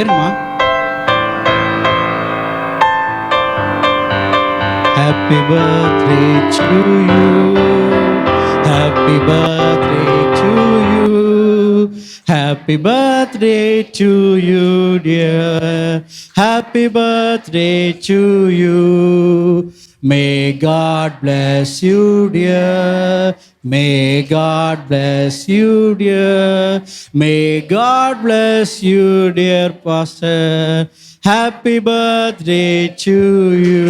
ஏறுமா. Happy birthday to you. Happy birthday to you. Happy birthday to you, dear. Happy birthday to you. May God bless you, dear. May God bless you, dear. May God bless you, dear pastor. Happy birthday to you.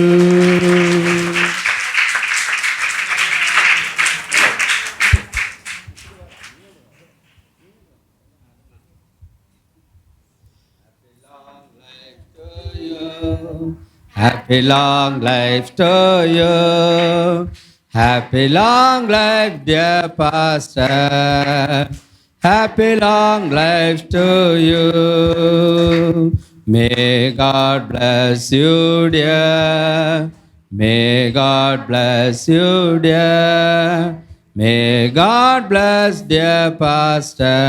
Happy long life to you. Happy long life, dear pastor. Happy long life to you. May God bless you, dear. May God bless you, dear. May God bless dear pastor.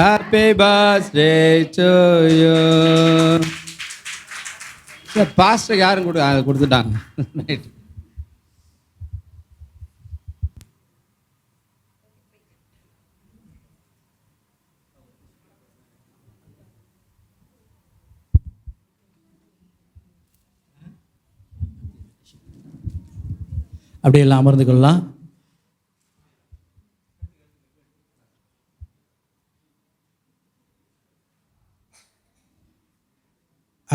Happy birthday to you. Pastor யாரும் கொடுத்துட்டாங்க. அப்படியெல்லாம் அமர்ந்து கொள்ளலாம்.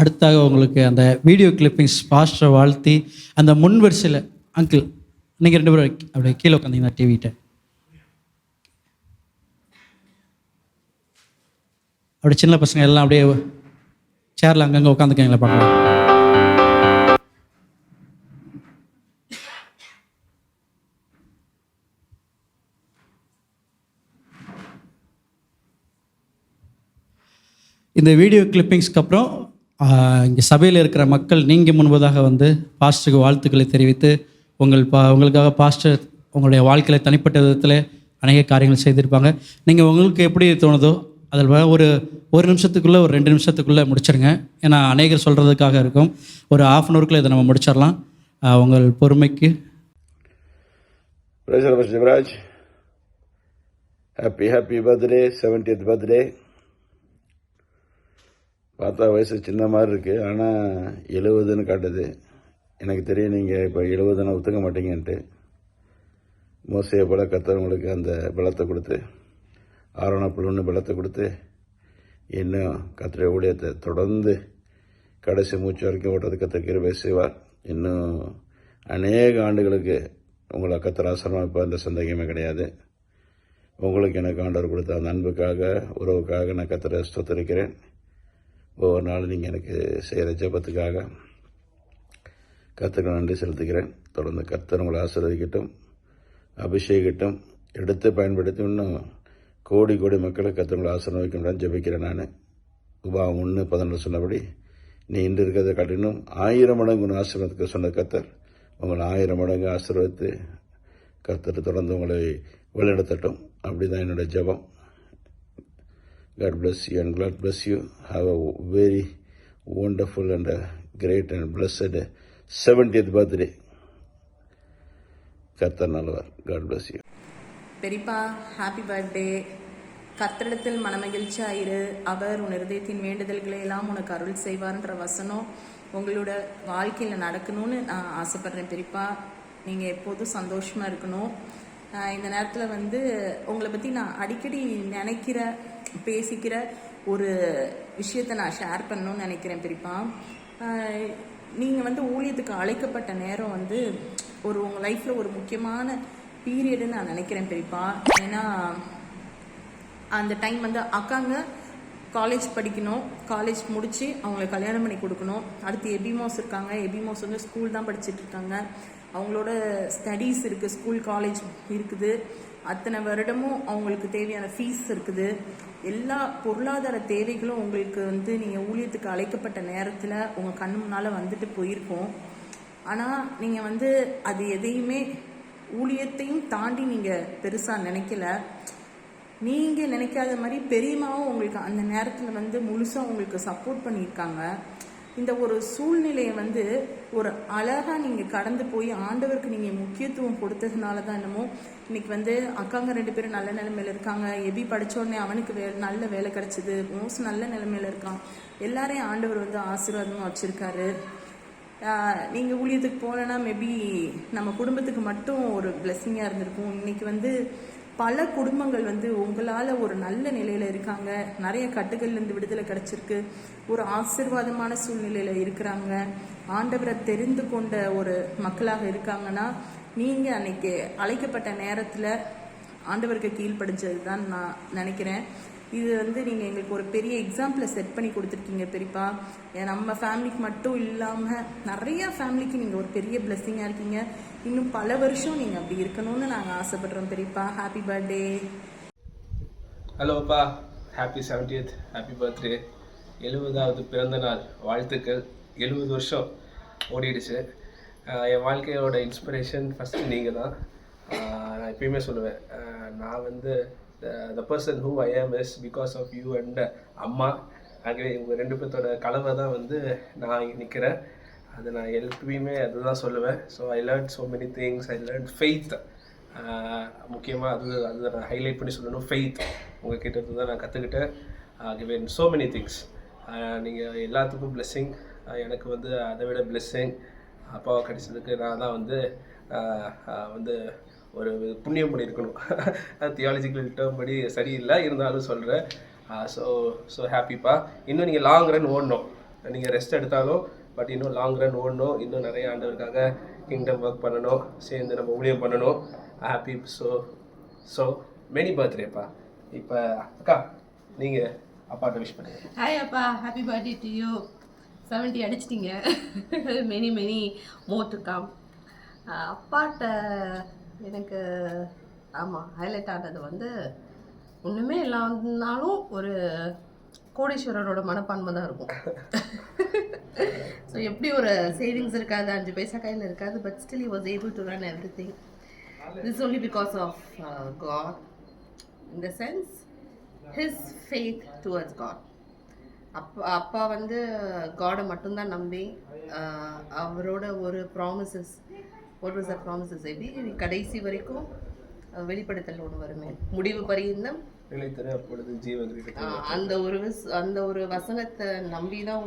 அடுத்தாக உங்களுக்கு அந்த video clippings பாஸ்டரை வாழ்த்தி அந்த முன் வரிசையில் அங்கிள் நீங்கள் 2 பேரும் அப்படியே கீழே உட்காந்தீங்கன்னா டிவிட்ட அப்படி சின்ன பசங்க எல்லாம் அப்படியே சேரில் அங்கங்கே உட்காந்துக்கீங்களா பார்க்கலாம். இந்த வீடியோ கிளிப்பிங்ஸ்க்கு அப்புறம் இங்கே சபையில் இருக்கிற மக்கள் நீங்கள் முன்பதாக வந்து பாஸ்டருக்கு வாழ்த்துக்களை தெரிவித்து உங்களுக்காக பாஸ்டர் உங்களுடைய வாழ்க்கையில் தனிப்பட்ட விதத்தில் அநேக காரியங்கள் செய்திருப்பாங்க. நீங்கள் உங்களுக்கு எப்படி தோணுதோ அதில் ஒரு நிமிஷத்துக்குள்ளே ஒரு 2 நிமிஷத்துக்குள்ளே முடிச்சிருங்க. ஏன்னா அநேகர் சொல்கிறதுக்காக இருக்கும். ஒரு 1/2 அன் ஹவருக்குள்ளே இதை நம்ம முடிச்சிடலாம். உங்கள் பொறுமைக்கு Shivraj happy birthday, 70th birthday. பார்த்தா வயசு சின்ன மாதிரி இருக்குது, ஆனால் 70ன்னு காட்டுது. எனக்கு தெரியும் நீங்கள் இப்போ 70ன்னு ஒத்துக்க மாட்டீங்கன்ட்டு. மோசையை போல கர்த்தர் உங்களுக்கு அந்த பலத்தை கொடுத்து, ஆரோனா புல்லுன்னு பலத்தை கொடுத்து, இன்னும் கர்த்தருடைய ஊழியத்தை தொடர்ந்து கடைசி மூச்சு வரைக்கும் ஓட்டுறது கர்த்தர் கிருபை செய்வார். இன்னும் அநேக ஆண்டுகளுக்கு உங்களை கர்த்தர் ஆசீர்வதிப்பார், அந்த சந்தேகமே கிடையாது. உங்களுக்கு எனக்கு ஆண்டவர் கொடுத்த அந்த அன்புக்காக, உறவுக்காக நான் கர்த்தரை ஸ்தோத்திரிக்கிறேன். ஒவ்வொரு நாளும் நீங்கள் எனக்கு செய்கிற ஜெபத்துக்காக கர்த்தருக்கு நன்றி செலுத்துகிறேன். தொடர்ந்து கர்த்தர் உங்களை ஆசீர்வதிக்கட்டும், அபிஷேகிட்டும், எடுத்து பயன்படுத்தி இன்னும் கோடி கோடி மக்களை கர்த்தர் உங்களை ஆசீர்வதிக்கணும்னு ஜெபிக்கிறேன். நான் உபாகம் 1:14 சொன்னபடி நீ இன்று இருக்கிறத காட்டினும் 1000 மடங்கு உன் ஆசீர்வாதத்துக்கு சொன்ன கர்த்தர் உங்களை 1000 மடங்கு ஆசீர்வதித்து கர்த்தர் தொடர்ந்து உங்களை வழிநடத்தட்டும். அப்படி தான் என்னுடைய ஜெபம். God bless you and God bless you. Have a very wonderful and great and blessed 70th birthday. கர்த்தர் நல்லவர். God bless you. பெரியப்பா, ஹாப்பி பர்த்டே. கர்த்தரிடத்தில் மனமகிழ்ச்சியாயிரு, அவர் உன் இருதயத்தின் வேண்டுதல்களை எல்லாம் உனக்கு அருள் செய்வார்ன்ற வசனம் உங்களோட வாழ்க்கையில் நடக்கணும்னு நான் ஆசைப்படுறேன். பெரியப்பா, நீங்கள் எப்போதும் சந்தோஷமாக இருக்கணும். இந்த நேரத்தில் வந்து உங்களை பற்றி நான் அடிக்கடி பேசிக்கிற ஒரு விஷயத்தை நான் ஷேர் பண்ணணும்னு நினைக்கிறேன். பெரியப்பா, நீங்கள் வந்து ஊழியத்துக்கு அழைக்கப்பட்ட நேரம் வந்து உங்கள் லைஃப்பில் ஒரு முக்கியமான பீரியடுன்னு நான் நினைக்கிறேன். பெரியப்பா, ஏன்னா அந்த டைம் வந்து அக்காங்க காலேஜ் படிக்கணும், காலேஜ் முடித்து அவங்களை கல்யாணம் பண்ணி கொடுக்கணும். அடுத்து எபிமோஸ் இருக்காங்க, எபிமோஸ் வந்து ஸ்கூல் தான் படிச்சுட்டு இருக்காங்க. அவங்களோட ஸ்டடீஸ் இருக்குது, ஸ்கூல் காலேஜ் இருக்குது. அத்தனை வருடமும் அவங்களுக்கு தேவையான ஃபீஸ் இருக்குது. எல்லா பொருளாதார தேவைகளும் உங்களுக்கு வந்து நீங்கள் ஊழியத்துக்கு அழைக்கப்பட்ட நேரத்தில் உங்கள் கண்ணு முன்னால் வந்துட்டு போயிருக்கோம். ஆனால் நீங்கள் வந்து அது எதையுமே ஊழியத்தையும் தாண்டி நீங்கள் பெருசாக நினைக்கல. நீங்கள் நினைக்காத மாதிரி பெரியம்மாவும் உங்களுக்கு அந்த நேரத்தில் வந்து முழுசாக உங்களுக்கு சப்போர்ட் பண்ணியிருக்காங்க. இந்த ஒரு சூழ்நிலையை வந்து ஒரு அழகாக நீங்கள் கடந்து போய் ஆண்டவருக்கு நீங்கள் முக்கியத்துவம் கொடுத்ததுனால தான் என்னமோ இன்னைக்கு வந்து அக்காங்க 2 பேரும் நல்ல நிலைமையில இருக்காங்க. எபி படித்த உடனே அவனுக்கு நல்ல வேலை கிடச்சிது. மோஸ்ட் நல்ல நிலைமையில இருக்கான். எல்லாரையும் ஆண்டவர் வந்து ஆசீர்வாதமாக வச்சுருக்காரு. நீங்கள் ஊழியத்துக்கு போனேன்னா மேபி நம்ம குடும்பத்துக்கு மட்டும் ஒரு பிளெஸ்ஸிங்காக இருந்திருக்கும். இன்னைக்கு வந்து பல குடும்பங்கள் வந்து உங்களால் ஒரு நல்ல நிலையில் இருக்காங்க. நிறைய கட்டுகள்லேருந்து விடுதலை கிடச்சிருக்கு. ஒரு ஆசீர்வாதமான சூழ்நிலையில் இருக்கிறாங்க. ஆண்டவரை தெரிந்து கொண்ட ஒரு மக்களாக இருக்காங்கன்னா நீங்கள் அன்னைக்கு அழைக்கப்பட்ட நேரத்தில் ஆண்டவருக்கு கீழ்ப்படிஞ்சது தான் நான் நினைக்கிறேன். இது வந்து நீங்கள் எங்களுக்கு ஒரு பெரிய எக்ஸாம்பிளை செட் பண்ணி கொடுத்துருக்கீங்க பெரியப்பா. நம்ம ஃபேமிலிக்கு மட்டும் இல்லாமல் நிறைய ஃபேமிலிக்கு நீங்கள் ஒரு பெரிய பிளெஸ்ஸிங்காக இருக்கீங்க. இன்னும் பல வருஷம் நீங்கள் அப்படி இருக்கணும்னு நாங்கள் ஆசைப்படுறோம் பெரியப்பா. Happy birthday. ஹலோப்பா, ஹாப்பி 70th ஹாப்பி பர்த்டே. 70வது பிறந்த நாள் வாழ்த்துக்கள். 70 வருஷம் ஓடிடுச்சு. என் வாழ்க்கையோட இன்ஸ்பிரேஷன் ஃபஸ்ட்டு நீங்கள் தான். நான் எப்பயுமே சொல்லுவேன், நான் வந்து the person who I am is because of you and அம்மா. ஆகவே இவங்க 2 பேர்த்தோட கலவை தான் வந்து நான் இங்கே நிற்கிறேன். அது நான் எப்பயுமே அதுதான் சொல்லுவேன். So I learn so many things. I learn faith. முக்கியமாக அது நான் ஹைலைட் பண்ணி சொல்லணும். ஃபெய்த் உங்கள் கிட்ட இருந்து தான் நான் கற்றுக்கிட்டேன். ஆகவே ஸோ மெனி திங்ஸ். நீங்கள் எல்லாத்துக்கும் பிளெஸ்ஸிங். எனக்கு வந்து அதை விட பிளெஸ்ஸிங் அப்பாவை கிடைச்சதுக்கு நான் தான் வந்து ஒரு புண்ணியம் பண்ணியிருக்கணும். தியாலஜிக்கல் டேர்ம் படி சரியில்லை, இருந்தாலும் சொல்கிறேன். ஸோ ஹாப்பிப்பா. இன்னும் நீங்கள் லாங் ரன் ஓடணும். நீங்கள் ரெஸ்ட் எடுத்தாலும் பட் இன்னும் லாங் ரன் ஓடணும். இன்னும் நிறைய ஆண்டவருக்காக கிங்டம் ஒர்க் பண்ணணும். சேர்ந்து நம்ம ஊழியம் பண்ணணும். ஹாப்பி. ஸோ மெனி பர்த்டேப்பா. இப்போ அக்கா நீங்கள் அப்பாட்ட விஷ் பண்ணுங்க. ஹாய் அப்பா, ஹாப்பி பர்த்டே டு யூ. 70 அடிச்சிட்டிங்க. Many more to come. அப்பாட்ட எனக்கு ஆமாம் ஹைலைட் ஆனது வந்து ஒன்றுமே இல்லாதனாலும் ஒரு கோடீஸ்வரரோட மனப்பான்மை தான் இருக்கும். ஸோ எப்படி ஒரு சேவிங்ஸ் இருக்காது, 5 பைசா கையில் இருக்காது, but still he was able to run everything. This is only because of God. In the sense, his faith towards God. அப்பா வந்து காடை மட்டும்தான் நம்பி அவரோட ஒரு promises. What was the promises? எப்படி கடைசி வரைக்கும் வெளிப்படுத்தல் ஒன்று வருமே, முடிவு பரியந்தம் அந்த ஒரு வசனத்தை நம்பி தான்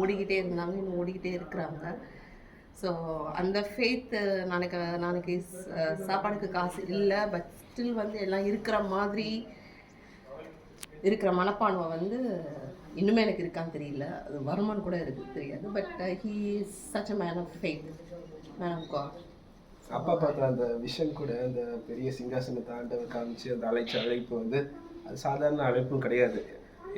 ஓடிக்கிட்டே இருந்தாங்க, இன்னும் ஓடிக்கிட்டே இருக்கிறாங்க. ஸோ அந்த ஃபெய்த்து நாளைக்கு சாப்பாடுக்கு காசு இல்லை, பட் ஸ்டில் வந்து எல்லாம் இருக்கிற மாதிரி இருக்கிற மனப்பான்மை வந்து இன்னுமே எனக்கு இருக்கான்னு தெரியல. அது வருமானு கூட இருக்குது தெரியாது. But he is such a man of faith, man of God. அப்பா பார்த்த அந்த விஷன் கூட, அந்த பெரிய சிங்காசனத்தை ஆண்டவர் காமிச்சு அந்த அழைப்பு வந்து அது சாதாரண அழைப்பும் கிடையாது.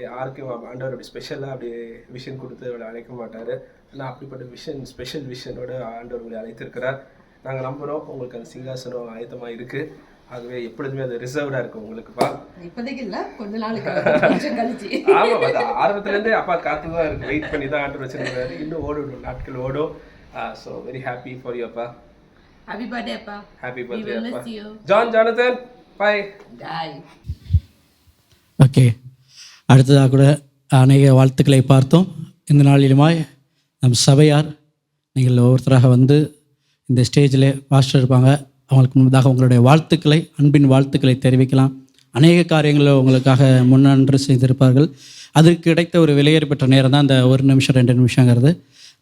யாருக்கும் ஆண்டவர் அப்படி ஸ்பெஷலாக அப்படி விஷன் கொடுத்து அவளை அழைக்க மாட்டார். ஆனால் அப்படிப்பட்ட ஸ்பெஷல் விஷனோட ஆண்டவர் உங்களை அழைத்திருக்கிறார். நாங்கள் நம்புகிறோம் உங்களுக்கு அந்த சிங்காசனம் ஆயத்தமாக இருக்குது. ஆகவே எப்பொழுதுமே அது ரிசர்வ்டாக இருக்கும் உங்களுக்குப்பா. இப்போதைக்கு இல்லை, கொஞ்ச நாளைக்கு. ஆமாம், அது ஆரம்பத்துலேருந்தே அப்பா காத்து தான் இருக்குது. வெயிட் பண்ணி தான் ஆண்டவர் வச்சுருக்காரு. இன்னும் ஓடும், நாட்கள் ஓடும். So very happy for you அப்பா. Happy birthday, Appa. Happy birthday, we will Appa. miss you. Jonathan, bye. Bye. Okay, அடுத்ததாக கூட அநேக வாழ்த்துக்களை பார்த்தோம். இந்த நாளிலுமாய் நம் சபையார் நீங்கள் ஒவ்வொருத்தராக வந்து இந்த ஸ்டேஜில் பாஸ்டர் இருப்பாங்க. அவங்களுக்கு முன்பதாக உங்களுடைய வாழ்த்துக்களை, அன்பின் வாழ்த்துக்களை தெரிவிக்கலாம். அநேக காரியங்களை உங்களுக்காக முன்னன்று செய்திருப்பார்கள். அதற்கு கிடைத்த ஒரு விலையேறு பெற்ற நேரம் தான் இந்த 1 நிமிஷம் 2 நிமிஷங்கிறது.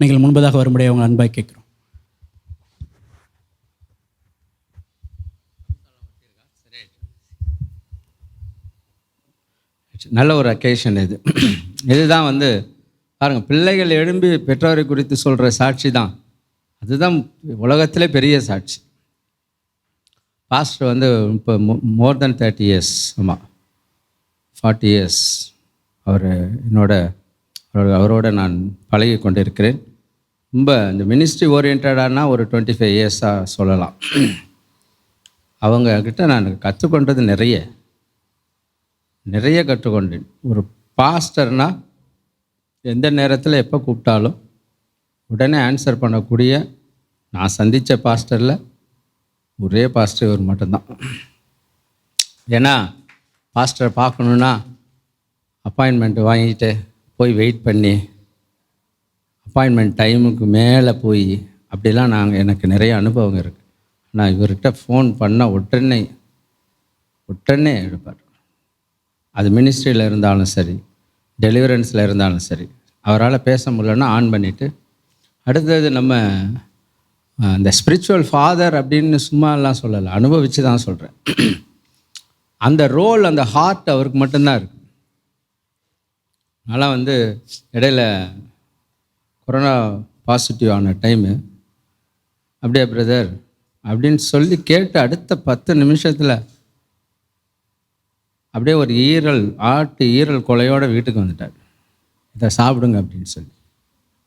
நீங்கள் முன்பதாக வரும்படியாக உங்கள் அன்பாய் கேட்குறோம். நல்ல ஒரு அக்கேஷன் இது. இதுதான் வந்து பாருங்கள், பிள்ளைகள் எழும்பி பெற்றோரை குறித்து சொல்கிற சாட்சி தான். அதுதான் உலகத்திலே பெரிய சாட்சி. பாஸ்டர் வந்து இப்போ மோர் தென் 30 years, ஆமாம் 40 years அவரோட நான் பழகி கொண்டு இருக்கிறேன். ரொம்ப இந்த மினிஸ்ட்ரி ஓரியன்டானா ஒரு 25 years-ஆக சொல்லலாம். அவங்கக்கிட்ட நான் கற்றுக்கொண்டது நிறைய கற்றுக்கொண்டேன். ஒரு பாஸ்டர்னால் எந்த நேரத்தில் எப்போ கூப்பிட்டாலும் உடனே ஆன்சர் பண்ணக்கூடிய நான் சந்தித்த பாஸ்டரில் ஒரே பாஸ்டர் இவர் மட்டும்தான். ஏன்னா பாஸ்டரை பார்க்கணுன்னா அப்பாயின்மெண்ட் வாங்கிட்டு போய் வெயிட் பண்ணி அப்பாயின்மெண்ட் டைமுக்கு மேலே போய் அப்படிலாம் எனக்கு நிறைய அனுபவம் இருக்குது. நான் இவர்கிட்ட ஃபோன் பண்ணால் உடனே எடுப்பார். அது மினிஸ்ட்ரியில் இருந்தாலும் சரி, டெலிவரன்ஸில் இருந்தாலும் சரி, அவரால் பேச முடியலன்னா ஆன் பண்ணிவிட்டு அடுத்தது நம்ம அந்த ஸ்பிரிச்சுவல் ஃபாதர் அப்படின்னு சும்மாலாம் சொல்லலை, அனுபவித்து தான் சொல்கிறேன். அந்த ரோல், அந்த ஹார்ட் அவருக்கு மட்டும்தான் இருக்குது. அதனால் இடையில கொரோனா பாசிட்டிவ் ஆன டைமு, அப்படியே பிரதர் அப்படின்னு சொல்லி கேட்டு அடுத்த 10 நிமிஷத்தில் அப்படியே ஒரு ஆட்டு ஈரல் கொலையோடு வீட்டுக்கு வந்துட்டார். இதை சாப்பிடுங்க அப்படின்னு சொல்லி.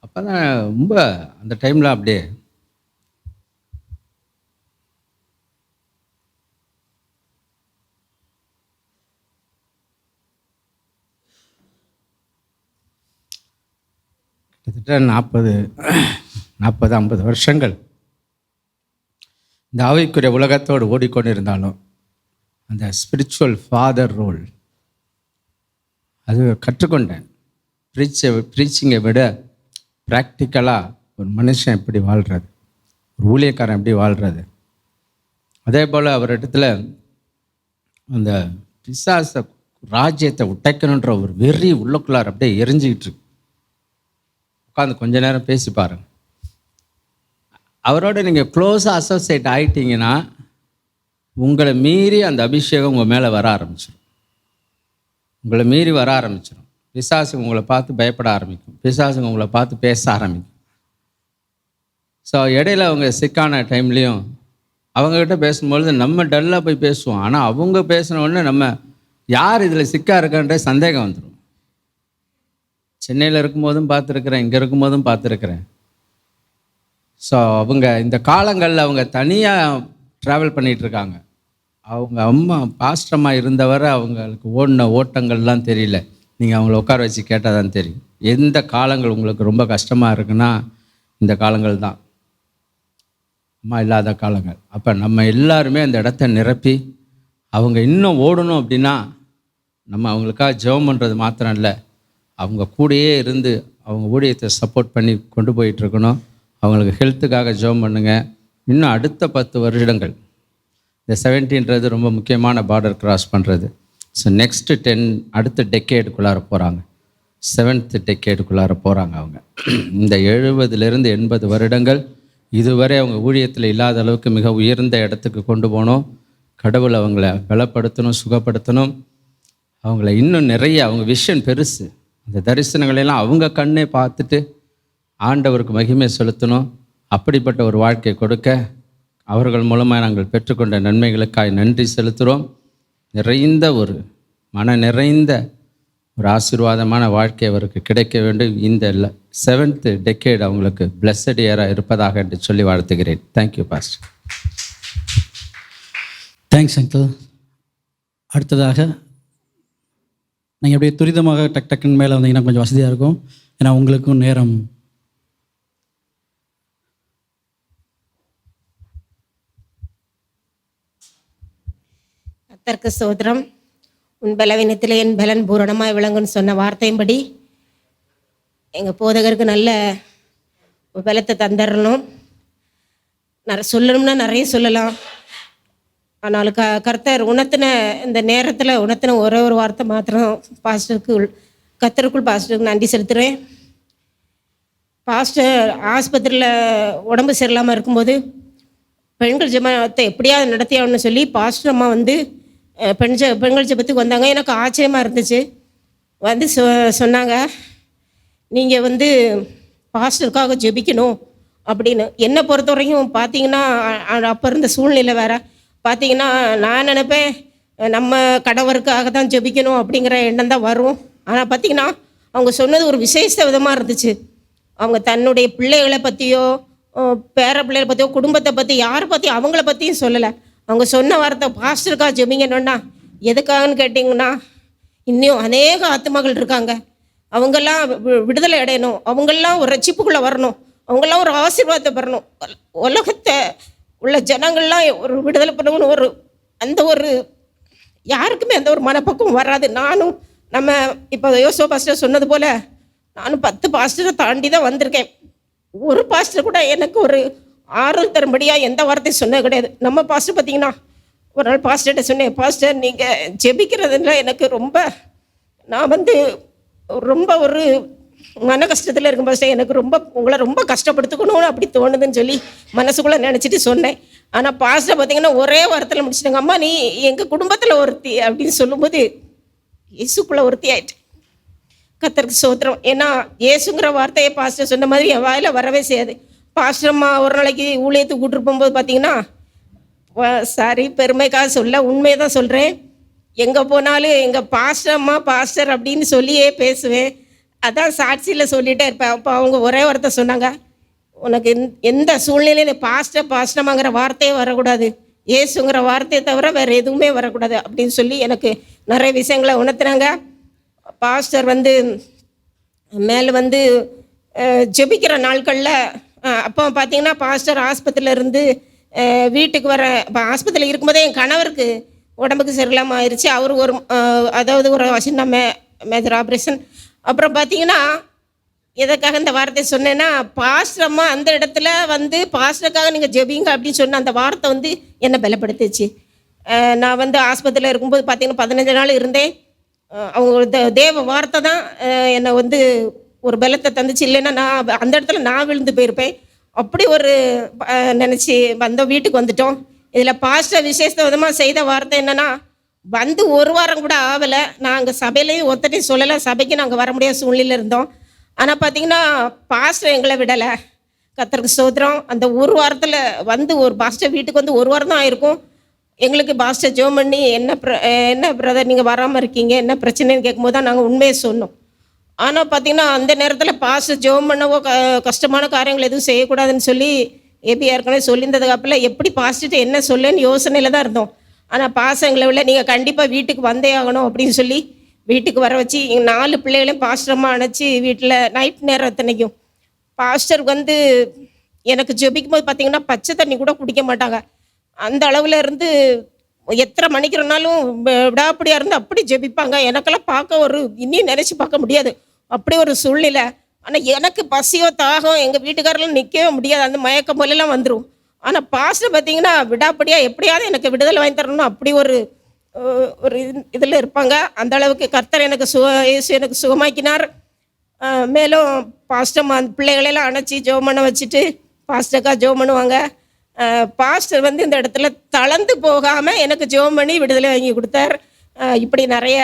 அப்போ தான் ரொம்ப அந்த டைமில் அப்படியே கிட்டத்தட்ட 40-50 வருஷங்கள் இந்த ஆவிக்குரிய உலகத்தோடு ஓடிக்கொண்டிருந்தாலும் அந்த ஸ்பிரிச்சுவல் ஃபாதர் ரோல் அது கற்றுக்கொண்டேன். ப்ரீச்சிங்கை விட ப்ராக்டிக்கலாக ஒரு மனுஷன் எப்படி வாழ்கிறது, ஒரு ஊழியக்காரன் எப்படி வாழ்கிறது. அதே போல் அவர் இடத்துல அந்த பிசாச ராஜ்யத்தை உடைக்கணுன்ற ஒரு வெறி உள்ளுக்குள்ளார் அப்படியே எரிஞ்சிக்கிட்டு இருக்கு. உட்காந்து கொஞ்ச நேரம் பேசி பாருங்க. அவரோட நீங்கள் க்ளோஸாக அசோசியேட் ஆகிட்டீங்கன்னா உங்களை மீறி அந்த அபிஷேகம் உங்கள் மேலே வர ஆரம்பிச்சிடும். உங்களை மீறி வர ஆரம்பிச்சிடும். பிசாசுங்க உங்களை பார்த்து பயப்பட ஆரம்பிக்கும். பிசாசுங்க உங்களை பார்த்து பேச ஆரம்பிக்கும். ஸோ இடையில அவங்க சிக்கான டைம்லேயும் அவங்கக்கிட்ட பேசும்பொழுது நம்ம டல்லாக போய் பேசுவோம். ஆனால் அவங்க பேசின உடனே நம்ம யார் இதில் சிக்கா இருக்கான்ற சந்தேகம் வந்துடும். சென்னையில் இருக்கும்போதும் பார்த்துருக்குறேன், இங்கே இருக்கும்போதும் பார்த்துருக்குறேன். ஸோ அவங்க இந்த காலங்களில் அவங்க தனியாக ட்ராவல் பண்ணிகிட்ருக்காங்க. அவங்க அம்மா பாஸ்டமாக இருந்தவரை அவங்களுக்கு ஓடின ஓட்டங்கள்லாம் தெரியல. நீங்கள் அவங்கள உட்கார வச்சு கேட்டால் தான் தெரியும். எந்த காலங்கள் உங்களுக்கு ரொம்ப கஷ்டமாக இருக்குன்னா இந்த காலங்கள் தான், அம்மா இல்லாத காலங்கள். அப்போ நம்ம எல்லாருமே அந்த இடத்த நிரப்பி அவங்க இன்னும் ஓடணும் அப்படின்னா நம்ம அவங்களுக்காக ஜெபம் பண்ணுறது மாத்திரம் இல்லை, அவங்க கூடயே இருந்து அவங்க ஊழியத்தை சப்போர்ட் பண்ணி கொண்டு போயிட்டுருக்கணும். அவங்களுக்கு ஹெல்த்துக்காக ஜெபம் பண்ணுங்கள். இன்னும் அடுத்த 10 வருடங்கள் இந்த 70ன்றது ரொம்ப முக்கியமான பார்டர் கிராஸ் பண்ணுறது. ஸோ நெக்ஸ்ட்டு 10 அடுத்த டெக்கேடுக்குள்ளார போகிறாங்க, 7th டெக்கேடுக்குள்ளார போகிறாங்க. அவங்க இந்த 70லேருந்து 80 வருடங்கள் இதுவரை அவங்க ஊழியத்தில் இல்லாத அளவுக்கு மிக உயர்ந்த இடத்துக்கு கொண்டு போகணும். கடவுள் அவங்கள பலப்படுத்தணும், சுகப்படுத்தணும். அவங்கள இன்னும் நிறைய, அவங்க விஷன் பெருசு. அந்த தரிசனங்களெல்லாம் அவங்க கண்ணே பார்த்துட்டு ஆண்டவருக்கு மகிமை செலுத்தணும். அப்படிப்பட்ட ஒரு வாழ்க்கை கொடுக்க அவர்கள் மூலமாக நாங்கள் பெற்றுக்கொண்ட நன்மைகளுக்காக நன்றி செலுத்துகிறோம். மன நிறைந்த ஒரு ஆசீர்வாதமான வாழ்க்கை அவருக்கு கிடைக்க வேண்டும். இந்த 7th டெக்கேட் அவங்களுக்கு பிளஸட் இயராக இருப்பதாக என்று சொல்லி வாழ்த்துகிறேன். Thank you pastor. Thanks uncle. அடுத்ததாக நீங்கள் அப்படியே துரிதமாக டக்குன்னு மேலே வந்தீங்கன்னா கொஞ்சம் வசதியாக இருக்கும். ஏன்னா உங்களுக்கும் நேரம். கர்த்தருக்கு ஸ்தோத்திரம். உன் பலவீனத்திலே என் பலன் பூரணமாய் விளங்குன்னு சொன்ன வார்த்தையின்படி எங்கள் போதகருக்கு நல்ல பலத்தை தந்துடணும். சொல்லணும்னா நிறைய சொல்லலாம். ஆனால் கர்த்தர் உணர்த்தின இந்த நேரத்தில் உணர்த்தின ஒரே ஒரு வார்த்தை மாத்திரம் கர்த்தருக்குள் பாஸ்டருக்கு நன்றி செலுத்துகிறேன். பாஸ்டர் ஆஸ்பத்திரியில் உடம்பு சரியில்லாமல் இருக்கும்போது பெண்கள் ஜெபத்தை எப்படியாவது நடத்தியாகணும்னு சொல்லி பாஸ்டர் அம்மா பெண்கள் ஜெபத்துக்கு வந்தாங்க. எனக்கு ஆச்சரியமாக இருந்துச்சு. சொன்னாங்க, நீங்கள் பாஸ்டருக்காக ஜெபிக்கணும் அப்படின்னு. என்னை பொறுத்த வரைக்கும் பார்த்தீங்கன்னா அப்போ இருந்த சூழ்நிலை வேறு. பார்த்தீங்கன்னா நான் நினைப்பேன் நம்ம கணவருக்காக தான் ஜெபிக்கணும் அப்படிங்கிற எண்ணம் தான் வரும். ஆனால் பார்த்தீங்கன்னா அவங்க சொன்னது ஒரு விசேஷ விதமாக இருந்துச்சு. அவங்க தன்னுடைய பிள்ளைகளை பற்றியோ பேர பிள்ளைகளை பற்றியோ குடும்பத்தை பற்றி யாரை பற்றியும் அவங்கள பற்றியும் சொல்லலை. அவங்க சொன்ன வார்த்தை பாஸ்டருக்காக ஜெபிக்கணும்னா எதுக்காகன்னு கேட்டிங்கன்னா, இன்னும் அநேக ஆத்மாக்கள் இருக்காங்க, அவங்கெல்லாம் விடுதலை அடையணும், அவங்கெல்லாம் ஒரு ரட்சிப்புக்குள்ளே வரணும், அவங்கெல்லாம் ஒரு ஆசீர்வாதத்தை பெறணும், உலகத்தை உள்ள ஜனங்கள்லாம் ஒரு விடுதலை பண்ணணும்னு அந்த ஒரு யாருக்குமே எந்த ஒரு மனப்பக்குவம் வராது. நானும் நம்ம இப்போ யோசோ பாஸ்டர் சொன்னது போல் நானும் 10 பாஸ்டரை தாண்டி தான் வந்திருக்கேன். ஒரு பாஸ்டர் கூட எனக்கு ஒரு ஆறுதல் தரும்படியாக எந்த வார்த்தையும் சொன்னது கிடையாது. நம்ம பாஸ்டர் பார்த்தீங்கன்னா, ஒரு நாள் பாஸ்டர்கிட்ட சொன்னேன், பாஸ்டர் நீங்கள் ஜெபிக்கிறதுல எனக்கு ரொம்ப, நான் வந்து ரொம்ப ஒரு மன கஷ்டத்தில் இருக்கும் பாஸ்டர், எனக்கு ரொம்ப உங்களை ரொம்ப கஷ்டப்படுத்திக்கணும்னு அப்படி தோணுதுன்னு சொல்லி மனசுக்குள்ளே நினச்சிட்டு சொன்னேன். ஆனால் பாஸ்டர் பார்த்தீங்கன்னா ஒரே வாரத்தில் முடிச்சிட்டாங்க. அம்மா நீ எங்கள் குடும்பத்தில் ஒருத்தி அப்படின்னு சொல்லும்போது இயேசுக்குள்ளே ஒருத்தி ஆயிட்டேன். கர்த்தருக்கு ஸ்தோத்திரம். ஏன்னா இயேசுங்கிற வார்த்தையை பாஸ்டர் சொன்ன மாதிரி என் வாயில் வரவே செய்யாது. பாஸ்டர் அம்மா ஒரு நாளைக்கு ஊழியத்துக்கு கூட்டிட்டு போகும்போது பார்த்தீங்கன்னா, சாரி பெருமைக்காக சொல்ல, உண்மையை தான் சொல்கிறேன், எங்கே போனாலும் எங்கள் பாஸ்டர் அம்மா பாஸ்டர் அப்படின்னு சொல்லியே பேசுவேன். அதான் சாட்சியில் சொல்லிகிட்டே இருப்பேன். அப்போ அவங்க ஒரே வார்த்தை சொன்னாங்க, உனக்கு எந்த சூழ்நிலையும் பாஸ்டமாங்கிற வார்த்தையே வரக்கூடாது, இயேசுங்கிற வார்த்தையை தவிர வேறு எதுவுமே வரக்கூடாது அப்படின்னு சொல்லி எனக்கு நிறைய விஷயங்களை உணர்த்துனாங்க. பாஸ்டர் வந்து மேலே வந்து ஜெபிக்கிற நாட்களில் அப்போ பார்த்தீங்கன்னா பாஸ்டர் ஆஸ்பத்திரியில் இருந்து வீட்டுக்கு வர, இப்போ ஆஸ்பத்திரியில் இருக்கும்போதே என் கணவருக்கு உடம்புக்கு சரியில்லாமல் ஆயிடுச்சு. அவர் ஒரு அதாவது ஒரு சின்ன மேஜர் ஆப்ரேஷன். அப்புறம் பார்த்தீங்கன்னா எதுக்காக இந்த வார்த்தை சொன்னேன்னா, பாஸ்டர் அம்மா அந்த இடத்துல வந்து பாஸ்டருக்காக நீங்கள் ஜெபிங்க அப்படின்னு சொன்ன அந்த வார்த்தை வந்து என்னை பலப்படுத்துச்சு. நான் வந்து ஆஸ்பத்திரியில் இருக்கும்போது பார்த்தீங்கன்னா 15 நாள் இருந்தேன். அவங்க தேவ வார்த்தை தான் என்னை வந்து ஒரு பலத்தை தந்துச்சு. இல்லைன்னா நான் அந்த இடத்துல நான் விழுந்து போயிருப்பேன். அப்படி ஒரு நினச்சி வந்தோம், வீட்டுக்கு வந்துட்டோம். இதில் பாஸ்டர் விசேஷ விதமாக செய்த வார்த்தை என்னென்னா, வந்து ஒரு வாரம் கூட ஆகலை, நாங்கள் சபையிலையும் ஒருத்தரையும் சொல்லலை, சபைக்கு நாங்கள் வர முடியாத சூழ்நிலையில் இருந்தோம். ஆனால் பார்த்தீங்கன்னா பாஸ்டர் எங்களை விடலை. கர்த்தருக்கு ஸ்தோத்திரம். அந்த ஒரு வாரத்தில் வந்து ஒரு பாஸ்டர் வீட்டுக்கு வந்து ஒரு வாரம் தான் ஆயிருக்கும். எங்களுக்கு பாஸ்டர் ஜெபம் பண்ணி என்ன பிரதர் நீங்கள் வராமல் இருக்கீங்க, என்ன பிரச்சனைன்னு கேட்கும்போது தான் நாங்கள் உண்மையை சொன்னோம். ஆனால் பார்த்தீங்கன்னா அந்த நேரத்தில் பாஸ்டர் ஜெபம் பண்ணவோ கஷ்டமான காரியங்கள் எதுவும் செய்யக்கூடாதுன்னு சொல்லி ஏற்கனவே சொல்லியிருந்ததுக்கு அப்புறம் எப்படி பாஸ்டர்கிட்ட என்ன சொல்லுன்னு யோசனையில் தான் இருந்தோம். ஆனால் பாஸ்டர் எங்களை விட நீங்கள் கண்டிப்பாக வீட்டுக்கு வந்தே ஆகணும் அப்படின்னு சொல்லி வீட்டுக்கு வர வச்சு எங்கள் 4 பிள்ளைகளையும் பாஸ்டரமாக அணைச்சி வீட்டில் நைட் நேரம் எத்தனைக்கும் பாஸ்டர் வந்து எனக்கு ஜெபிக்கும் போது பார்த்தீங்கன்னா பச்சை தண்ணி கூட குடிக்க மாட்டாங்க. அந்த அளவில் இருந்து எத்தனை மணிக்கிறனாலும் விடாப்படியாக இருந்து அப்படி ஜெபிப்பாங்க. எனக்கெல்லாம் பார்க்க ஒரு இன்னும் நினச்சி பார்க்க முடியாது, அப்படி ஒரு சூழ்நிலை. ஆனால் எனக்கு பசியோ தாகம் எங்கள் வீட்டுக்காரெல்லாம் நிற்கவே முடியாது, அந்த மயக்கம் போலெல்லாம் வந்துடும். ஆனால் பாஸ்டர் பார்த்தீங்கன்னா விடாப்படியாக எப்படியாவது எனக்கு விடுதலை வாங்கி தரணும் அப்படி ஒரு இதில் இருப்பாங்க. அந்த அளவுக்கு கர்த்தர் எனக்கு இயேசு எனக்கு சுகமாக்கினார். மேலும் பாஸ்டர் பிள்ளைகளெல்லாம் அணைச்சி ஜெபம் பண்ண வச்சுட்டு பாஸ்டருக்கா ஜெபம் பண்ணுவாங்க. பாஸ்டர் வந்து இந்த இடத்துல தளர்ந்து போகாமல் எனக்கு ஜெபம் பண்ணி விடுதலை வாங்கி கொடுத்தார். இப்படி நிறைய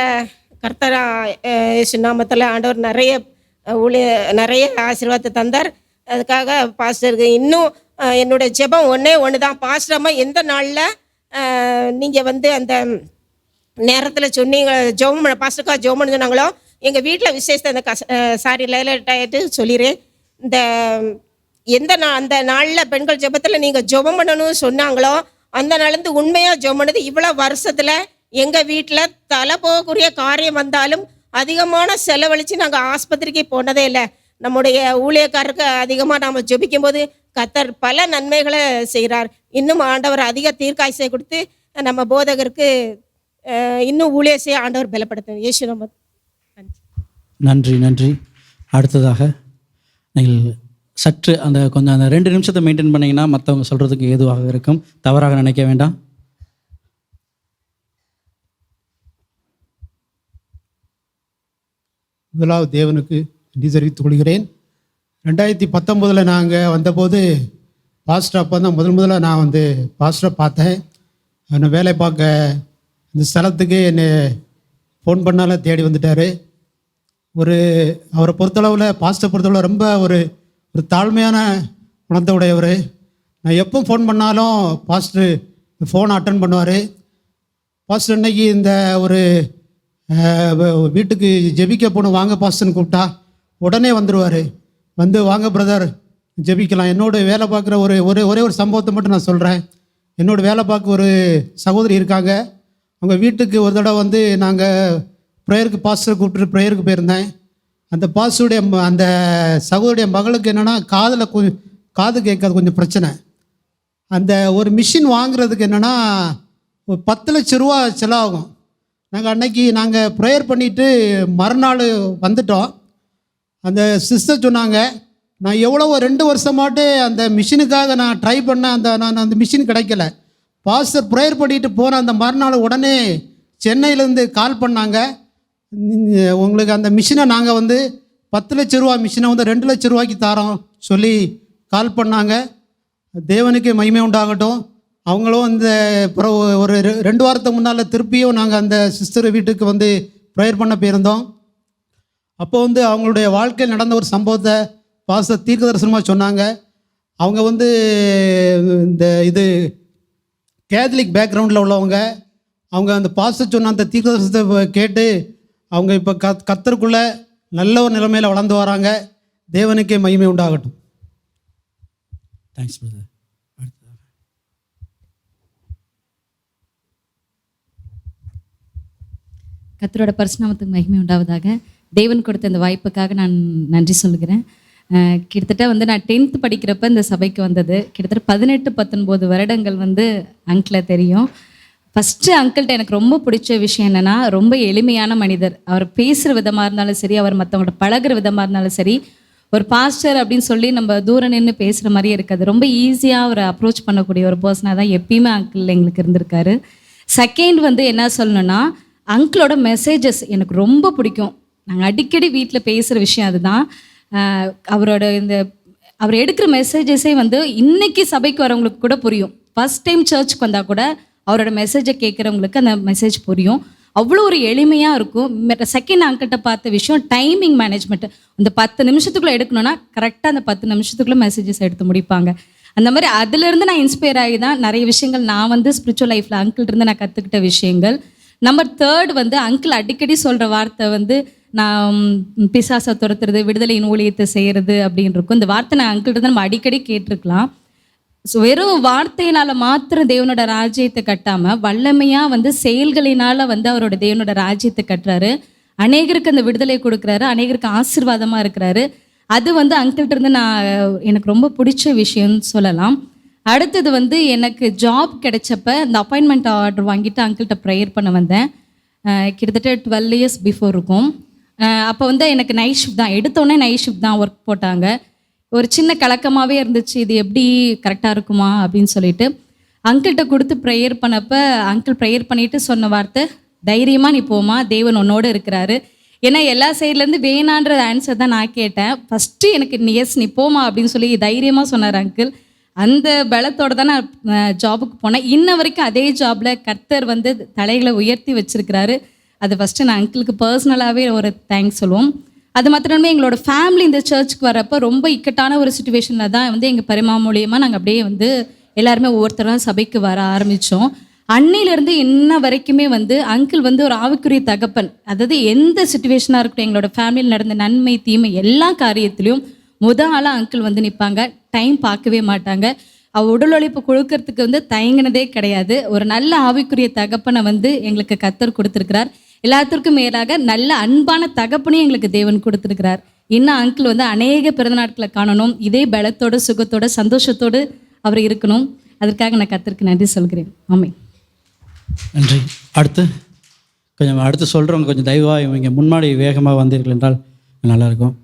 கர்த்தரா இயேசு நாமத்தில் ஆண்டவர் நிறைய ஆசீர்வாதத்தை தந்தார். அதுக்காக பாஸ்டருக்கு இன்னும் என்னுடைய ஜெபம் ஒன்று தான். பாஸ்டர் அம்மா எந்த நாளில் நீங்கள் வந்து அந்த நேரத்தில் சொன்னீங்க ஜெபம் பண்ண பாஸ்டருக்காக ஜெபம் பண்ண சொன்னாங்களோ, எங்கள் வீட்டில் விசேஷத்தை அந்த லேட் ஆகிட்டு சொல்லிடுறேன். இந்த அந்த நாளில் பெண்கள் ஜெபத்தில் நீங்கள் ஜெபம் பண்ணணும்னு சொன்னாங்களோ அந்த நாள்லேருந்து உண்மையாக ஜெபம் பண்ணது இவ்வளோ வருஷத்தில் எங்கள் வீட்டில் தலை போகக்கூடிய காரியம் வந்தாலும் அதிகமான செலவழித்து நாங்கள் ஆஸ்பத்திரிக்கு போனதே இல்லை. நம்முடைய ஊழியக்காரருக்கு அதிகமாக நாம் ஜெபிக்கும் போது கர்த்தர் பல நன்மைகளை செய்கிறார். இன்னும் ஆண்டவர் அதிக தீர்க்காய்ச்சை கொடுத்து நம்ம போதகருக்கு இன்னும் ஊழிய செய்ய ஆண்டவர் பலப்படுத்தும். இயேசு நம்ம நன்றி. அடுத்ததாக நீங்கள் சற்று கொஞ்சம் அந்த 2 நிமிஷத்தை மெயின்டைன் பண்ணிங்கன்னா மற்றவங்க சொல்கிறதுக்கு ஏதுவாக இருக்கும். தவறாக நினைக்க வேண்டாம். முதலாவது தேவனுக்கு நன்றி தெரிவித்துக் கொள்கிறேன். 2019 நாங்கள் வந்தபோது பாஸ்டர் அப்போ தான் முதல்ல நான் வந்து பாஸ்டரை பார்த்தேன். என்னை வேலை பார்க்க இந்த ஸ்தலத்துக்கு என்னை ஃபோன் பண்ணாலும் தேடி வந்துட்டார். அவரை பொறுத்தளவில் பாஸ்டரை பொறுத்தளவில் ரொம்ப ஒரு தாழ்மையான குணத்தை உடையவர். நான் எப்போ ஃபோன் பண்ணாலும் பாஸ்டர் ஃபோனை அட்டன் பண்ணுவார். பாஸ்டர் இன்னைக்கு இந்த ஒரு வீட்டுக்கு ஜெபிக்க போகணும் வாங்க பாஸ்டர்னு கூப்பிட்டா உடனே வந்துடுவார். வந்து வாங்க பிரதர் ஜெபிக்கலாம். என்னோட வேலை பார்க்குற ஒரே ஒரு சம்பவத்தை மட்டும் நான் சொல்கிறேன். என்னோட வேலை பார்க்க ஒரு சகோதரி இருக்காங்க. அவங்க வீட்டுக்கு ஒரு தடவை வந்து நாங்கள் ப்ரேயருக்கு பாஸ்டரை கூப்பிட்டு ப்ரேயருக்கு போயிருந்தேன். அந்த பாஸ்டருடைய அந்த சகோதரிய மகளுக்கு என்னென்னா காது கேட்காது கொஞ்சம் பிரச்சனை. அந்த ஒரு மிஷின் வாங்குறதுக்கு என்னென்னா ஒரு 10 லட்ச ரூபா செலவாகும். நாங்கள் ப்ரேயர் பண்ணிவிட்டு மறுநாள் வந்துட்டோம். அந்த சிஸ்டர் சொன்னாங்க, நான் எவ்வளோ 2 வருஷமாட்டு அந்த மிஷினுக்காக நான் ட்ரை பண்ணேன், அந்த மிஷின் கிடைக்கல. பாஸ்டர் ப்ரேயர் பண்ணிட்டு போன அந்த மறுநாள் உடனே சென்னையிலேருந்து கால் பண்ணாங்க, உங்களுக்கு அந்த மிஷினை நாங்கள் 10 லட்ச ரூபா மிஷினை 2 லட்ச ரூபாய்க்கு தரோம் சொல்லி கால் பண்ணாங்க. தேவனுக்கு மகிமை உண்டாகட்டும். அவங்களும் அப்புறம் ஒரு 2 வாரத்துக்கு முன்னால் திருப்பியும் நாங்கள் அந்த சிஸ்டர் வீட்டுக்கு ப்ரேயர் பண்ண போயிருந்தோம். அப்போ அவங்களுடைய வாழ்க்கையில் நடந்த ஒரு சம்பவத்தை பாஸ்டர் தீர்க்க தரிசனமாக சொன்னாங்க. அவங்க இந்த கேத்தலிக் பேக்ரவுண்டில் உள்ளவங்க. அவங்க அந்த பாஸ்டர் சொன்ன அந்த தீர்க்க தரிசனத்தை கேட்டு அவங்க இப்போ கர்த்தருக்குள்ளே நல்ல ஒரு நிலைமையில் வளர்ந்து வராங்க. தேவனுக்கே மகிமை உண்டாகட்டும். Thanks brother. கர்த்தரோட பரிசுநாமத்துக்கு மகிமை உண்டாவதாக. தேவன் கொடுத்த இந்த வாய்ப்புக்காக நான் நன்றி சொல்கிறேன். கிட்டத்தட்ட நான் 10th படிக்கிறப்ப இந்த சபைக்கு வந்தது. கிட்டத்தட்ட 18-19 வருடங்கள் அங்கிளை தெரியும். ஃபஸ்ட்டு அங்கிள்கிட்ட எனக்கு ரொம்ப பிடிச்ச விஷயம் என்னென்னா, ரொம்ப எளிமையான மனிதர். அவர் பேசுகிற விதமாக இருந்தாலும் சரி, அவர் மற்றவங்கள்ட்ட பழகிற விதமாக இருந்தாலும் சரி, ஒரு பாஸ்டர் அப்படின்னு சொல்லி நம்ம தூரம் நின்று பேசுகிற மாதிரியே இருக்காது. ரொம்ப ஈஸியாக அவரை அப்ரோச் பண்ணக்கூடிய ஒரு பர்சனாக தான் எப்பயுமே அங்கிள் எங்களுக்கு இருந்திருக்காரு. செகண்ட் என்ன சொல்லணுன்னா, அங்கிளோட மெசேஜஸ் எனக்கு ரொம்ப பிடிக்கும். நாங்கள் அடிக்கடி வீட்டில் பேசுகிற விஷயம் அதுதான். அவர் எடுக்கிற மெசேஜஸே இன்னைக்கு சபைக்கு வரவங்களுக்கு கூட புரியும். ஃபஸ்ட் டைம் சர்ச்சுக்கு வந்தால் கூட அவரோட மெசேஜை கேட்குறவங்களுக்கு அந்த மெசேஜ் புரியும். அவ்வளோ ஒரு எளிமையாக இருக்கும். செகண்ட் அங்கிட்ட பார்த்த விஷயம் டைமிங் மேனேஜ்மெண்ட். அந்த 10 நிமிஷத்துக்குள்ளே எடுக்கணும்னா கரெக்டாக அந்த 10 நிமிஷத்துக்குள்ளே மெசேஜஸ் எடுத்து முடிப்பாங்க. அந்த மாதிரி அதிலிருந்து நான் இன்ஸ்பயர் ஆகி தான் நிறைய விஷயங்கள் நான் ஸ்பிரிச்சுவல் லைஃப்பில் அங்கிள்கிட்ட நான் கற்றுக்கிட்ட விஷயங்கள். நம்பர் 3 அங்கிள் அடிக்கடி சொல்கிற வார்த்தை நான் பிசாசை துரத்துறது, விடுதலையின் ஊழியத்தை செய்கிறது அப்படின்னு இருக்கும். இந்த வார்த்தை நான் அங்கிள்கிட்ட நம்ம அடிக்கடி கேட்டிருக்கலாம். ஸோ வெறும் வார்த்தையினால் மாத்திரம் தேவனோட ராஜ்யத்தை கட்டாமல் வல்லமையாக செயல்களினால் அவரோட தேவனோட ராஜ்யத்தை கட்டுறாரு. அநேகருக்கு அந்த விடுதலை கொடுக்குறாரு, அநேகருக்கு ஆசீர்வாதமாக இருக்கிறாரு. அது அங்கிள்கிட்ட நான் எனக்கு ரொம்ப பிடிச்ச விஷயம்னு சொல்லலாம். அடுத்தது எனக்கு ஜாப் கிடைச்சப்ப இந்த அப்பாயின்மெண்ட் ஆர்டர் வாங்கிட்டு அங்கிள்கிட்ட ப்ரேயர் பண்ண வந்தேன். கிட்டத்தட்ட 12 இயர்ஸ் பிஃபோர் இருக்கும். அப்போ எனக்கு நைட் ஷிஃப்ட் தான், எடுத்தோடனே நைட் ஷிஃப்ட் தான் ஒர்க் போட்டாங்க. ஒரு சின்ன கலக்கமாகவே இருந்துச்சு, இது எப்படி கரெக்டாக இருக்குமா அப்படின்னு சொல்லிட்டு அங்கிள்கிட்ட கொடுத்து ப்ரேயர் பண்ணப்போ அங்கிள் ப்ரேயர் பண்ணிவிட்டு சொன்ன வார்த்தை, தைரியமாக நீ போமா, தேவன் உன்னோடு இருக்கிறாரு. ஏன்னா எல்லா சைட்லேருந்து வேணான்ற ஆன்சர் தான் நான் கேட்டேன். ஃபஸ்ட்டு எனக்கு நீ போமா அப்படின்னு சொல்லி தைரியமாக சொன்னார் அங்கிள். அந்த பலத்தோடு தான் நான் ஜாபுக்கு போனேன். இன்ன வரைக்கும் அதே ஜாபில் கர்த்தர் தலைகளை உயர்த்தி வச்சுருக்கிறாரு. அது ஃபஸ்ட்டு நான் அங்கிளுக்கு பர்சனலாகவே ஒரு தேங்க்ஸ் சொல்லுவோம். அது மாத்திரமே எங்களோட ஃபேமிலி இந்த சர்ச்சுக்கு வரப்போ ரொம்ப இக்கட்டான ஒரு சுச்சுவேஷனில் தான் எங்கள் பரிமா மூலியமாக நாங்கள் அப்படியே எல்லாருமே ஒவ்வொருத்தராக சபைக்கு வர ஆரம்பித்தோம். அன்னையிலேருந்து இன்ன வரைக்குமே அங்கிள் ஒரு ஆவிக்குரிய தகப்பன். அதாவது எந்த சுச்சுவேஷனாக இருக்கட்டும், எங்களோட ஃபேமிலியில் நடந்த நன்மை தீமை எல்லா காரியத்திலையும் ஆளாக அங்கிள் நிற்பாங்க. டைம் பார்க்கவே மாட்டாங்க. உடல் உழைப்பு கொடுக்கறதுக்கு தயங்கினதே கிடையாது. ஒரு நல்ல ஆவிக்குரிய தகப்பனை எங்களுக்கு கர்த்தர் கொடுத்துருக்கிறார். எல்லாத்திற்கும் மேலாக நல்ல அன்பான தகப்பனையும் எங்களுக்கு தேவன் கொடுத்துருக்கிறார். இன்னும் அங்கிள் அநேக பிறந்த நாட்களை காணணும். இதே பலத்தோடு சுகத்தோடு சந்தோஷத்தோடு அவர் இருக்கணும். அதற்காக நான் கர்த்தருக்கு நன்றி சொல்கிறேன். ஆமென். நன்றி. அடுத்து சொல்கிறவங்க கொஞ்சம் தயவாக இவங்க முன்னாடி வேகமாக வந்தீர்கள் என்றால் நல்லாயிருக்கும்.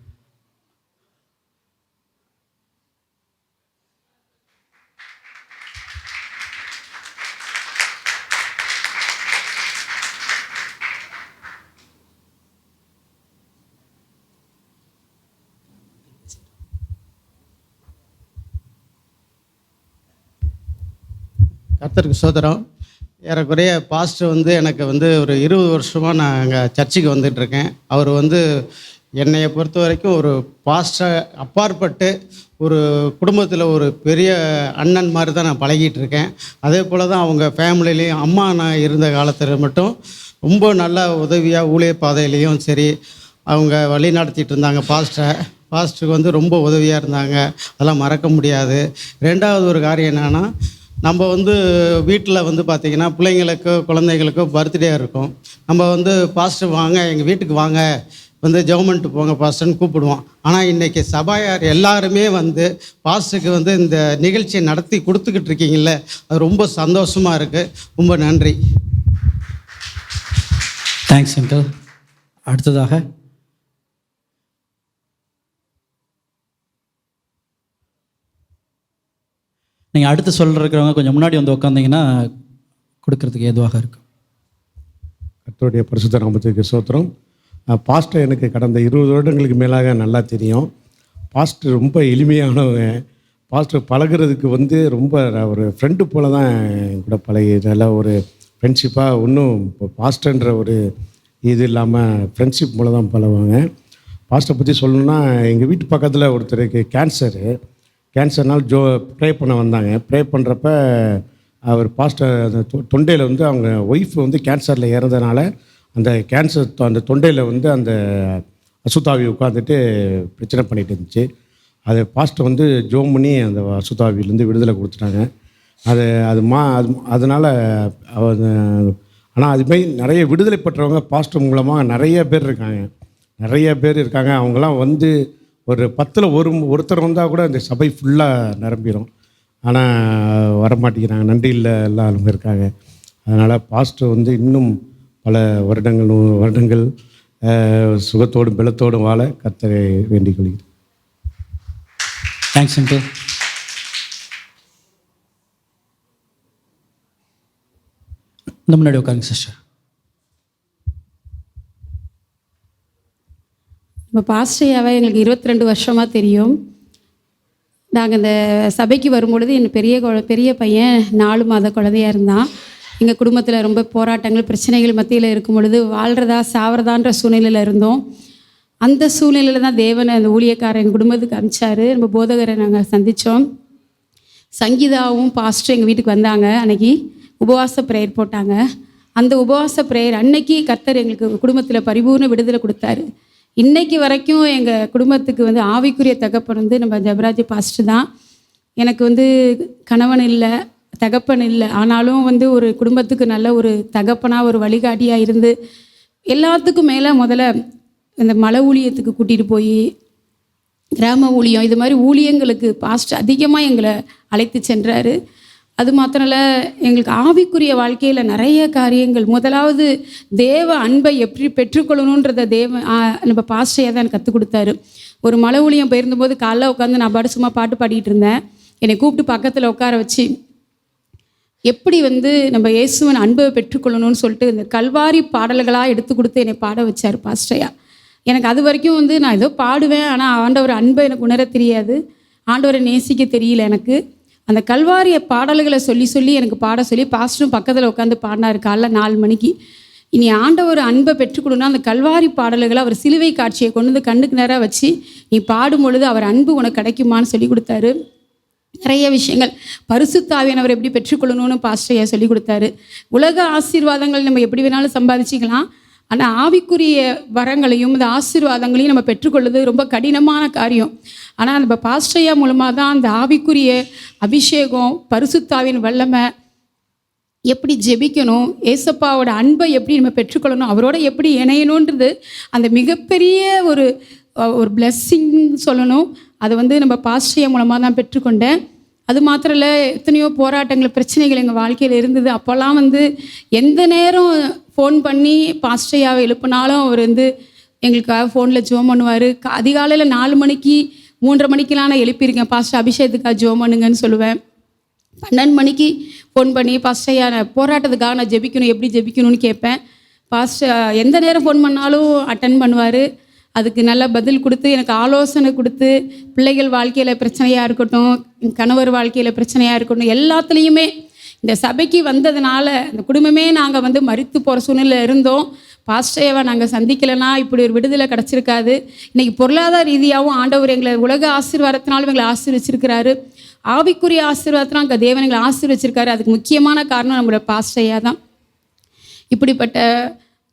கர்த்தருக்கு சோதரம். ஏறக்குறைய பாஸ்டர் எனக்கு ஒரு 20 வருஷமாக நான் அங்கே சர்ச்சுக்கு வந்துட்டுருக்கேன். அவர் என்னையை பொறுத்த வரைக்கும் ஒரு பாஸ்டர் அப்பாற்பட்டு ஒரு குடும்பத்தில் ஒரு பெரிய அண்ணன் மாதிரி தான் நான் பழகிட்டு இருக்கேன். அதே போல் தான் அவங்க ஃபேமிலிலேயும் அம்மா நான் இருந்த காலத்தில் மட்டும் ரொம்ப நல்ல உதவியாக ஊழிய பாதையிலையும் சரி அவங்க வழி நடத்திட்டு இருந்தாங்க. பாஸ்டருக்கு ரொம்ப உதவியாக இருந்தாங்க. அதெல்லாம் மறக்க முடியாது. ரெண்டாவது ஒரு காரியம் என்னென்னா, நம்ம வீட்டில் பார்த்திங்கன்னா பிள்ளைங்களுக்கோ குழந்தைங்களுக்கோ பர்த்டே இருக்கும். நம்ம பாஸ்டர் வாங்க, எங்கள் வீட்டுக்கு வாங்க, ஜெவமெண்ட்டு போங்க பாஸ்டர்னு கூப்பிடுவோம். ஆனால் இன்றைக்கி சபாயார் எல்லாருமே பாஸ்டருக்கு இந்த நிகழ்ச்சியை நடத்தி கொடுத்துக்கிட்டு இருக்கீங்கள, அது ரொம்ப சந்தோஷமாக இருக்குது. ரொம்ப நன்றி. Thanks uncle. அடுத்ததாக நீங்கள் அடுத்து சொல்லிருக்கிறவங்க கொஞ்சம் முன்னாடி வந்து உட்காந்திங்கன்னா கொடுக்கறதுக்கு ஏதுவாக இருக்கும். கர்த்தருடைய பரிசுத்த நாமத்துக்கு ஸ்தோத்திரம். பாஸ்டர் எனக்கு கடந்த 20 வருடங்களுக்கு மேலாக நல்லா தெரியும். பாஸ்டர் ரொம்ப எளிமையானவங்க. பாஸ்டர் பழகிறதுக்கு வந்து ரொம்ப ஒரு ஃப்ரெண்டு போல தான் என் கூட பழகி நல்ல ஒரு ஃப்ரெண்ட்ஷிப்பாக இன்னும் இப்போ பாஸ்டர்ன்ற ஒரு இது இல்லாமல் ஃப்ரெண்ட்ஷிப் மூலம் தான் பழகுவாங்க. பாஸ்டரை பற்றி சொல்லணுன்னா, எங்கள் வீட்டு பக்கத்தில் ஒருத்தருக்கு கேன்சர்னால் ப்ரே பண்ண வந்தாங்க. ப்ரே பண்ணுறப்ப அவர் பாஸ்டர் அந்த தொண்டையில் வந்து அவங்க ஒய்ஃப் வந்து கேன்சரில் இறந்ததுனால அந்த கேன்சர் அந்த தொண்டையில் வந்து அந்த அசுத்தாவி உட்காந்துட்டு பிரச்சனை பண்ணிகிட்டு இருந்துச்சு. அதை பாஸ்டர் வந்து ஜோம் பண்ணி அந்த அசுத்தாவிலேருந்து விடுதலை கொடுத்துட்டாங்க. அதனால் ஆனால் அதுமாரி நிறைய விடுதலை பெற்றவங்க பாஸ்டர் மூலமாக நிறைய பேர் இருக்காங்க. அவங்களாம் வந்து ஒரு 10ல் ஒருத்தர் வந்தால் கூட இந்த சபை ஃபுல்லாக நிரம்பிடும். ஆனால் வரமாட்டேங்கிறாங்க, நன்றி இல்லை எல்லாரும் இருக்காங்க. அதனால் பாஸ்டர் வந்து இன்னும் பல வருடங்கள் சுகத்தோடும் பலத்தோடும் வாழ கர்த்தரை வேண்டிக் கொள்கிறேன். Thanks uncle. இந்த முன்னாடி உட்காருங்க சிஸ்டர். இப்போ பாஸ்டரையாவை எங்களுக்கு 22 வருஷமாக தெரியும். நாங்கள் இந்த சபைக்கு வரும்பொழுது என் பெரிய பையன் 4 மாத குழந்தையாக இருந்தான். எங்கள் குடும்பத்தில் ரொம்ப போராட்டங்கள் பிரச்சனைகள் மத்தியில் இருக்கும் பொழுது வாழ்கிறதா சாவறதான்ற சூழ்நிலையில் இருந்தோம். அந்த சூழ்நிலையில் தான் தேவனை அந்த ஊழியக்காரர் எங்கள் குடும்பத்துக்கு அனுப்பிச்சார். நம்ம போதகரை நாங்கள் சந்தித்தோம். சங்கீதாவும் பாஸ்டர் எங்கள் வீட்டுக்கு வந்தாங்க. அன்றைக்கி உபவாச ப்ரேயர் போட்டாங்க. அந்த உபவாச ப்ரேயர் அன்னைக்கு கர்த்தர் எங்களுக்கு குடும்பத்தில் பரிபூர்ண விடுதலை கொடுத்தாரு. இன்றைக்கு வரைக்கும் எங்கள் குடும்பத்துக்கு வந்து ஆவிக்குரிய தகப்பன் வந்து நம்ம ஜெபராஜ் பாஸ்டர் தான். எனக்கு வந்து கணவன் இல்லை, தகப்பன் இல்லை. ஆனாலும் வந்து ஒரு குடும்பத்துக்கு நல்ல ஒரு தகப்பனாக ஒரு வழிகாட்டியாக இருந்து எல்லாத்துக்கும் மேலே முதல்ல இந்த மலை ஊழியத்துக்கு கூட்டிகிட்டு போய் கிராம ஊழியம் இது மாதிரி ஊழியங்களுக்கு பாஸ்டர் அதிகமாக எங்களை அழைத்து சென்றார். அது மாத்திரம் இல்லை, எங்களுக்கு ஆவிக்குரிய வாழ்க்கையில் நிறைய காரியங்கள். முதலாவது தேவ அன்பை எப்படி பெற்றுக்கொள்ளணுன்றத நம்ம பாஸ்டரையாக தான் எனக்கு கற்றுக் கொடுத்தாரு. ஒரு மலை ஊழியம் போயிருந்தபோது காலைல உட்காந்து நான் பாட்டு சும்மா பாட்டு பாடிட்டு இருந்தேன். என்னை கூப்பிட்டு பக்கத்தில் உட்கார வச்சு எப்படி வந்து நம்ம இயேசுவன் அன்பை பெற்றுக்கொள்ளணும்னு சொல்லிட்டு இந்த கல்வாரி பாடல்களாக எடுத்து கொடுத்து என்னை பாட வச்சார் பாஸ்டரையா. எனக்கு அது வரைக்கும் வந்து நான் ஏதோ பாடுவேன், ஆனால் ஆண்டவர் அன்பை எனக்கு உணர தெரியாது, ஆண்டவரை நேசிக்க தெரியல எனக்கு. அந்த கல்வாரிய பாடல்களை சொல்லி எனக்கு பாட சொல்லி பாஸ்டரும் பக்கத்தில் உட்காந்து பாடினார் காலைல 4 மணிக்கு. இனி ஆண்டவர் அன்பை பெற்றுக்கொள்ளணும்னா அந்த கல்வாரி பாடல்களை அவர் சிலுவை காட்சியை கொண்டு வந்து கண்ணுக்கு நேராக வச்சு நீ பாடும் பொழுது அவர் அன்பு உனக்கு கிடைக்குமான்னு சொல்லி கொடுத்தாரு. நிறைய விஷயங்கள் பரிசுத்தாவியானவர் எப்படி பெற்றுக்கொள்ளணும்னு பாஸ்டரையா சொல்லி கொடுத்தாரு. உலக ஆசீர்வாதங்கள் நம்ம எப்படி வேணாலும் சம்பாதிச்சிக்கலாம், ஆனால் ஆவிக்குரிய வரங்களையும் இந்த ஆசீர்வாதங்களையும் நம்ம பெற்றுக்கொள்வது ரொம்ப கடினமான காரியம். ஆனால் நம்ம பாஸ்டரையா மூலமாக தான் அந்த ஆவிக்குரிய அபிஷேகம், பரிசுத்தாவின் வல்லமை, எப்படி ஜெபிக்கணும், ஏசப்பாவோட அன்பை எப்படி நம்ம பெற்றுக்கொள்ளணும், அவரோட எப்படி இணையணுன்றது அந்த மிகப்பெரிய ஒரு பிளெஸ்ஸிங் சொல்லணும். அதை வந்து நம்ம பாஸ்டரையா மூலமாக தான் பெற்றுக்கொண்டேன். அது மாத்திரம் இல்லை, எத்தனையோ போராட்டங்கள் பிரச்சனைகள் எங்கள் வாழ்க்கையில் இருந்தது. அப்போல்லாம் வந்து எந்த நேரம் ஃபோன் பண்ணி பாஸ்டரையாவை எழுப்பினாலும் அவர் வந்து எங்களுக்காக ஃபோனில் ஜோம் பண்ணுவார். அதிகாலையில் 4 மணிக்கு 3:30 மணிக்கெலாம் நான் எழுப்பியிருக்கேன். பாஸ்டர் அபிஷேகத்துக்காக ஜோம் பண்ணுங்கன்னு சொல்லுவேன். 12 மணிக்கு ஃபோன் பண்ணி பாஸ்டரையா நான் போராட்டத்துக்காக நான் ஜெபிக்கணும், எப்படி ஜெபிக்கணும்னு கேட்பேன். பாஸ்டர் எந்த நேரம் ஃபோன் பண்ணாலும் அட்டன் பண்ணுவார். அதுக்கு நல்ல பதில் கொடுத்து எனக்கு ஆலோசனை கொடுத்து, பிள்ளைகள் வாழ்க்கையில் பிரச்சனையாக இருக்கட்டும், கணவர் வாழ்க்கையில் பிரச்சனையாக இருக்கட்டும், எல்லாத்துலேயுமே இந்த சபைக்கு வந்ததுனால இந்த குடும்பமே நாங்கள் வந்து மரித்து போகிற சூழ்நிலையில் இருந்தோம். பாஸ்டரையாவை நாங்கள் சந்திக்கலைன்னா இப்படி ஒரு விடுதலை கிடச்சிருக்காது. இன்றைக்கி பொருளாதார ரீதியாகவும் ஆண்டவர் எங்களை உலக ஆசீர்வாதத்தினாலும் எங்களை ஆசீர்வச்சிருக்கிறாரு. ஆவிக்குரிய ஆசீர்வாதத்தினால் அங்கே தேவன் எங்களை ஆசீர்வச்சிருக்காரு. அதுக்கு முக்கியமான காரணம் நம்மளோட பாஸ்டரையா தான். இப்படிப்பட்ட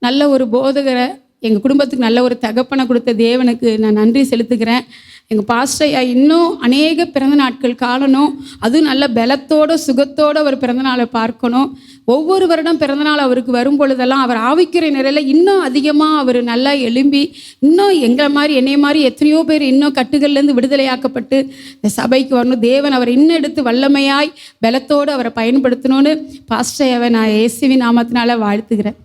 நல்ல ஒரு போதகரை எங்கள் குடும்பத்துக்கு நல்ல ஒரு தகப்பனை கொடுத்த தேவனுக்கு நான் நன்றி செலுத்துகிறேன். எங்கள் பாஸ்டரையா இன்னும் அநேக பிறந்த நாட்கள் காணணும், அதுவும் நல்ல பலத்தோடு சுகத்தோடு அவர் பிறந்தநாளை பார்க்கணும். ஒவ்வொரு வருடம் பிறந்தநாள் அவருக்கு வரும் பொழுதெல்லாம் அவர் ஆவிக்குரிய நிலையில் இன்னும் அதிகமாக அவர் நல்லா எழும்பி இன்னும் எங்களை மாதிரி என்னைய மாதிரி எத்தனையோ பேர் இன்னும் கட்டுகள்லேருந்து விடுதலையாக்கப்பட்டு இந்த சபைக்கு வரணும். தேவன் அவர் இன்னும் எடுத்து வல்லமையாய் பலத்தோடு அவரை பயன்படுத்தணும்னு பாஸ்டரையாவை நான் இயேசுவின் நாமத்தினால வாழ்த்துகிறேன்.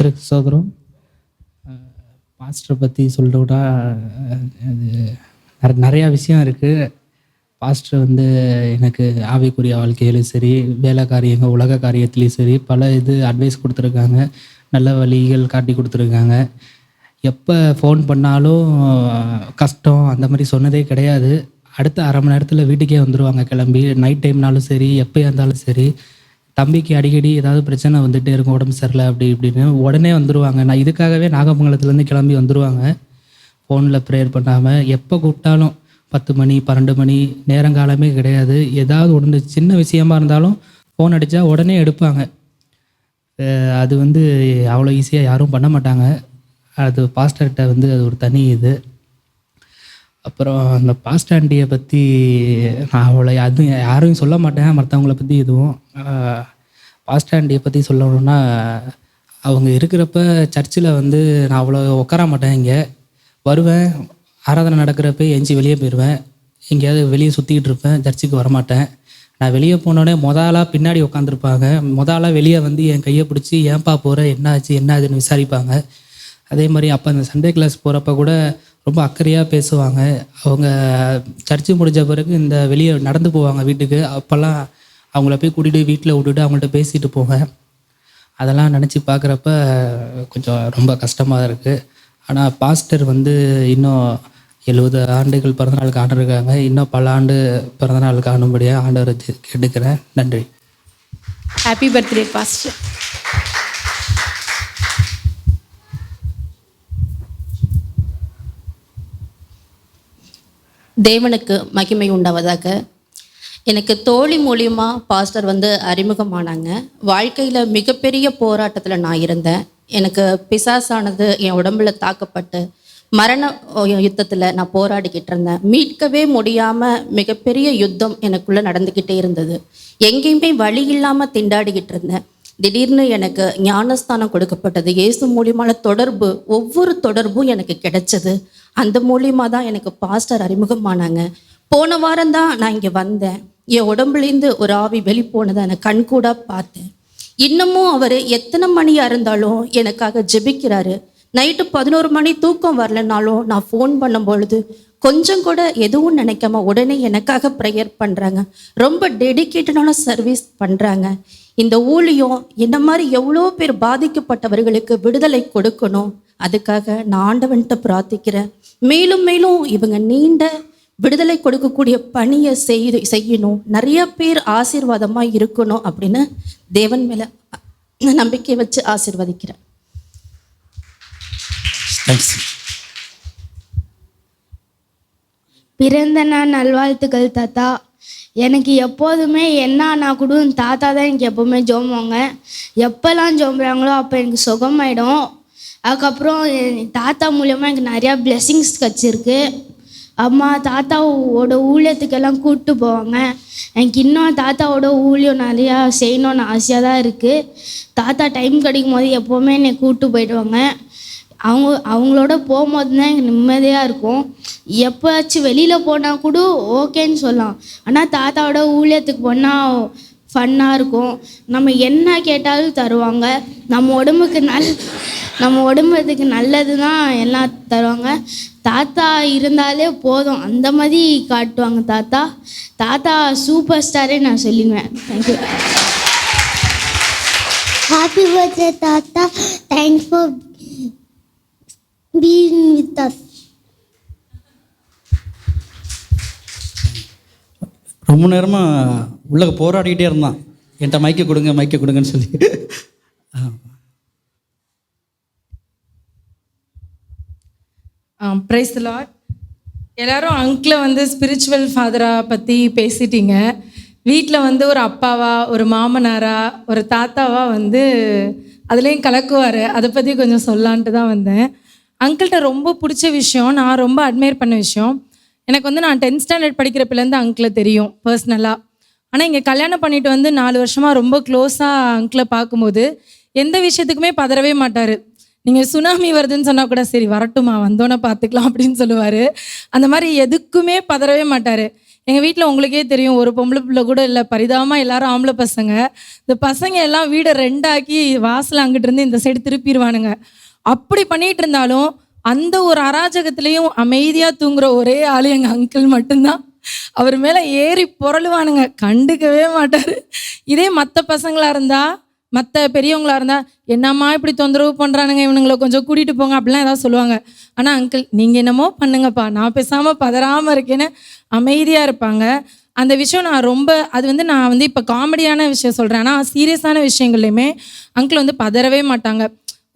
கர்த்தருக்கு சோதரம். பாஸ்டரை பற்றி சொல்கிறோட அது நிறையா விஷயம் இருக்குது. பாஸ்டர் வந்து எனக்கு ஆவிக்குரிய வாழ்க்கையிலும் சரி, வேலை காரியங்கள், உலக காரியத்துலேயும் சரி, பல அட்வைஸ் கொடுத்துருக்காங்க, நல்ல வழிகள் காட்டி கொடுத்துருக்காங்க. எப்போ ஃபோன் பண்ணாலும் கஷ்டம் அந்த மாதிரி சொன்னதே கிடையாது. அடுத்த அரை மணி நேரத்தில் வீட்டுக்கே வந்துடுவாங்க கிளம்பி. நைட் டைம்னாலும் சரி, எப்போயா இருந்தாலும் சரி, தம்பிக்கு அடிக்கடி ஏதாவது பிரச்சனை வந்துகிட்டே இருக்கும், உடம்பு சரியில்லை அப்படி இப்படின்னு உடனே வந்துடுவாங்க. நான் இதுக்காகவே நாகமங்கலத்துலேருந்து கிளம்பி வந்துடுவாங்க. ஃபோனில் ப்ரேயர் பண்ணாமல் எப்போ கூப்பிட்டாலும் 10 மணி 12 மணி நேரங்காலமே கிடையாது. ஏதாவது ஒன்று சின்ன விஷயமா இருந்தாலும் ஃபோன் அடித்தா உடனே எடுப்பாங்க. அது அவ்வளோ ஈஸியாக யாரும் பண்ண மாட்டாங்க. அது பாஸ்டர்கிட்ட அது ஒரு தனி இது. அப்புறம் அந்த பாஸ்டர் ஆண்டியை பற்றி நான் அவ்வளோ யாரும் சொல்ல மாட்டேன், மற்றவங்கள பற்றி எதுவும். பாஸ்டர் ஆண்டியை பற்றி சொல்லணுன்னா, அவங்க இருக்கிறப்ப சர்ச்சில் நான் அவ்வளோ உட்கார மாட்டேன். இங்கே வருவேன், ஆராதனை நடக்கிறப்ப எஞ்சி வெளியே போயிடுவேன், எங்கேயாவது வெளியே சுற்றிக்கிட்டு இருப்பேன், சர்ச்சுக்கு வரமாட்டேன். நான் வெளியே போனோடனே ஆளாக பின்னாடி உட்காந்துருப்பாங்க. ஆளாக வெளியே என் கையை பிடிச்சி ஏன்பா போகிற, என்ன ஆச்சு என்ன ஆச்சுன்னு விசாரிப்பாங்க. அதே மாதிரி அப்போ அந்த சண்டே கிளாஸ் போகிறப்ப கூட ரொம்ப அக்கறையாக பேசுவாங்க. அவங்க சர்ச்சு முடிஞ்ச பிறகு வெளியே நடந்து போவாங்க வீட்டுக்கு. அப்போல்லாம் அவங்கள போய் கூட்டிகிட்டு வீட்டில் விட்டுட்டு அவங்கள்ட்ட பேசிட்டு போவேன். அதெல்லாம் நினச்சி பார்க்குறப்ப கொஞ்சம் ரொம்ப கஷ்டமாக இருக்குது. ஆனால் பாஸ்டர் இன்னும் 70 ஆண்டுகள் பிறந்தநாள் காண்டிருக்காங்க. இன்னும் பல ஆண்டு பிறந்தநாள் காணும்படியாக ஆண்டவரை கேட்டுக்கிறேன். நன்றி. Happy birthday pastor. தேவனுக்கு மகிமை உண்டாவதாக. எனக்கு தோழி மூலியமாக பாஸ்டர் அறிமுகமானாங்க. வாழ்க்கையில் மிகப்பெரிய போராட்டத்தில் நான் இருந்தேன். எனக்கு பிசாசானது என் உடம்புல தாக்கப்பட்டு மரண யுத்தத்தில் நான் போராடிக்கிட்டு இருந்தேன். மீட்கவே முடியாமல் மிகப்பெரிய யுத்தம் எனக்குள்ளே நடந்துக்கிட்டே இருந்தது. எங்கேயுமே வழி இல்லாமல் திண்டாடிக்கிட்டு இருந்தேன். திடீர்னு எனக்கு ஞானஸ்தானம் கொடுக்கப்பட்டது. இயேசு மூலியமான தொடர்பு, ஒவ்வொரு தொடர்பும் எனக்கு கிடைச்சது. அந்த மூலியமாக தான் எனக்கு பாஸ்டர் அறிமுகமானாங்க. போன வாரம் தான் நான் இங்கே வந்தேன். என் உடம்புலேருந்து ஒரு ஆவி வெளி போனதை நான் கண்கூட பார்த்தேன். இன்னமும் அவர் எத்தனை மணியாக இருந்தாலும் எனக்காக ஜெபிக்கிறாரு. நைட்டு 11 மணி தூக்கம் வரலனாலும் நான் ஃபோன் பண்ணும் பொழுது கொஞ்சம் கூட எதுவும் நினைக்காம உடனே எனக்காக ப்ரேயர் பண்ணுறாங்க. ரொம்ப டெடிக்கேட்டடான சர்வீஸ் பண்ணுறாங்க. இந்த ஊழியம் என்ன மாதிரி எவ்வளோ பேர் பாதிக்கப்பட்டவர்களுக்கு விடுதலை கொடுக்கணும். அதுக்காக நான் ஆண்டவன்கிட்ட பிரார்த்திக்கிறேன். மேலும் மேலும் இவங்க நீண்ட விடுதலை கொடுக்கக்கூடிய பணியை செய்யணும், நிறைய பேர் ஆசீர்வாதமாக இருக்கணும் அப்படின்னு தேவன் மேலே நம்பிக்கை வச்சு ஆசீர்வதிக்கிறேன். பிறந்த நாள் நல்வாழ்த்துக்கள் தாத்தா. எனக்கு எப்போதுமே என்ன நான் கூட தாத்தா தான் எனக்கு எப்போவுமே ஜோம்புவாங்க. எப்போல்லாம் ஜோம்புறாங்களோ அப்போ எனக்கு சுகமாயிடும். அதுக்கப்புறம் தாத்தா மூலயமா எனக்கு நிறையா பிளெஸ்ஸிங்ஸ் கிடச்சிருக்கு. அம்மா தாத்தாவோட ஊழியத்துக்கெல்லாம் கூப்பிட்டு போவாங்க. எனக்கு இன்னும் தாத்தாவோட ஊழியம் நிறையா செய்யணும்னு ஆசையாக தான் இருக்குது. தாத்தா டைம் கிடைக்கும் போது எப்போவுமே என்னை கூப்பிட்டு போயிடுவாங்க. அவங்களோட போகும்போது தான் எனக்கு நிம்மதியாக இருக்கும். எப்போயாச்சும் வெளியில் போனால் கூட ஓகேன்னு சொல்லலாம். ஆனால் தாத்தாவோட ஊழியத்துக்கு போனால் ஃபன்னாக இருக்கும். நம்ம என்ன கேட்டாலும் தருவாங்க. நம்ம உடம்புக்கு நல்லது தான் எல்லாம் தருவாங்க. தாத்தா இருந்தாலே போதும் அந்த மாதிரி காட்டுவாங்க. தாத்தா சூப்பர் ஸ்டாரே நான் சொல்லிடுவேன். தேங்க்யூ. ஹாப்பி பர்த்டே தாத்தா. Thanks for being with us. ரொம்ப நேரமாக உள்ள போராடிக்கிட்டே இருந்தான், என்கிட்ட மைக்க கொடுங்கன்னு சொல்லி. Praise the Lord. எல்லாரும் அங்கிளை ஸ்பிரிச்சுவல் ஃபாதராக பற்றி பேசிட்டீங்க. வீட்டில் ஒரு அப்பாவா, ஒரு மாமனாரா, ஒரு தாத்தாவா அதுலேயும் கலக்குவார். அதை பற்றி கொஞ்சம் சொல்லான்ட்டு தான் வந்தேன். அங்கிள்கிட்ட ரொம்ப பிடிச்ச விஷயம், நான் ரொம்ப அட்மையர் பண்ண விஷயம், எனக்கு நான் 10th ஸ்டாண்டர்ட் படிக்கிறப்பிலேருந்து அங்கிளை தெரியும் பர்சனலாக. ஆனால் இங்கே கல்யாணம் பண்ணிட்டு 4 வருஷமாக ரொம்ப க்ளோஸாக அங்கிளை பார்க்கும்போது எந்த விஷயத்துக்குமே பதறவே மாட்டார். நீங்கள் சுனாமி வருதுன்னு சொன்னால் கூட சரி வரட்டுமா, வந்தோன்னே பார்த்துக்கலாம் அப்படின்னு சொல்லுவார். அந்த மாதிரி எதுக்குமே பதறவே மாட்டார். எங்கள் வீட்டில் உங்களுக்கே தெரியும், ஒரு பொம்பளை பிள்ளை கூட இல்லை, பரிதாபமாக எல்லாரும் ஆம்பளை பசங்க. இந்த பசங்க எல்லாம் வீடை ரெண்டாக்கி வாசல் அங்கிட்டு இருந்து இந்த சைடு திருப்பிடுவானுங்க. அப்படி பண்ணிகிட்டு இருந்தாலும் அந்த ஒரு அராஜகத்துலேயும் அமைதியாக தூங்குற ஒரே ஆள் எங்கள் அங்கிள் மட்டும்தான். அவர் மேலே ஏறி புரளுவானுங்க, கண்டுக்கவே மாட்டார். இதே மற்ற பசங்களாக இருந்தால், மற்ற பெரியவங்களாக இருந்தால், என்னம்மா இப்படி தொந்தரவு பண்ணுறானுங்க, இவனுங்களை கொஞ்சம் கூட்டிகிட்டு போங்க அப்படிலாம் ஏதாவது சொல்லுவாங்க. ஆனால் அங்கிள் நீங்கள் என்னமோ பண்ணுங்கப்பா, நான் பேசாமல் பதறாமல் இருக்கேன்னு அமைதியாக இருப்பாங்க. அந்த விஷயம் நான் ரொம்ப, அது வந்து நான் வந்து இப்போ காமெடியான விஷயம் சொல்கிறேன், ஆனால் சீரியஸான விஷயங்கள்லையுமே அங்கிள் வந்து பதறவே மாட்டாங்க.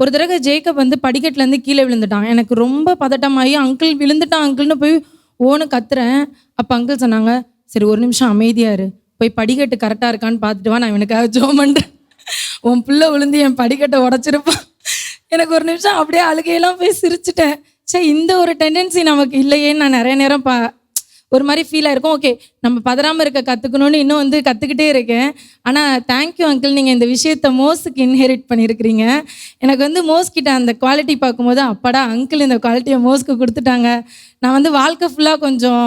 ஒரு தடவை ஜேக்கப் வந்து படிக்கட்டுலேருந்து கீழே விழுந்துட்டான். எனக்கு ரொம்ப பதட்டமாகி அங்கிள் விழுந்துட்டான் அங்கிள்னு போய் ஓன்னு கத்துறேன். அப்போ அங்கிள் சொன்னாங்க, சரி ஒரு நிமிஷம் அமைதியாக இரு, போய் படிக்கட்டு கரெக்டாக இருக்கான்னு பார்த்துட்டு வா, நான் இவனுக்காக ஜோம் பண்ணுறேன். உன் பிள்ளை விழுந்து என் படிக்கட்டை உடச்சிருப்பான். எனக்கு ஒரு நிமிஷம் அப்படியே அழுகையெல்லாம் போய் சிரிச்சிட்டேன். சரி, இந்த ஒரு டெண்டன்சி நமக்கு இல்லையேன்னு நான் நிறைய நேரம் ஒரு மாதிரி ஃபீல் ஆயிருக்கும். ஓகே, நம்ம பதறாமல் இருக்க கற்றுக்கணும்னு இன்னும் வந்து கற்றுக்கிட்டே இருக்கேன். ஆனால் தேங்க்யூ அங்கிள், நீங்கள் இந்த விஷயத்தை மோஸுக்கு இன்ஹெரிட் பண்ணியிருக்கிறீங்க. எனக்கு வந்து மோஸ்கிட்ட அந்த குவாலிட்டி பார்க்கும்போது, அப்பாடா அங்கிள் இந்த குவாலிட்டியை மோஸ்க்கு கொடுத்துட்டாங்க, நான் வந்து வாழ்க்கை ஃபுல்லாக கொஞ்சம்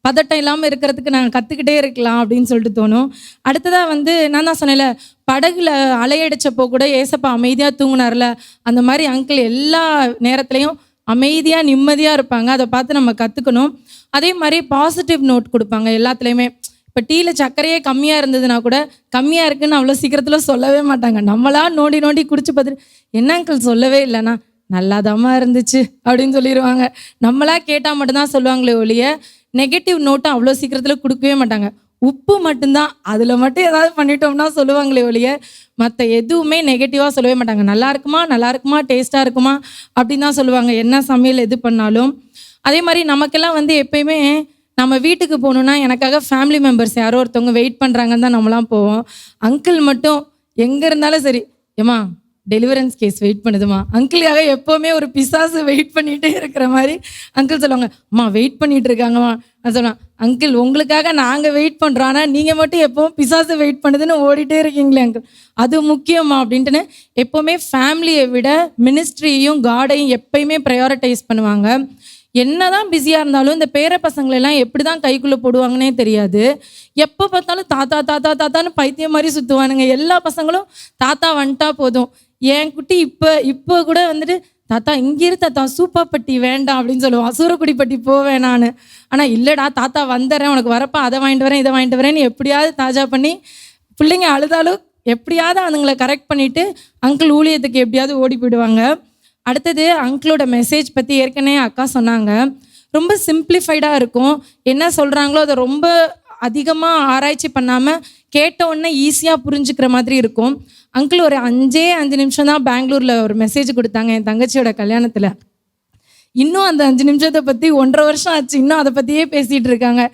பதட்டம் இல்லாமல் இருக்கிறதுக்கு நான் கற்றுக்கிட்டே இருக்கலாம் அப்படின்னு சொல்லிட்டு தோணும். அடுத்ததாக வந்து நான் தான் சொன்னேன்ல, படகுல அலையடிச்சப்போ கூட ஏசப்பா அமைதியாக தூங்கினார்ல, அந்த மாதிரி அங்கிள் எல்லா நேரத்துலையும் அமைதியாக நிம்மதியாக இருப்பாங்க. அதை பார்த்து நம்ம கற்றுக்கணும். அதே மாதிரி பாசிட்டிவ் நோட் கொடுப்பாங்க எல்லாத்துலேயுமே. இப்போ டீயில் சர்க்கரையே கம்மியாக இருந்ததுன்னா கூட, கம்மியாக இருக்குதுன்னு அவ்வளோ சீக்கிரத்தில் சொல்லவே மாட்டாங்க. நம்மளா நோண்டி நோண்டி குடிச்சு பார்த்துட்டு, என்ன அங்கிள் சொல்லவே இல்லைண்ணா, நல்லாதாம்மா இருந்துச்சு அப்படின்னு சொல்லிடுவாங்க. நம்மளா கேட்டால் மட்டும்தான் சொல்லுவாங்களே ஒழிய நெகட்டிவ் நோட்டை அவ்வளோ சீக்கிரத்தில் கொடுக்கவே மாட்டாங்க. உப்பு மட்டும்தான், அதில் மட்டும் ஏதாவது பண்ணிட்டோம்னா சொல்லுவாங்களே ஒழிய மற்ற எதுவுமே நெகட்டிவாக சொல்லவே மாட்டாங்க. நல்லா இருக்குமா, டேஸ்ட்டாக இருக்குமா அப்படின்னு தான் சொல்லுவாங்க, என்ன சமையல் எது பண்ணாலும். அதே மாதிரி நமக்கெல்லாம் வந்து எப்பயுமே நம்ம வீட்டுக்கு போகணுன்னா எனக்காக ஃபேமிலி மெம்பர்ஸ் யாரோ ஒருத்தவங்க வெயிட் பண்ணுறாங்கன்னு தான் நம்மளாம் போவோம். அங்கிள் மட்டும் எங்கே இருந்தாலும் சரி, ஏம்மா டெலிவரன்ஸ் கேஸ் வெயிட் பண்ணுதுமா, அங்கிளுக்காக எப்போவுமே ஒரு பிசாசு வெயிட் பண்ணிகிட்டே இருக்கிற மாதிரி அங்கிள் சொல்லுவாங்க, அம்மா வெயிட் பண்ணிகிட்டு இருக்காங்கம்மா. நான் சொல்லுவேன், அங்கிள் உங்களுக்காக நாங்கள் வெயிட் பண்ணுறோம், ஆனால் நீங்கள் மட்டும் எப்போவும் பிசாசு வெயிட் பண்ணுதுன்னு ஓடிட்டே இருக்கீங்களே அங்கிள், அது முக்கியமா அப்படின்ட்டுன்னு எப்போவுமே ஃபேமிலியை விட மினிஸ்ட்ரியையும் காடையும் எப்பயுமே ப்ரையாரிட்டைஸ் பண்ணுவாங்க. என்னதான் பிஸியாக இருந்தாலும் இந்த பேர பசங்களெல்லாம் எப்படி தான் கைக்குள்ளே போடுவாங்கன்னே தெரியாது. எப்போ பார்த்தாலும் தாத்தா தாத்தா தாத்தான்னு பைத்தியம் மாதிரி சுற்றுவானுங்க. எல்லா பசங்களும் தாத்தா வந்துட்டா போதும். என் குட்டி இப்போ கூட வந்துட்டு, தாத்தா இங்கிரு தாத்தா, சூப்பாப்பட்டி வேண்டாம் அப்படின்னு சொல்லுவான், சூரக்குடிப்பட்டி போவேன் நான். ஆனால் இல்லைடா தாத்தா வந்துடுறேன், உனக்கு வரப்போ அதை வாங்கிட்டு வரேன் இதை வாங்கிட்டு வரேன்னு எப்படியாவது தாஜா பண்ணி, பிள்ளைங்க அழுதாலும் எப்படியாவது அதுங்களை கரெக்ட் பண்ணிவிட்டு அங்கிள் ஊழியத்துக்கு எப்படியாவது ஓடி போயிடுவாங்க. அடுத்தது அங்கிளோட மெசேஜ் பற்றி ஏற்கனவே அக்கா சொன்னாங்க, ரொம்ப சிம்பிளிஃபைடாக இருக்கும். என்ன சொல்கிறாங்களோ அதை ரொம்ப அதிகமாக ஆராய்ச்சி பண்ணாமல் கேட்ட உடனே ஈஸியாக புரிஞ்சுக்கிற மாதிரி இருக்கும். அங்கிள் ஒரு 5 நிமிஷம் தான் பெங்களூரில் ஒரு மெசேஜ் கொடுத்தாங்க என் தங்கச்சியோட கல்யாணத்தில். இன்னும் அந்த 5 நிமிஷத்தை பற்றி 1.5 வருஷம் ஆச்சு, இன்னும் அதை பற்றியே பேசிகிட்டு இருக்காங்க.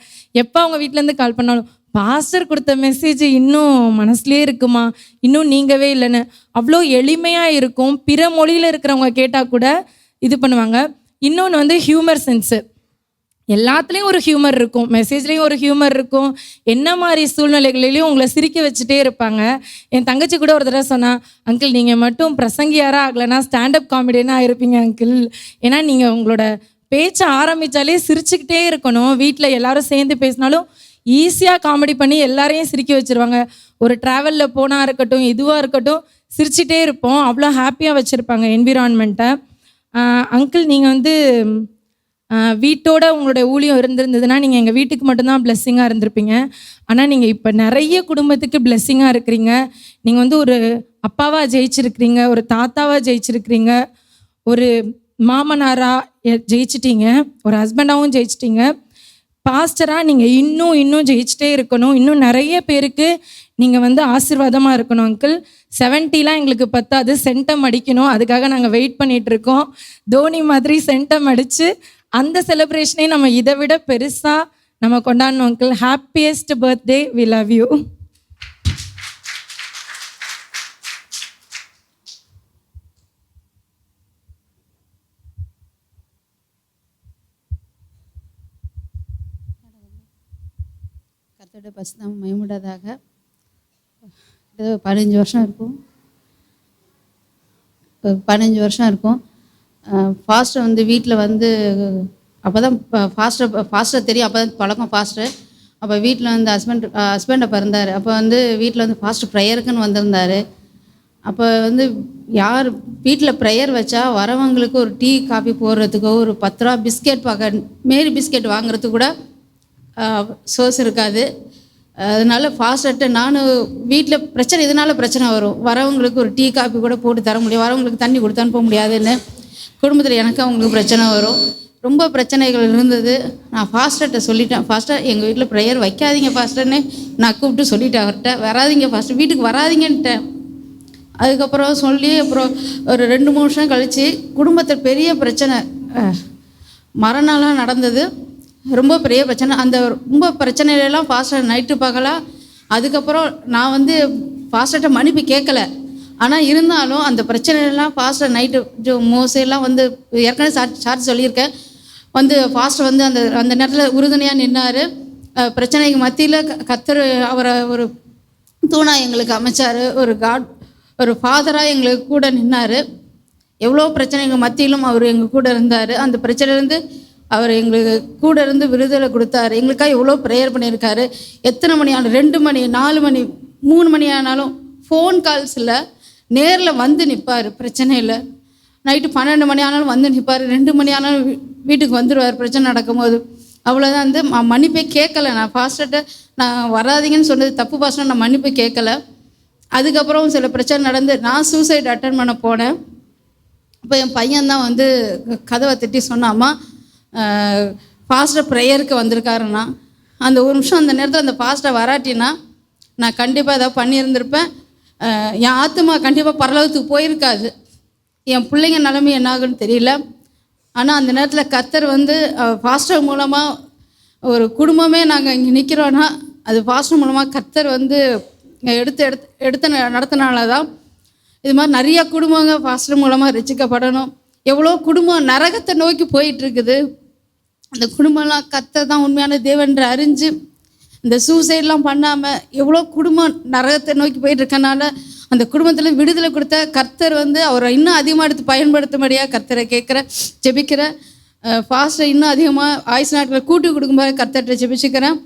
எப்போ அவங்க வீட்டிலேருந்து கால் பண்ணாலும், பாஸ்டர் கொடுத்த மெசேஜ் இன்னும் மனசுலேயே இருக்குமா, இன்னும் நீங்கவே இல்லைன்னு. அவ்வளோ எளிமையாக இருக்கும். பிற மொழியில் இருக்கிறவங்க கேட்டால் கூட இது பண்ணுவாங்க. இன்னொன்று வந்து ஹியூமர் சென்ஸு, எல்லாத்துலேயும் ஒரு ஹியூமர் இருக்கும், மெசேஜ்லேயும் ஒரு ஹியூமர் இருக்கும். என்ன மாதிரி சூழ்நிலைகளிலையும் உங்களை சிரிக்க வச்சுட்டே இருப்பாங்க. என் தங்கச்சி கூட ஒரு தடவை சொன்னா, அங்கிள் நீங்கள் மட்டும் பிரசங்கியாராக ஆகலைன்னா ஸ்டாண்டப் காமெடியனாக ஆயிருப்பீங்க அங்கிள், ஏன்னா நீங்கள் உங்களோட பேச்சை ஆரம்பித்தாலே சிரிச்சுக்கிட்டே இருக்கணும். வீட்டில் எல்லாரும் சேர்ந்து பேசினாலும் ஈஸியாக காமெடி பண்ணி எல்லாரையும் சிரிக்க வச்சுருவாங்க. ஒரு ட்ராவலில் போனால் இருக்கட்டும், எதுவாக இருக்கட்டும், சிரிச்சிட்டே இருப்போம். அவ்வளோ ஹாப்பியாக வச்சுருப்பாங்க என்விரான்மெண்ட்டை. அங்கிள் நீங்கள் வந்து வீட்டோட உங்களுடைய ஊழியம் இருந்திருந்ததுன்னா நீங்கள் எங்கள் வீட்டுக்கு மட்டும்தான் பிளெஸ்ஸிங்காக இருந்திருப்பீங்க. ஆனால் நீங்கள் இப்போ நிறைய குடும்பத்துக்கு பிளெஸ்ஸிங்காக இருக்கிறீங்க. நீங்கள் வந்து ஒரு அப்பாவாக ஜெயிச்சிருக்கிறீங்க, ஒரு தாத்தாவாக ஜெயிச்சிருக்கிறீங்க, ஒரு மாமனாராக ஜெயிச்சிட்டீங்க, ஒரு ஹஸ்பண்டாகவும் ஜெயிச்சிட்டீங்க. பாஸ்டராக நீங்கள் இன்னும் ஜெயிச்சிட்டே இருக்கணும். இன்னும் நிறைய பேருக்கு நீங்கள் வந்து ஆசீர்வாதமாக இருக்கணும் அங்கிள். 70 எங்களுக்கு பத்தாது, சென்டம் அடிக்கணும். அதுக்காக நாங்கள் வெயிட் பண்ணிகிட்ருக்கோம். தோனி மாதிரி சென்டம் அடித்து அந்த செலிப்ரேஷனே நம்ம இதை விட பெருசாக நம்ம கொண்டாடணும் uncle. Happiest birthday, we love you. கர்த்தருடைய பரிசுத்தம் மகிமையுள்ளதாக. 15 வருஷம் இருக்கும், 15 வருஷம் இருக்கும். ஃபாஸ்டர் வந்து வீட்டில் வந்து அப்போ தான் ஃபாஸ்டர் தெரியும், அப்போ தான் பழக்கம் ஃபாஸ்டர். அப்போ வீட்டில் வந்து ஹஸ்பண்ட் அப்போ இருந்தார். அப்போ வந்து வீட்டில் வந்து ஃபாஸ்ட் ப்ரேயருக்குன்னு வந்திருந்தார். அப்போ வந்து யார் வீட்டில் ப்ரேயர் வச்சா வரவங்களுக்கு ஒரு டீ காஃபி போடுறதுக்கோ ஒரு 10 ரூபா பிஸ்கெட் மேரி பிஸ்கெட் வாங்குறதுக்கு கூட சோர்ஸ் இருக்காது. அதனால ஃபாஸ்ட்டு நானும் வீட்டில் பிரச்சனை இதனால் பிரச்சனை வரும். வரவங்களுக்கு ஒரு டீ காஃபி கூட போட்டு தர முடியும், வரவங்களுக்கு தண்ணி கொடுத்து அனுப்ப முடியாதுன்னு குடும்பத்தில் எனக்கு அவங்களுக்கு பிரச்சனை வரும். ரொம்ப பிரச்சனைகள் இருந்தது. நான் ஃபாஸ்ட்டர்கிட்ட சொல்லிட்டேன், ஃபாஸ்ட்டாக எங்கள் வீட்டில் ப்ரேயர் வைக்காதீங்க ஃபாஸ்ட்டர்னு நான் கூப்பிட்டு சொல்லிட்டேன் அவர்கிட்ட. வராதிங்க ஃபாஸ்ட்டு, வீட்டுக்கு வராதிங்கன்ட்டேன். அதுக்கப்புறம் சொல்லி அப்புறம் ஒரு 2-3 வருஷம் கழித்து குடும்பத்தில் பெரிய பிரச்சனை, மரணம்லாம் நடந்தது. ரொம்ப பெரிய பிரச்சனை. அந்த ரொம்ப பிரச்சனையிலலாம் ஃபாஸ்டர் நைட்டு பகலாக. அதுக்கப்புறம் நான் வந்து ஃபாஸ்டர்கிட்ட மன்னிப்பு கேட்கல. ஆனால் இருந்தாலும் அந்த பிரச்சனைலாம் ஃபாஸ்டர் நைட்டு மோசையெல்லாம் வந்து ஏற்கனவே சார்ஜ் சொல்லியிருக்கேன். வந்து ஃபாஸ்டர் வந்து அந்த நேரத்தில் உறுதுணையாக நின்னார். பிரச்சனைக்கு மத்தியில் கர்த்தர் அவரை ஒரு தூணா எங்களுக்கு அமைச்சார். ஒரு ஃபாதராக எங்களுக்கு கூட நின்னார். எவ்வளோ பிரச்சனைகள் மத்தியிலும் அவர் எங்கள் கூட இருந்தார். அந்த பிரச்சனையிலேருந்து அவர் எங்களுக்கு கூட இருந்து விடுதலை கொடுத்தாரு. எங்களுக்காக எவ்வளோ ப்ரேயர் பண்ணியிருக்காரு. எத்தனை மணி ஆனாலும் 2 மணி 4 மணி 3 மணி ஆனாலும் ஃபோன் கால்ஸில் நேரில் வந்து நிற்பார். பிரச்சனையில் நைட்டு 12 மணி ஆனாலும் வந்து நிற்பார். 2 மணி ஆனாலும் வீட்டுக்கு வந்துடுவார் பிரச்சனை நடக்கும்போது. அவ்வளோதான். வந்து மன்னிப்பே கேட்கலை. நான் ஃபாஸ்ட்டர்கிட்ட நான் வராதிங்கன்னு சொன்னது தப்பு ஃபாஸ்ட்டாக நான் மன்னிப்பு கேட்கலை. அதுக்கப்புறம் சில பிரச்சனை நடந்து நான் சூசைட் அட்டன் பண்ண போனேன். இப்போ என் பையன்தான் வந்து கதவை தட்டி சொன்னாம்மா ஃபாஸ்ட்டாக ப்ரேயருக்கு வந்திருக்காருன்னா. அந்த ஒரு நிமிஷம் அந்த நேரத்தில் அந்த ஃபாஸ்ட்டாக வராட்டினா நான் கண்டிப்பாக ஏதாவது பண்ணியிருந்திருப்பேன். என் ஆத்துமா கண்டிப்பாக பரலோகத்துக்கு போயிருக்காது. என் பிள்ளைங்க நிலைமை என்ன ஆகுன்னு தெரியல. ஆனால் அந்த நேரத்தில் கர்த்தர் வந்து ஃபாஸ்டர் மூலமாக ஒரு குடும்பமே நாங்கள் இங்கே நிற்கிறோன்னா அது ஃபாஸ்டர் மூலமாக கர்த்தர் வந்து எடுத்து நடத்தினால தான். இது மாதிரி நிறைய குடும்பங்க ஃபாஸ்டர் மூலமாக ரசிக்கப்படணும். எவ்வளோ குடும்பம் நரகத்தை நோக்கி போயிட்டுருக்குது. அந்த குடும்பம்லாம் கர்த்தர் தான் உண்மையான தேவன்ற அறிஞ்சு இந்த சூசைட்லாம் பண்ணாமல் எவ்வளோ குடும்பம் நரகத்தை நோக்கி போயிட்டுருக்கனால அந்த குடும்பத்தில் விடுதலை கொடுத்த கர்த்தர் வந்து அவரை இன்னும் அதிகமாக எடுத்து பயன்படுத்தும்படியாக கர்த்தரை ஜெபிக்கிறேன். ஃபாஸ்ட்டை இன்னும் அதிகமாக ஆயுசு நாட்களை கூட்டி கொடுக்கும்போது கர்த்தர்கிட்ட ஜெபிச்சுக்கிறேன்.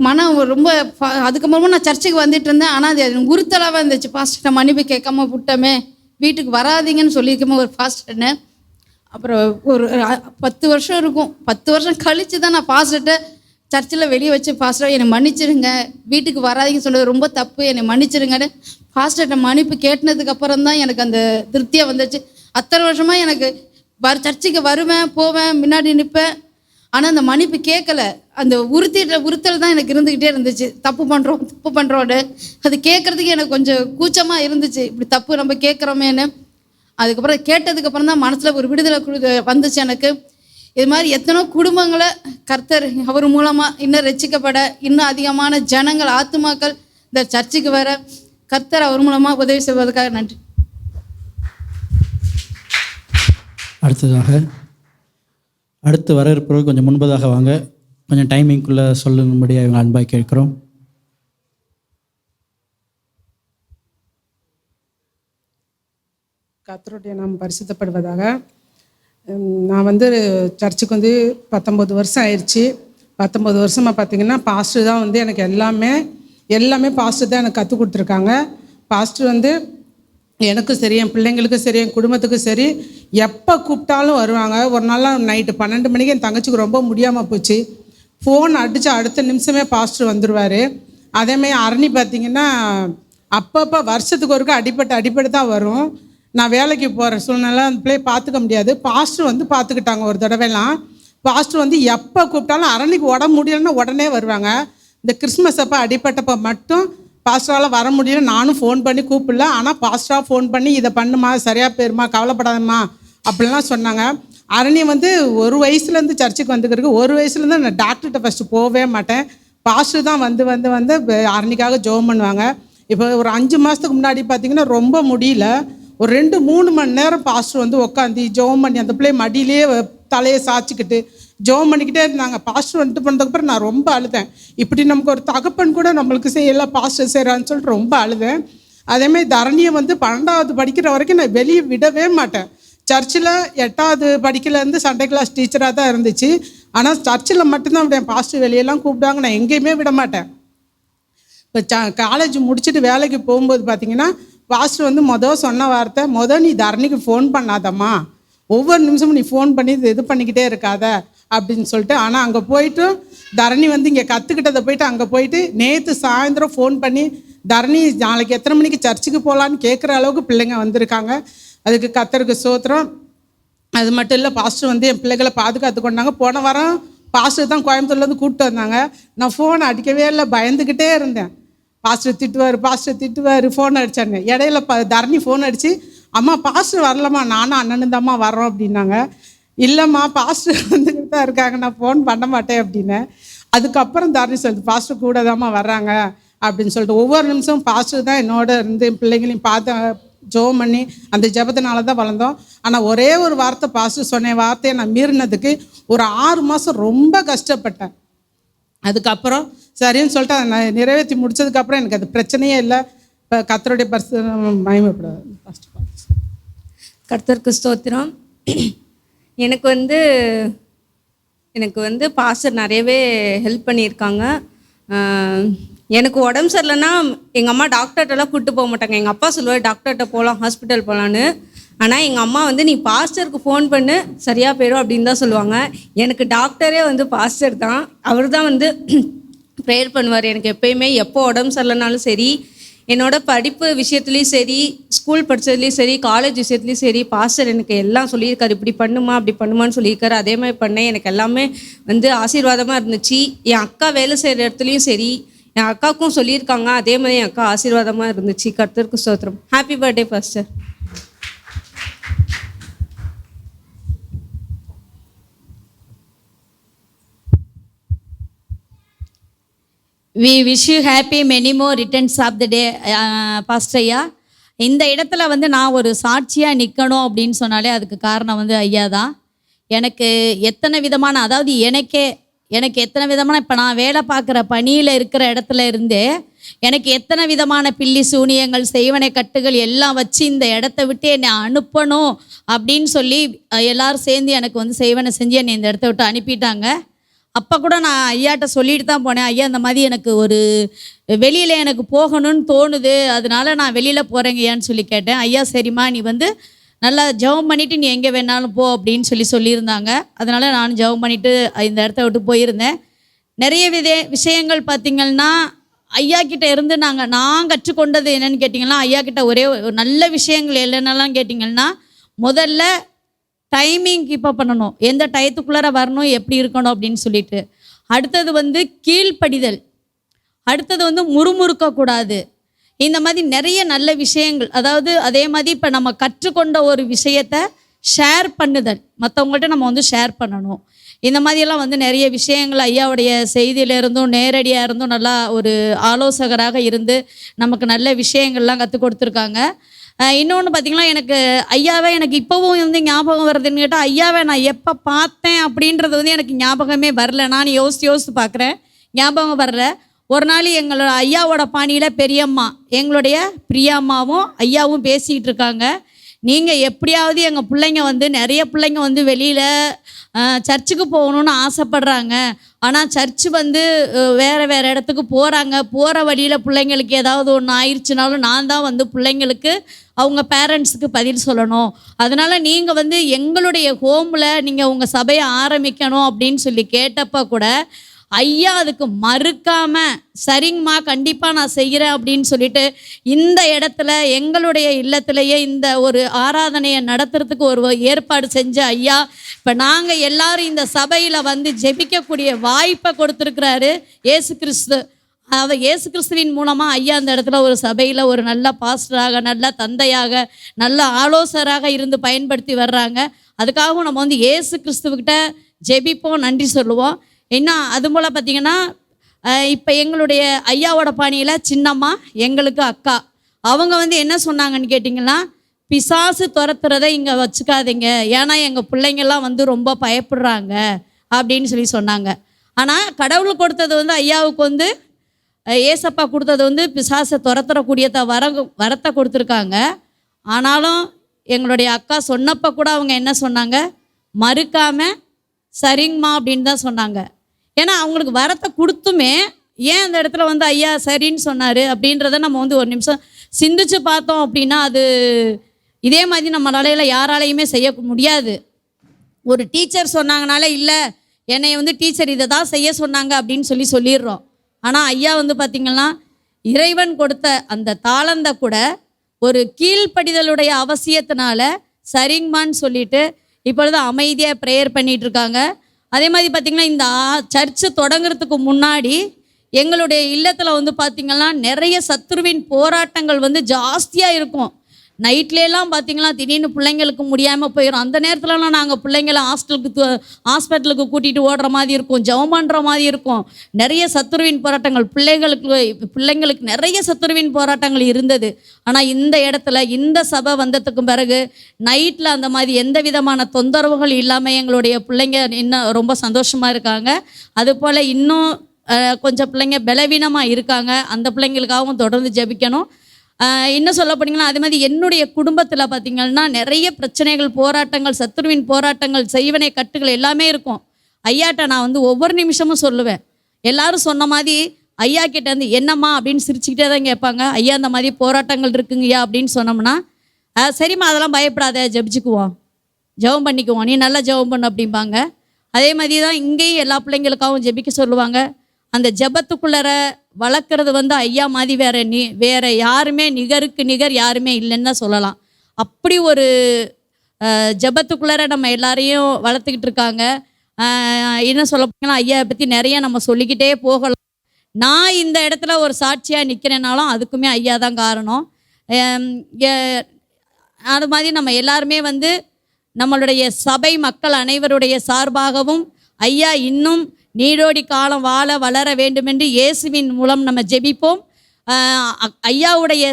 மனம் ரொம்ப அதுக்கப்புறமா நான் சர்ச்சுக்கு வந்துட்டு இருந்தேன். ஆனால் அது எனக்கு உறுத்தலாக இருந்துச்சு. ஃபாஸ்ட்டை மன்னிப்பு கேட்காம விட்டோமே, வீட்டுக்கு வராதிங்கன்னு சொல்லியிருக்கோமே ஒரு ஃபாஸ்ட்டர்னு. அப்புறம் ஒரு 10 வருஷம் இருக்கும். 10 வருஷம் கழித்து தான் நான் ஃபாஸ்ட்டர்கிட்ட சர்ச்சில் வெளியே வச்சு ஃபாஸ்ட்டாக என்னை மன்னிச்சிருங்க, வீட்டுக்கு வராதிங்கன்னு சொல்கிறது ரொம்ப தப்பு, என்னை மன்னிச்சிருங்கன்னு ஃபாஸ்ட்டர்கிட்ட மன்னிப்பு கேட்டினதுக்கப்புறம் தான் எனக்கு அந்த திருப்தியாக வந்துச்சு. அத்தனை வருஷமாக எனக்கு சர்ச்சுக்கு வருவேன் போவேன் முன்னாடி நிற்பேன். ஆனால் அந்த மன்னிப்பு கேட்கலை. அந்த உறுத்தல் தான் எனக்கு இருந்துக்கிட்டே இருந்துச்சு. தப்பு பண்ணுறோன்னு அது கேட்குறதுக்கு எனக்கு கொஞ்சம் கூச்சமாக இருந்துச்சு. இப்படி தப்பு நம்ம கேட்குறோமேன்னு. அதுக்கப்புறம் கேட்டதுக்கப்புறம் தான் மனசில் ஒரு விடுதலை வந்துச்சு எனக்கு. இது மாதிரி எத்தனோ குடும்பங்களை கர்த்தர் அவர் மூலமாக இன்னும் ரட்சிக்கப்பட இன்னும் அதிகமான ஜனங்கள் ஆத்துமாக்கள் இந்த சர்ச்சுக்கு வர கர்த்தர் அவர் மூலமாக உதவி செய்வதற்காக நன்றி. அடுத்து வர இருப்பவர்கள் கொஞ்சம் முன்பதாக வாங்க. கொஞ்சம் டைமிங்குள்ளே சொல்லும்படியாக இவங்க அன்பாக கேட்குறோம். கர்த்தருடைய நாம் பரிசுத்தப்படுவதாக. நான் வந்து சர்ச்சுக்கு வந்து 19 வருஷம் ஆயிடுச்சு. 19 வருஷமாக பார்த்திங்கன்னா பாஸ்டர் தான் வந்து எனக்கு எல்லாமே பாஸ்டர் தான் எனக்கு கற்றுக் கொடுத்துருக்காங்க. பாஸ்டர் வந்து எனக்கும் சரி என் பிள்ளைங்களுக்கும் சரி என் குடும்பத்துக்கும் சரி எப்போ கூப்பிட்டாலும் வருவாங்க. ஒரு நாள் நைட்டு 12 மணிக்கு என் தங்கச்சிக்கு ரொம்ப முடியாமல் போச்சு. ஃபோன் அடித்து அடுத்த நிமிஷமே பாஸ்டர் வந்துடுவார். அதேமாதிரி அரணி பார்த்திங்கன்னா அப்பப்போ வருஷத்துக்கு ஒருக்கா அடிப்பட்டு தான் வரும். நான் வேலைக்கு போகிற சூழ்நிலை அந்த பிள்ளையை பார்த்துக்க முடியாது. பாஸ்டர் வந்து பார்த்துக்கிட்டாங்க ஒரு தடவைலாம். பாஸ்டர் வந்து எப்போ கூப்பிட்டாலும் அரணிக்கு உடம்பு முடியலைன்னா உடனே வருவாங்க. இந்த கிறிஸ்மஸ் அப்போ அடிப்பட்டப்போ மட்டும் பாஸ்டரால் வர முடியல. நானும் ஃபோன் பண்ணி கூப்பிடல. ஆனால் பாஸ்டராக ஃபோன் பண்ணி இதை பண்ணுமா சரியாக போயிருமா கவலைப்படாதம்மா அப்படிலாம் சொன்னாங்க. அரணி வந்து ஒரு வயசுலேருந்து சர்ச்சுக்கு வந்துக்கிறதுக்கு ஒரு வயசுலேருந்து நான் டாக்டர்கிட்ட ஃபஸ்ட்டு போகவே மாட்டேன். பாஸ்டர் தான் வந்து அரணிக்காக ஜெபம் பண்ணுவாங்க. இப்போ ஒரு 5 மாதத்துக்கு முன்னாடி பார்த்திங்கன்னா ரொம்ப முடியல. ஒரு 2-3 மணி நேரம் பாஸ்டர் வந்து உட்காந்து ஜெபம் பண்ணி அந்த பிள்ளைய மடியிலே தலையை சாய்ச்சிக்கிட்டு ஜெபம் பண்ணிக்கிட்டே இருந்தாங்க. பாஸ்டர் வந்துட்டு பண்ணதுக்கப்புறம் நான் ரொம்ப அழுதேன். இப்படி நமக்கு ஒரு தகப்பன் கூட நம்மளுக்கு செய்யலை பாஸ்டர் செய்கிறான்னு சொல்லிட்டு ரொம்ப அழுதேன். அதேமாதிரி தரணியை வந்து 12வது படிக்கிற வரைக்கும் நான் வெளியே விடவே மாட்டேன். சர்ச்சில் 8வது படிக்கலேருந்து சண்டே கிளாஸ் டீச்சராக தான் இருந்துச்சு. ஆனால் சர்ச்சில் மட்டும்தான் விடுவேன். பாஸ்டர் வெளியெல்லாம் கூப்பிடுவாங்க, நான் எங்கேயுமே விட மாட்டேன். இப்போ காலேஜ் முடிச்சுட்டு வேலைக்கு போகும்போது பார்த்தீங்கன்னா பாஸ்டர் வந்து சொன்ன வார்த்தை, நீ தரணிக்கு ஃபோன் பண்ணாதம்மா, ஒவ்வொரு நிமிஷமும் நீ ஃபோன் பண்ணி இது பண்ணிக்கிட்டே இருக்காத அப்படின்னு சொல்லிட்டு. ஆனால் அங்கே போயிட்டு தரணி வந்து இங்கே கற்றுக்கிட்டதை போயிட்டு அங்கே போயிட்டு நேற்று சாயந்தரம் ஃபோன் பண்ணி தரணி நாளைக்கு எத்தனை மணிக்கு சர்ச்சுக்கு போகலான்னு கேட்குற அளவுக்கு பிள்ளைங்க வந்திருக்காங்க. அதுக்கு கர்த்தருக்கு ஸ்தோத்திரம். அது மட்டும் இல்லை, பாஸ்டர் வந்து என் பிள்ளைகளை பாதுகாத்து கொண்டாங்க. போன வாரம் பாஸ்டர் தான் கோயம்புத்தூர்லேருந்து கூப்பிட்டு வந்தாங்க. நான் ஃபோன் அடிக்கவே இல்லை, பயந்துக்கிட்டே இருந்தேன். பாஸ்டர் திட்டுவார் ஃபோன் அடித்தாங்க. இடையில தரணி ஃபோன் அடித்து, அம்மா பாஸ்டர் வரலம்மா, நானும் அண்ணனும் தாம்மா வர்றோம் அப்படின்னாங்க. இல்லைம்மா பாஸ்டர் வந்துக்கிட்டு தான் இருக்காங்க, நான் ஃபோன் பண்ண மாட்டேன் அப்படின்னேன். அதுக்கப்புறம் தரணி சொல்லுது, பாஸ்டர் கூட தாம்மா வர்றாங்க அப்படின்னு சொல்லிட்டு. ஒவ்வொரு நிமிஷம் பாஸ்டர் தான் என்னோட இருந்து என் பிள்ளைங்களையும் பார்த்து ஜெபம் பண்ணி அந்த ஜெபத்தினால தான் வளர்ந்தோம். ஆனால் ஒரே ஒரு வார்த்தை பாஸ்டர் சொன்ன வார்த்தையை நான் மீறினதுக்கு ஒரு 6 மாதம் ரொம்ப கஷ்டப்பட்டேன். அதுக்கப்புறம் சரின்னு சொல்லிட்டு அதை நான் நிறைவேற்றி முடிச்சதுக்கப்புறம் எனக்கு அது பிரச்சனையே இல்லை. இப்போ கர்த்தருடைய மகிமைப்படாது. கர்த்தருக்கு ஸ்தோத்திரம். எனக்கு வந்து பாஸ்டர் நிறையவே ஹெல்ப் பண்ணியிருக்காங்க. எனக்கு உடம்பு சரியில்லைன்னா எங்கள் அம்மா டாக்டர்கிட்டலாம் கூப்பிட்டு போக மாட்டாங்க. எங்கள் அப்பா சொல்லுவார் டாக்டர்கிட்ட போகலாம், ஹாஸ்பிட்டல் போகலான்னு. ஆனால் எங்கள் அம்மா வந்து நீ பாஸ்டருக்கு ஃபோன் பண்ணு சரியாக போயிடும் அப்படின்னு தான் சொல்லுவாங்க. எனக்கு டாக்டரே வந்து பாஸ்டர் தான். அவர் தான் வந்து ப்ரேயர் பண்ணுவார் எனக்கு எப்போயுமே. எப்போ உடம்பு சரியில்லைனாலும் சரி, என்னோட படிப்பு விஷயத்துலேயும் சரி, ஸ்கூல் படித்ததுலேயும் சரி, காலேஜ் விஷயத்துலேயும் சரி, பாஸ்டர் எனக்கு எல்லாம் சொல்லியிருக்காரு, இப்படி பண்ணுமா அப்படி பண்ணுமான்னு சொல்லியிருக்காரு. அதே மாதிரி பண்ணேன். எனக்கு எல்லாமே வந்து ஆசீர்வாதமாக இருந்துச்சு. என் அக்கா வேலை செய்கிற இடத்துலையும் சரி, என் அக்காவுக்கும் சொல்லியிருக்காங்க, அதே மாதிரி என் அக்கா ஆசீர்வாதமாக இருந்துச்சு. கர்த்தருக்கு ஸ்தோத்திரம். Happy birthday pastor. We wish you happy many more returns of the day, pastor ஐயா. இந்த இடத்துல வந்து நான் ஒரு சாட்சியாக நிற்கணும் அப்படின்னு சொன்னாலே அதுக்கு காரணம் வந்து ஐயா தான். எனக்கு எத்தனை விதமான, அதாவது எனக்கு எத்தனை விதமான, இப்போ நான் வேலை பார்க்குற பணியில் இருக்கிற இடத்துல இருந்தே எனக்கு எத்தனை விதமான பில்லி சூனியங்கள், செய்வனை கட்டுகள் எல்லாம் வச்சு இந்த இடத்த விட்டு என்னை அனுப்பணும் அப்படின்னு சொல்லி எல்லோரும் சேர்ந்து எனக்கு வந்து செய்வனை செஞ்சு என்னை இந்த இடத்த விட்டு அனுப்பிட்டாங்க. அப்போ கூட நான் ஐயாட்ட சொல்லிட்டு தான் போனேன், ஐயா இந்த மாதிரி எனக்கு ஒரு வெளியில் எனக்கு போகணும்னு தோணுது, அதனால நான் வெளியில் போகிறேங்கய்யான்னு சொல்லி கேட்டேன். ஐயா சரிம்மா நீ வந்து நல்லா ஜெபம் பண்ணிவிட்டு நீ எங்கே வேணாலும் போ அப்படின்னு சொல்லியிருந்தாங்க. அதனால் நான் ஜெபம் பண்ணிவிட்டு இந்த இடத்த விட்டு போயிருந்தேன். நிறைய விஷயங்கள் பார்த்திங்கன்னா ஐயா கிட்ட இருந்து நான் கற்றுக்கொண்டது என்னென்னு கேட்டிங்கன்னா, ஐயா கிட்ட ஒரே நல்ல விஷயங்கள் என்னென்னலாம் கேட்டிங்கன்னா, முதல்ல டைமிங் கீப்பப் பண்ணணும், எந்த டயத்துக்குள்ளார வரணும், எப்படி இருக்கணும் அப்படின்னு சொல்லிட்டு. அடுத்தது வந்து கீழ்ப்படிதல், அடுத்தது வந்து முறுமுறுக்கக்கூடாது. இந்த மாதிரி நிறைய நல்ல விஷயங்கள். அதாவது அதே மாதிரி இப்போ நம்ம கற்றுக்கொண்ட ஒரு விஷயத்தை ஷேர் பண்ணுதல், மற்றவங்கள்ட்ட நம்ம வந்து ஷேர் பண்ணணும். இந்த மாதிரியெல்லாம் வந்து நிறைய விஷயங்கள் ஐயாவுடைய செய்தியிலிருந்தும் நேரடியாக இருந்தும் நல்லா ஒரு ஆலோசகராக இருந்து நமக்கு நல்ல விஷயங்கள்லாம் கற்றுக் கொடுத்துருக்காங்க. இன்னொன்று பார்த்திங்கன்னா, எனக்கு ஐயாவை எனக்கு இப்போவும் வந்து ஞாபகம் வருதுன்னு கேட்டால், ஐயாவை நான் எப்போ பார்த்தேன் அப்படின்றது வந்து எனக்கு ஞாபகமே வரல. நான் யோசித்து பார்க்குறேன், ஞாபகம் வரல. ஒரு நாள் எங்களோட ஐயாவோட பாணியில் பெரியம்மா, எங்களுடைய பிரியாம்மாவும் ஐயாவும் பேசிக்கிட்டு இருக்காங்க. நீங்கள் எப்படியாவது எங்கள் பிள்ளைங்க வந்து நிறைய பிள்ளைங்க வந்து வெளியில் சர்ச்சுக்கு போகணுன்னு ஆசைப்படுறாங்க, ஆனால் சர்ச்சு வந்து வேறு இடத்துக்கு போகிறாங்க. போகிற வழியில் பிள்ளைங்களுக்கு ஏதாவது ஒன்று ஆயிடுச்சுனாலும் நான் தான் வந்து பிள்ளைங்களுக்கு அவங்க பேரண்ட்ஸுக்கு பதில் சொல்லணும். அதனால் நீங்கள் வந்து எங்களுடைய ஹோமில் நீங்கள் உங்கள் சபையை ஆரம்பிக்கணும் அப்படின்னு சொல்லி கேட்டப்போ கூட ஐயா அதுக்கு மறுக்காமல் சரிங்கம்மா கண்டிப்பாக நான் செய்கிறேன் அப்படின்னு சொல்லிட்டு இந்த இடத்துல எங்களுடைய இல்லத்திலேயே இந்த ஒரு ஆராதனையை நடத்துறதுக்கு ஒரு ஏற்பாடு செஞ்ச ஐயா இப்போ நாங்கள் எல்லாரும் இந்த சபையில் வந்து ஜெபிக்கக்கூடிய வாய்ப்பை கொடுத்துருக்கிறாரு இயேசு கிறிஸ்து. இயேசு கிறிஸ்துவின் மூலமாக ஐயா அந்த இடத்துல ஒரு சபையில் ஒரு நல்ல பாஸ்டராக, நல்ல தந்தையாக, நல்ல ஆலோசகராக இருந்து பயன்படுத்தி வர்றாங்க. அதுக்காகவும் நம்ம வந்து இயேசு கிறிஸ்துவக்கிட்ட ஜெபிப்போம், நன்றி சொல்லுவோம். இன்னும் அது போல் பார்த்திங்கன்னா, இப்போ எங்களுடைய ஐயாவோட பாணியில் சின்னம்மா எங்களுக்கு அக்கா, அவங்க வந்து என்ன சொன்னாங்கன்னு கேட்டிங்கன்னா, பிசாசு துரத்துறதை இங்கே வச்சுக்காதீங்க, ஏன்னா எங்கள் பிள்ளைங்கள்லாம் வந்து ரொம்ப பயப்படுறாங்க அப்படின்னு சொன்னாங்க. ஆனால் கடவுள் கொடுத்தது வந்து ஐயாவுக்கு வந்து ஏசப்பா கொடுத்தது வந்து பிசாசை துரத்துறக்கூடியத வரத்தை கொடுத்துருக்காங்க. ஆனாலும் எங்களுடைய அக்கா சொன்னப்போ கூட அவங்க என்ன சொன்னாங்க, மறுக்காமல் சரிங்கம்மா அப்படின்னு தான் சொன்னாங்க. ஏன்னா அவங்களுக்கு வரத்தை கொடுத்துமே ஏன் அந்த இடத்துல வந்து ஐயா சரின்னு சொன்னார் அப்படின்றத நம்ம வந்து ஒரு நிமிஷம் சிந்திச்சு பார்த்தோம் அப்படின்னா அது இதே மாதிரி நம்மளால யாராலையுமே செய்ய முடியாது. ஒரு டீச்சர் சொன்னாங்கனால இல்லை என்னை வந்து டீச்சர் இதை தான் செய்ய சொன்னாங்க அப்படின்னு சொல்லிடுறோம். ஆனால் ஐயா வந்து பார்த்திங்கன்னா இறைவன் கொடுத்த அந்த தாளந்தை கூட ஒரு கீழ்ப்படிதலுடைய அவசியத்தினால சரிங்கம்மான்னு சொல்லிட்டு இப்பொழுது அமைதியாக ப்ரேயர் பண்ணிகிட்டு இருக்காங்க. அதே மாதிரி பார்த்திங்கன்னா இந்த சர்ச்சு தொடங்குறதுக்கு முன்னாடி எங்களுடைய இல்லத்தில் வந்து பார்த்திங்கன்னா நிறைய சத்துருவின் போராட்டங்கள் வந்து ஜாஸ்தியாக இருக்கும். நைட்லேலாம் பார்த்திங்கன்னா திடீர்னு பிள்ளைங்களுக்கு முடியாமல் போயிடும். அந்த நேரத்துலலாம் நாங்கள் பிள்ளைங்களை ஹாஸ்பிட்டலுக்கு கூட்டிகிட்டு ஓடுற மாதிரி இருக்கும், ஜெபம் பண்ணுற மாதிரி இருக்கும். நிறைய சத்துருவின் போராட்டங்கள் பிள்ளைங்களுக்கு நிறைய சத்துருவின் போராட்டங்கள் இருந்தது. ஆனால் இந்த இடத்துல இந்த சபை வந்ததுக்கு பிறகு நைட்டில் அந்த மாதிரி எந்த விதமான தொந்தரவுகள் இல்லாமல் எங்களுடைய பிள்ளைங்க இன்னும் ரொம்ப சந்தோஷமாக இருக்காங்க. அதுபோல் இன்னும் கொஞ்சம் பிள்ளைங்க பலவீனமாக இருக்காங்க. அந்த பிள்ளைங்களுக்காகவும் தொடர்ந்து ஜெபிக்கணும். இன்னும் சொல்ல போனீங்கன்னா அதே மாதிரி என்னுடைய குடும்பத்தில் பார்த்திங்கன்னா நிறைய பிரச்சனைகள், போராட்டங்கள், சத்துருவின் போராட்டங்கள், செய்வனை கட்டுகள் எல்லாமே இருக்கும். ஐயாட்ட நான் வந்து ஒவ்வொரு நிமிஷமும் சொல்லுவேன். எல்லாரும் சொன்ன மாதிரி ஐயா கிட்ட வந்து என்னம்மா அப்படின்னு சிரிச்சுக்கிட்டே தான் கேட்பாங்க. ஐயா அந்த மாதிரி போராட்டங்கள் இருக்குங்கய்யா அப்படின்னு சொன்னோம்னா சரிம்மா அதெல்லாம் பயப்படாத, ஜெபிச்சுக்குவோம், ஜெபம் பண்ணிக்குவோம், நீ நல்லா ஜெபம் பண்ணு அப்படிம்பாங்க. அதே மாதிரி தான் இங்கேயும் எல்லா பிள்ளைங்களுக்காகவும் ஜெபிக்க சொல்லுவாங்க. அந்த ஜெபத்துக்குள்ளற வளர்க்குறது வந்து ஐயா மாதிரி வேற யாருமே நிகருக்கு நிகர் யாருமே இல்லைன்னு தான் சொல்லலாம். அப்படி ஒரு ஜெபத்துக்குள்ளற நம்ம எல்லாரையும் வளர்த்துக்கிட்டு இருக்காங்க. என்ன சொல்ல போனால் ஐயாவை பற்றி நிறைய நம்ம சொல்லிக்கிட்டே போகலாம். நான் இந்த இடத்துல ஒரு சாட்சியாக நிற்கிறேனாலும் அதுக்குமே ஐயா தான் காரணம். அது மாதிரி நம்ம எல்லாருமே வந்து நம்மளுடைய சபை மக்கள் அனைவருடைய சார்பாகவும் ஐயா இன்னும் நீடோடி காலம் வாழ வளர வேண்டுமென்று இயேசுவின் மூலம் நம்ம ஜெபிப்போம். ஐயாவுடைய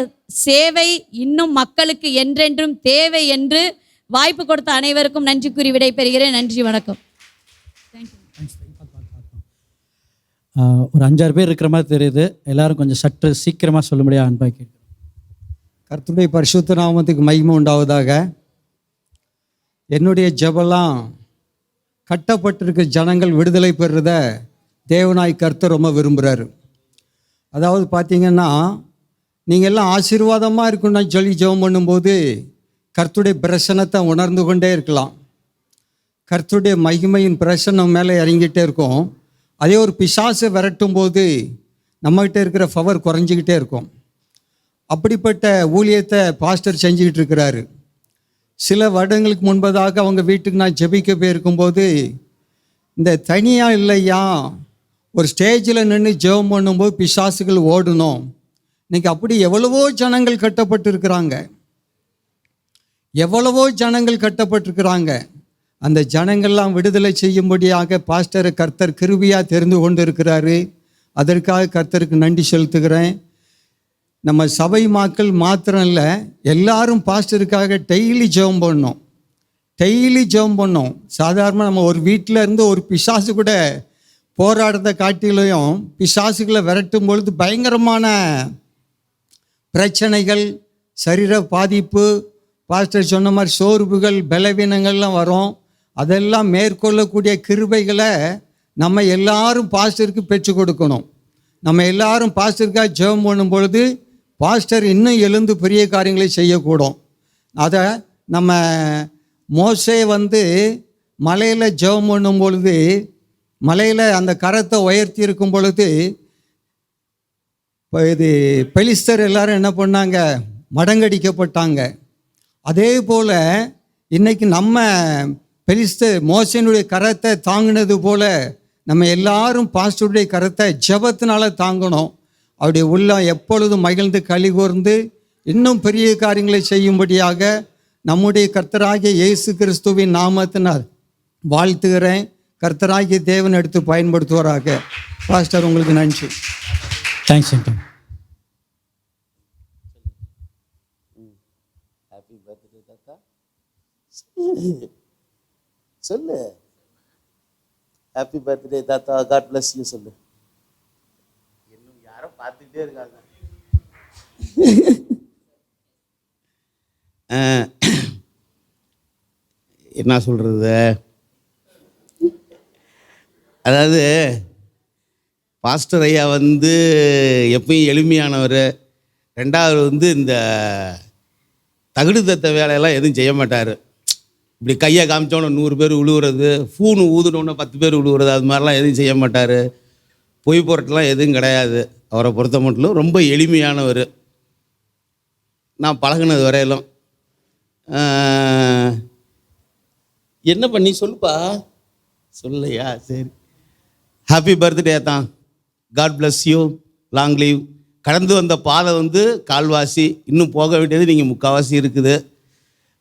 சேவை இன்னும் மக்களுக்கு என்றென்றும் தேவை என்று வாய்ப்பு கொடுத்த அனைவருக்கும் நன்றி கூறி விடைபெறுகிறேன். நன்றி, வணக்கம். ஒரு 5-6 பேர் இருக்கிற மாதிரி தெரியுது. எல்லாரும் கொஞ்சம் சற்று சீக்கிரமாக சொல்லும்படியாக அன்பாக கேட்குறேன். கர்த்தருடைய பரிசுத்த நாமத்துக்கு மகிமை உண்டாவதாக. என்னுடைய ஜெபலாம் கட்டப்பட்டிருக்க ஜனங்கள் விடுதலை பெறுறத தேவனாய் கர்த்தர் ரொம்ப விரும்புகிறாரு. அதாவது பார்த்திங்கன்னா நீங்கள் எல்லாம் ஆசீர்வாதமாக இருக்கணும்னு சொல்லி ஜெபம் பண்ணும்போது கர்த்தருடைய பிரசன்னத்தை உணர்ந்து கொண்டே இருக்கலாம். கர்த்தருடைய மகிமையின் பிரசன்னம் மேலே இறங்கிட்டே இருக்கும். அதே ஒரு பிசாசை விரட்டும் போது நம்மகிட்ட இருக்கிற பவர் குறைஞ்சிக்கிட்டே இருக்கும். அப்படிப்பட்ட ஊழியத்தை பாஸ்டர் செஞ்சுக்கிட்டு இருக்கிறாரு. சில வருடங்களுக்கு முன்பதாக அவங்க வீட்டுக்கு நான் ஜெபிக்க போயிருக்கும்போது இந்த தனியாக இல்லையா ஒரு ஸ்டேஜில் நின்று ஜெபம் பண்ணும்போது பிசாசுகள் ஓடணும். இன்றைக்கி அப்படி எவ்வளவோ ஜனங்கள் கட்டப்பட்டிருக்கிறாங்க, எவ்வளவோ ஜனங்கள் கட்டப்பட்டிருக்கிறாங்க. அந்த ஜனங்கள்லாம் விடுதலை செய்யும்படியாக பாஸ்டரை கர்த்தர் கிருபையாக தெரிந்து கொண்டு இருக்கிறாரு. அதற்காக கர்த்தருக்கு நன்றி செலுத்துகிறேன். நம்ம சபை மக்கள் மாத்திரம் இல்லை, எல்லாரும் பாஸ்டருக்காக டெய்லி ஜெபம் பண்ணோம், டெய்லி ஜெபம் பண்ணோம். சாதாரணமாக நம்ம ஒரு வீட்டில் இருந்து ஒரு பிசாசு கூட போராடுறதை காட்டிலையும் பிசாசுகளை விரட்டும் பொழுது பயங்கரமான பிரச்சனைகள், சரீர பாதிப்பு, பாஸ்டர் சொன்ன மாதிரி சோர்வுகள், பலவீனங்கள்லாம் வரும். அதெல்லாம் மேற்கொள்ளக்கூடிய கிருபைகளை நம்ம எல்லாரும் பாஸ்டருக்கு பெற்றுக் கொடுக்கணும். நம்ம எல்லாரும் பாஸ்டருக்காக ஜெபம் பண்ணும் பொழுது பாஸ்டர் இன்னும் எழுந்து பெரிய காரியங்களை செய்யக்கூடும். அதை நம்ம மோசே வந்து மலையில் ஜெபம் பண்ணும் பொழுது, மலையில் அந்த கரத்தை உயர்த்தி இருக்கும் பொழுது இது பெலிஸ்தர் எல்லாரும் என்ன பண்ணாங்க, மடங்கடிக்கப்பட்டாங்க. அதே போல் இன்றைக்கி நம்ம பெலிஸ்தர் மோசேனுடைய கரத்தை தாங்கினது போல் நம்ம எல்லாரும் பாஸ்டருடைய கரத்தை ஜெபத்தினால தாங்கணும். அவருடைய உள்ளம் எப்பொழுதும் மகிழ்ந்து களி கூர்ந்து இன்னும் பெரிய காரியங்களை செய்யும்படியாக நம்முடைய கர்த்தராகிய இயேசு கிறிஸ்துவின் நாமத்தினால் வாழ்த்துகிறேன். கர்த்தராகிய தேவன் எடுத்து பயன்படுத்துவாராக. பாஸ்டர் உங்களுக்கு நன்றி. Thanks uncle. ஹாப்பி பர்த்டே தாத்தா. சொல்லு ஹாப்பி பர்த்டே தாத்தா, காட் பிளஸ் யூ சொல்லு. இன்னும் யாரும் பார்த்துக்கிட்டே இருக்காங்க. என்ன சொல்கிறது, அதாவது பாஸ்டர் ஐயா வந்து எப்பயும் எளிமையானவர். ரெண்டாவது வந்து இந்த தகுடு தத்த வேலையெல்லாம் எதுவும் செய்ய மாட்டார். இப்படி கையை காமிச்சோன்னே 100 பேர் விழுவுறது, ஃபூனு ஊதுனோன்னே 10 பேர் விழுவுறது, அது மாதிரிலாம் எதுவும் செய்ய மாட்டார். பொய் பொருட்டெல்லாம் எதுவும் கிடையாது. அவரை பொறுத்த மட்டும் ரொம்ப எளிமையானவர். நான் பழகினது வரையிலும். என்ன பண்ணி சொல்லுப்பா? சொல்லையா? சரி. ஹாப்பி பர்த்டே தான். God bless you, long live. கடந்து வந்த பாதை வந்து கால்வாசி, இன்னும் போக வேண்டியது நீங்கள் முக்கால்வாசி இருக்குது.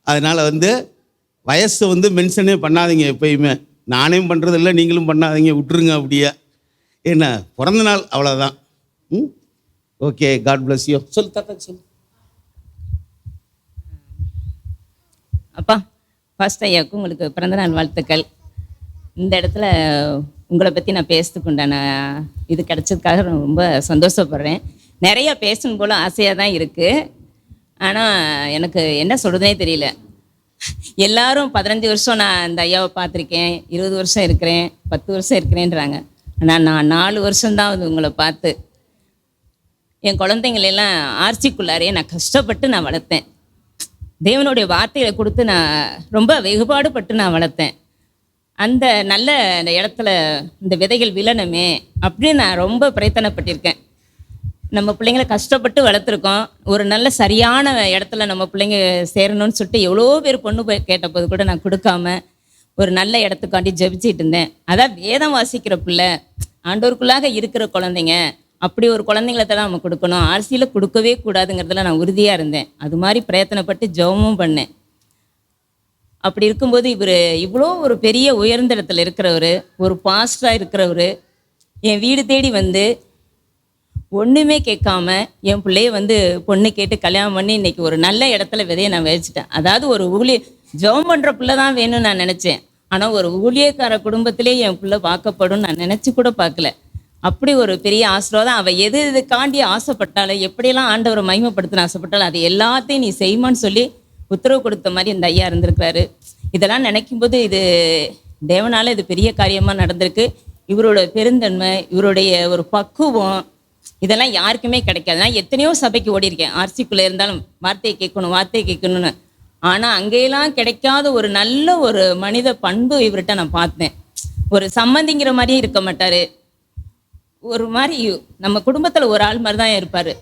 அதனால் வந்து வயசை வந்து மென்ஷனே பண்ணாதீங்க எப்பயுமே. நானே பண்ணுறதில்ல, நீங்களும் பண்ணாதீங்க, விட்டுருங்க அப்படியே. என்ன பிறந்த நாள் அவ்வளோதான். Okay, God bless you. சொல்லு தாத்தா, சொல்லு. அப்பா, ஃபர்ஸ்ட் ஐயாவுக்கு உங்களுக்கு பிறந்தநாள் வாழ்த்துக்கள். இந்த இடத்துல உங்களை பற்றி நான் பேசுறதுக்கு உண்டான இது கிடச்சதுக்காக ரொம்ப சந்தோஷப்படுறேன். நிறையா பேசணும் போல் ஆசையாக தான் இருக்குது. ஆனால் எனக்கு என்ன சொல்கிறதுனே தெரியல. எல்லாரும் 15 வருஷம் நான் இந்த ஐயாவை பார்த்துருக்கேன், 20 வருஷம் இருக்கிறேன், 10 வருஷம் இருக்கிறேன்றாங்க. ஆனால் நான் 4 வருஷம்தான் வந்து உங்களை பார்த்து என் குழந்தைங்களெல்லாம் ஆர்ச்சிக்குள்ளாரே நான் கஷ்டப்பட்டு நான் வளர்த்தேன். தேவனுடைய வார்த்தைகளை கொடுத்து நான் ரொம்ப வெகுபாடுபட்டு நான் வளர்த்தேன். அந்த நல்ல அந்த இடத்துல இந்த விதைகள் விழணுமே அப்படின்னு நான் ரொம்ப பிரயத்தனப்பட்டிருக்கேன். நம்ம பிள்ளைங்களை கஷ்டப்பட்டு வளர்த்துருக்கோம். ஒரு நல்ல சரியான இடத்துல நம்ம பிள்ளைங்க சேரணும்னு சொல்லிட்டு எவ்வளோ பேர் பொண்ணு போய் கேட்டபோது கூட நான் கொடுக்காம ஒரு நல்ல இடத்துக்காண்டி ஜெபிச்சிட்டு இருந்தேன். அதான் வேதம் வாசிக்கிற பிள்ளை, ஆண்டோருக்குள்ளாக இருக்கிற குழந்தைங்க, அப்படி ஒரு குழந்தைங்கள தான் நம்ம கொடுக்கணும், அரசியலில் கொடுக்கவே கூடாதுங்கிறதுல நான் உறுதியாக இருந்தேன். அது மாதிரி பிரயத்தனப்பட்டு ஜெபமும் பண்ணேன். அப்படி இருக்கும்போது இவர் இவ்வளோ ஒரு பெரிய உயர்ந்த இடத்துல இருக்கிறவர், ஒரு பாஸ்டராக இருக்கிறவர், என் வீடு தேடி வந்து ஒன்றுமே கேட்காம என் பிள்ளைய வந்து பொண்ணு கேட்டு கல்யாணம் பண்ணி இன்றைக்கி ஒரு நல்ல இடத்துல விதையை நான் விதைச்சிட்டேன். அதாவது ஒரு ஜெபம் பண்ணுற பிள்ளை தான் வேணும்னு நான் நினச்சேன். ஆனால் ஒரு ஊழியக்கார குடும்பத்திலே என் பிள்ளை பார்க்கப்படும் நான் நினச்சி கூட பார்க்கல. அப்படி ஒரு பெரிய ஆசீர்வாதம். அவள் எது இதுக்காண்டி ஆசைப்பட்டாலும், எப்படியெல்லாம் ஆண்டவரை மகிமைப்படுத்தின ஆசைப்பட்டாலும் அது எல்லாத்தையும் நீ செய்யுமான்னு சொல்லி உத்தரவு கொடுத்த மாதிரி இந்த ஐயா இருந்திருக்கிறாரு. இதெல்லாம் நினைக்கும்போது இது தேவனால் இது பெரிய காரியமாக நடந்திருக்கு. இவரோட பெருந்தன்மை, இவருடைய ஒரு பக்குவம், இதெல்லாம் யாருக்குமே கிடைக்காது. நான் எத்தனையோ சபைக்கு ஓடி இருக்கேன், ஆர்சிக்குள்ளே இருந்தாலும் வார்த்தையை கேட்கணும்னு. ஆனால் அங்கேயெல்லாம் கிடைக்காத ஒரு நல்ல ஒரு மனித பண்பு இவர்கிட்ட நான் பார்த்தேன். ஒரு சம்மந்திங்கிற மாதிரியே இருக்க மாட்டார். ஒரு மாதிரி நம்ம குடும்பத்தில் ஒரு ஆள் மாதிரி தான் இருப்பார்.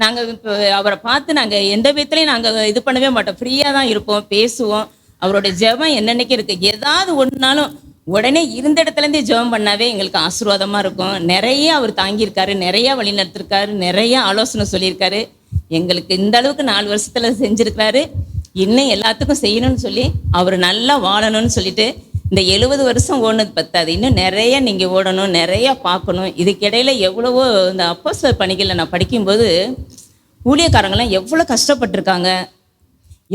நாங்கள் இப்போ அவரை பார்த்து நாங்கள் எந்த விதத்துலையும் நாங்கள் இது பண்ணவே மாட்டோம், ஃப்ரீயாக தான் இருப்போம், பேசுவோம். அவரோட ஜெபம் என்னென்னைக்கு இருக்குது. ஏதாவது ஒன்றுனாலும் உடனே இருந்த இடத்துலேருந்தே ஜெபம் பண்ணாவே எங்களுக்கு ஆசீர்வாதமாக இருக்கும். நிறைய அவர் தாங்கியிருக்காரு, நிறையா வழி நடத்திருக்காரு, நிறையா ஆலோசனை சொல்லியிருக்காரு. எங்களுக்கு இந்த அளவுக்கு 4 வருஷத்தில் செஞ்சுருக்கிறாரு. இன்னும் எல்லாத்துக்கும் செய்யணும்னு சொல்லி அவர் நல்லா வாழணும்னு சொல்லிட்டு இந்த 70 வருஷம் ஓடுனது பத்தாது, இன்னும் நிறைய நீங்கள் ஓடணும், நிறையா பார்க்கணும். இதுக்கிடையில் எவ்வளவோ இந்த அப்போஸ்தலர் பணிகளில் நான் படிக்கும்போது ஊழியக்காரங்களாம் எவ்வளோ கஷ்டப்பட்டிருக்காங்க,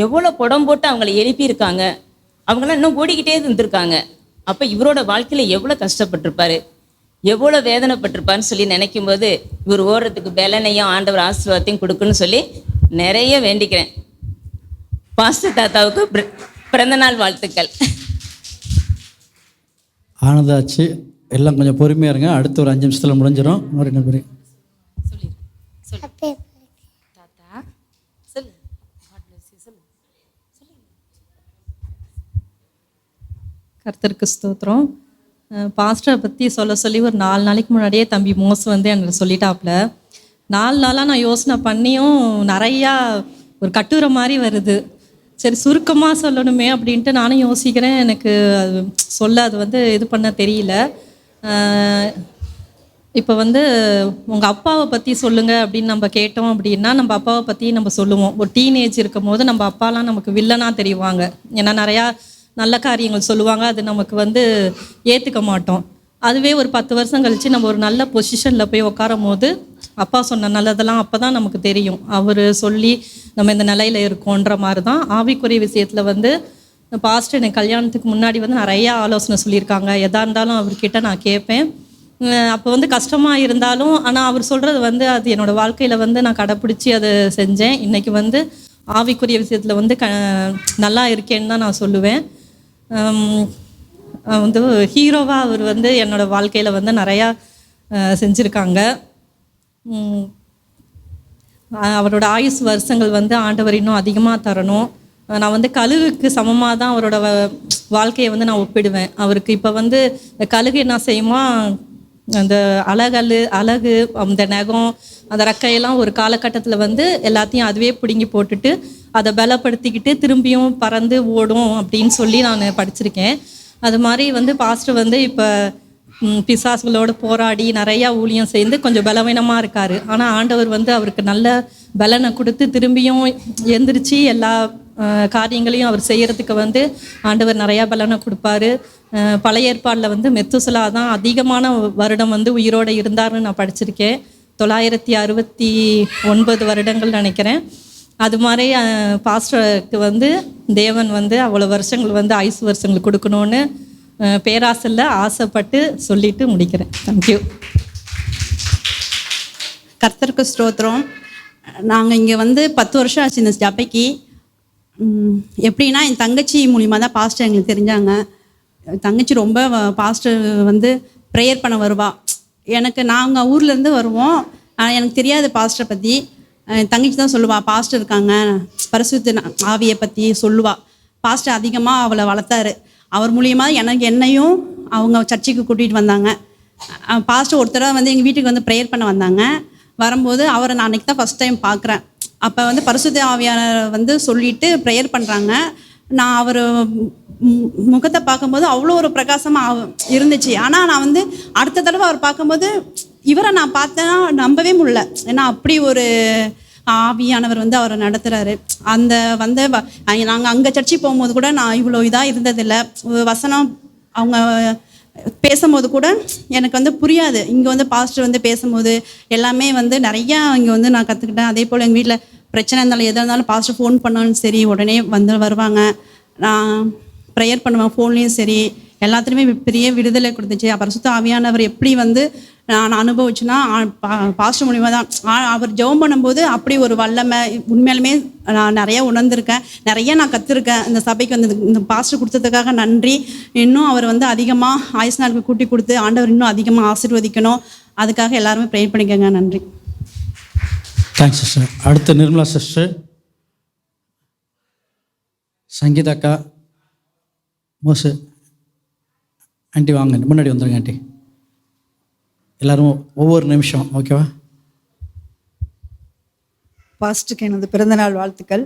எவ்வளோ புடம் போட்டு அவங்கள எழுப்பியிருக்காங்க. அவங்களாம் இன்னும் ஓடிக்கிட்டே இருந்திருக்காங்க. அப்போ இவரோட வாழ்க்கையில் எவ்வளோ கஷ்டப்பட்டிருப்பாரு, எவ்வளோ வேதனைப்பட்டிருப்பாருன்னு சொல்லி நினைக்கும்போது இவர் ஓடுறதுக்கு பலனையும் ஆண்டவர் ஆசீர்வாதத்தையும் கொடுக்குன்னு சொல்லி நிறைய வேண்டிக்கிறேன். பாஸ்டர் தாத்தாவுக்கு பிறந்தநாள் வாழ்த்துக்கள். ஆனதாச்சு. எல்லாம் கொஞ்சம் பொறுமையாக இருங்க, அடுத்த ஒரு 5 நிமிஷத்தில் முடிஞ்சிடும். இன்னொரு என்ன பேர் கர்த்தருக்கு ஸ்தோத்திரம். பாஸ்டரை பற்றி சொல்லி ஒரு 4 நாளைக்கு முன்னாடியே தம்பி மோஸ் வந்து எனக்கு சொல்லிட்டாப்புல. 4 நாளாக நான் யோசனை பண்ணியும் நிறையா ஒரு கட்டுரை மாதிரி வருது. சரி சுருக்கமாக சொல்லணுமே அப்படின்ட்டு நானும் யோசிக்கிறேன். எனக்கு அது அது வந்து இது பண்ண தெரியல. இப்போ வந்து உங்கள் அப்பாவை பற்றி சொல்லுங்கள் அப்படின்னு நம்ம கேட்டோம் அப்படின்னா நம்ம அப்பாவை பற்றி நம்ம சொல்லுவோம். ஒரு டீனேஜ் இருக்கும் போது நம்ம அப்பாலாம் நமக்கு வில்லனாக தெரிவாங்க. ஏன்னா நிறையா நல்ல காரியங்கள் சொல்லுவாங்க, அது நமக்கு வந்து ஏற்றுக்க மாட்டோம். அதுவே ஒரு 10 வருஷம் கழித்து நம்ம ஒரு நல்ல பொசிஷனில் போய் உட்காரும் போது அப்பா சொன்ன நல்லதெல்லாம் அப்போ தான் நமக்கு தெரியும். அவர் சொல்லி நம்ம இந்த நிலையில் இருக்கோன்ற மாதிரி தான் ஆவிக்குரிய விஷயத்தில் வந்து பாஸ்டர் எனக்கு கல்யாணத்துக்கு முன்னாடி வந்து நிறையா ஆலோசனை சொல்லியிருக்காங்க. எதாக இருந்தாலும் அவர்கிட்ட நான் கேட்பேன். அப்போ வந்து கஷ்டமாக இருந்தாலும் ஆனால் அவர் சொல்கிறது வந்து அது என்னோடய வாழ்க்கையில் வந்து நான் கடைப்பிடிச்சி அதை செஞ்சேன். இன்றைக்கி வந்து ஆவிக்குரிய விஷயத்தில் வந்து நல்லா இருக்கேன்னு தான் நான் சொல்லுவேன். வந்து ஹீரோவாக அவர் வந்து என்னோடய வாழ்க்கையில் வந்து நிறையா செஞ்சுருக்காங்க. அவரோட ஆயுஸ் வருஷங்கள் வந்து ஆண்டவர் இன்னும் அதிகமாக தரணும். நான் வந்து கழுகுக்கு சமமாக தான் அவரோட வாழ்க்கையை வந்து நான் ஒப்பிடுவேன். அவருக்கு இப்போ வந்து கழுகு என்ன செய்யுமா, அந்த அழகு அந்த நகம் அந்த ரெக்கையெல்லாம் ஒரு காலகட்டத்தில் வந்து எல்லாத்தையும் அதுவே பிடுங்கி போட்டுட்டு அதை பலப்படுத்திக்கிட்டு திரும்பியும் பறந்து ஓடும் அப்படின்னு சொல்லி நான் படிச்சிருக்கேன். அது மாதிரி வந்து பாஸ்டர் வந்து இப்போ பிசாசுகளோடு போராடி நிறையா ஊழியம் செய்து கொஞ்சம் பலவீனமாக இருக்கார். ஆனால் ஆண்டவர் வந்து அவருக்கு நல்ல பலனை கொடுத்து திரும்பியும் எந்திரிச்சு எல்லா காரியங்களையும் அவர் செய்கிறதுக்கு வந்து ஆண்டவர் நிறையா பலனை கொடுப்பாரு. பழைய ஏற்பாடில் வந்து மெத்துசலா தான் அதிகமான வருடம் வந்து உயிரோடு இருந்தார்னு நான் படிச்சிருக்கேன். 969 வருடங்கள் நினைக்கிறேன். அது மாதிரி பாஸ்டருக்கு வந்து தேவன் வந்து அவ்வளோ வருஷங்கள் வந்து ஆயுசு வருஷங்கள் கொடுக்கணுன்னு பேராசையில் ஆசைப்பட்டு சொல்லிட்டு முடிக்கிறேன். தேங்க்யூ. கர்த்தருக்கு ஸ்தோத்திரம். நாங்கள் இங்கே வந்து 10 வருஷம் ஆச்சு இந்த சபைக்கு. எப்படின்னா என் தங்கச்சி மூலிமா தான் பாஸ்டர் எங்களுக்கு தெரிஞ்சாங்க. தங்கச்சி ரொம்ப பாஸ்டர் வந்து ப்ரேயர் பண்ண வருவா. நாங்கள் ஊர்லேருந்து வருவோம், எனக்கு தெரியாது பாஸ்டரை பற்றி. தங்கச்சி தான் சொல்லுவாள், பாஸ்டர் இருக்காங்க, பரிசுத்த ஆவியை பற்றி சொல்லுவாள். பாஸ்டர் அதிகமாக அவளை வளர்த்தாரு. அவர் மூலியமாக என்னையும் அவங்க சர்ச்சுக்கு கூட்டிகிட்டு வந்தாங்க. பாஸ்டர் ஒருத்தர வந்து எங்கள் வீட்டுக்கு வந்து ப்ரேயர் பண்ண வந்தாங்க. வரும்போது அவரை நான் அன்றைக்கி தான் ஃபஸ்ட் டைம் பார்க்குறேன். அப்போ வந்து பரிசுத்த ஆவியானவரை வந்து சொல்லிட்டு ப்ரேயர் பண்ணுறாங்க. நான் அவர் முகத்தை பார்க்கும்போது அவ்வளோ ஒரு பிரகாசமாக இருந்துச்சு. ஆனால் நான் வந்து அடுத்த தடவை அவர் பார்க்கும்போது இவரை நான் பார்த்தேன்னா நம்பவே முடியல. ஏன்னா அப்படி ஒரு ஆவியானவர் வந்து அவரை நடத்துகிறாரு. அந்த வந்து நாங்கள் அங்கே சர்ச்சுக்கு போகும்போது கூட நான் இவ்வளோ இதாக இருந்ததில்லை. வசனம் அவங்க பேசும்போது கூட எனக்கு வந்து புரியாது. இங்கே வந்து பாஸ்டர் வந்து பேசும்போது எல்லாமே வந்து நிறையா இங்கே வந்து நான் கற்றுக்கிட்டேன். அதே போல் எங்கள் வீட்டில் பிரச்சனை இருந்தாலும் எதாக இருந்தாலும் பாஸ்டர் ஃபோன் பண்ணாலும் சரி உடனே வருவாங்க. நான் ப்ரேயர் பண்ணுவேன் ஃபோன்லேயும் சரி. எல்லாத்துலேயுமே பெரிய விடுதலை கொடுத்துச்சு. பரிசுத்த ஆவியானவர் எப்படி வந்து நான் அனுபவிச்சுன்னா பாஸ்டர் மூலியமாக தான். அவர் ஜெபம் பண்ணும்போது அப்படி ஒரு வல்லமை உண்மையாலுமே நான் நிறையா உணர்ந்திருக்கேன், நிறைய நான் கற்றுருக்கேன். இந்த சபைக்கு வந்து இந்த பாஸ்டர் கொடுத்ததுக்காக நன்றி. இன்னும் அவர் வந்து அதிகமாக ஆயுஸ் நாளுக்கு கூட்டி கொடுத்து ஆண்டவர் இன்னும் அதிகமாக ஆசீர்வதிக்கணும். அதுக்காக எல்லாருமே ப்ரேயர் பண்ணிக்கோங்க. நன்றி. Thanks sister. அடுத்து நிர்மலா சிஸ்டர், சங்கீதாக்கா, மோசு ஆண்டி வாங்க, முன்னாடி வந்துடுங்க ஆண்டி. எல்லோரும் ஒவ்வொரு நிமிஷம், ஓகேவா? பாஸ்டருக்கு எனது பிறந்தநாள் வாழ்த்துக்கள்.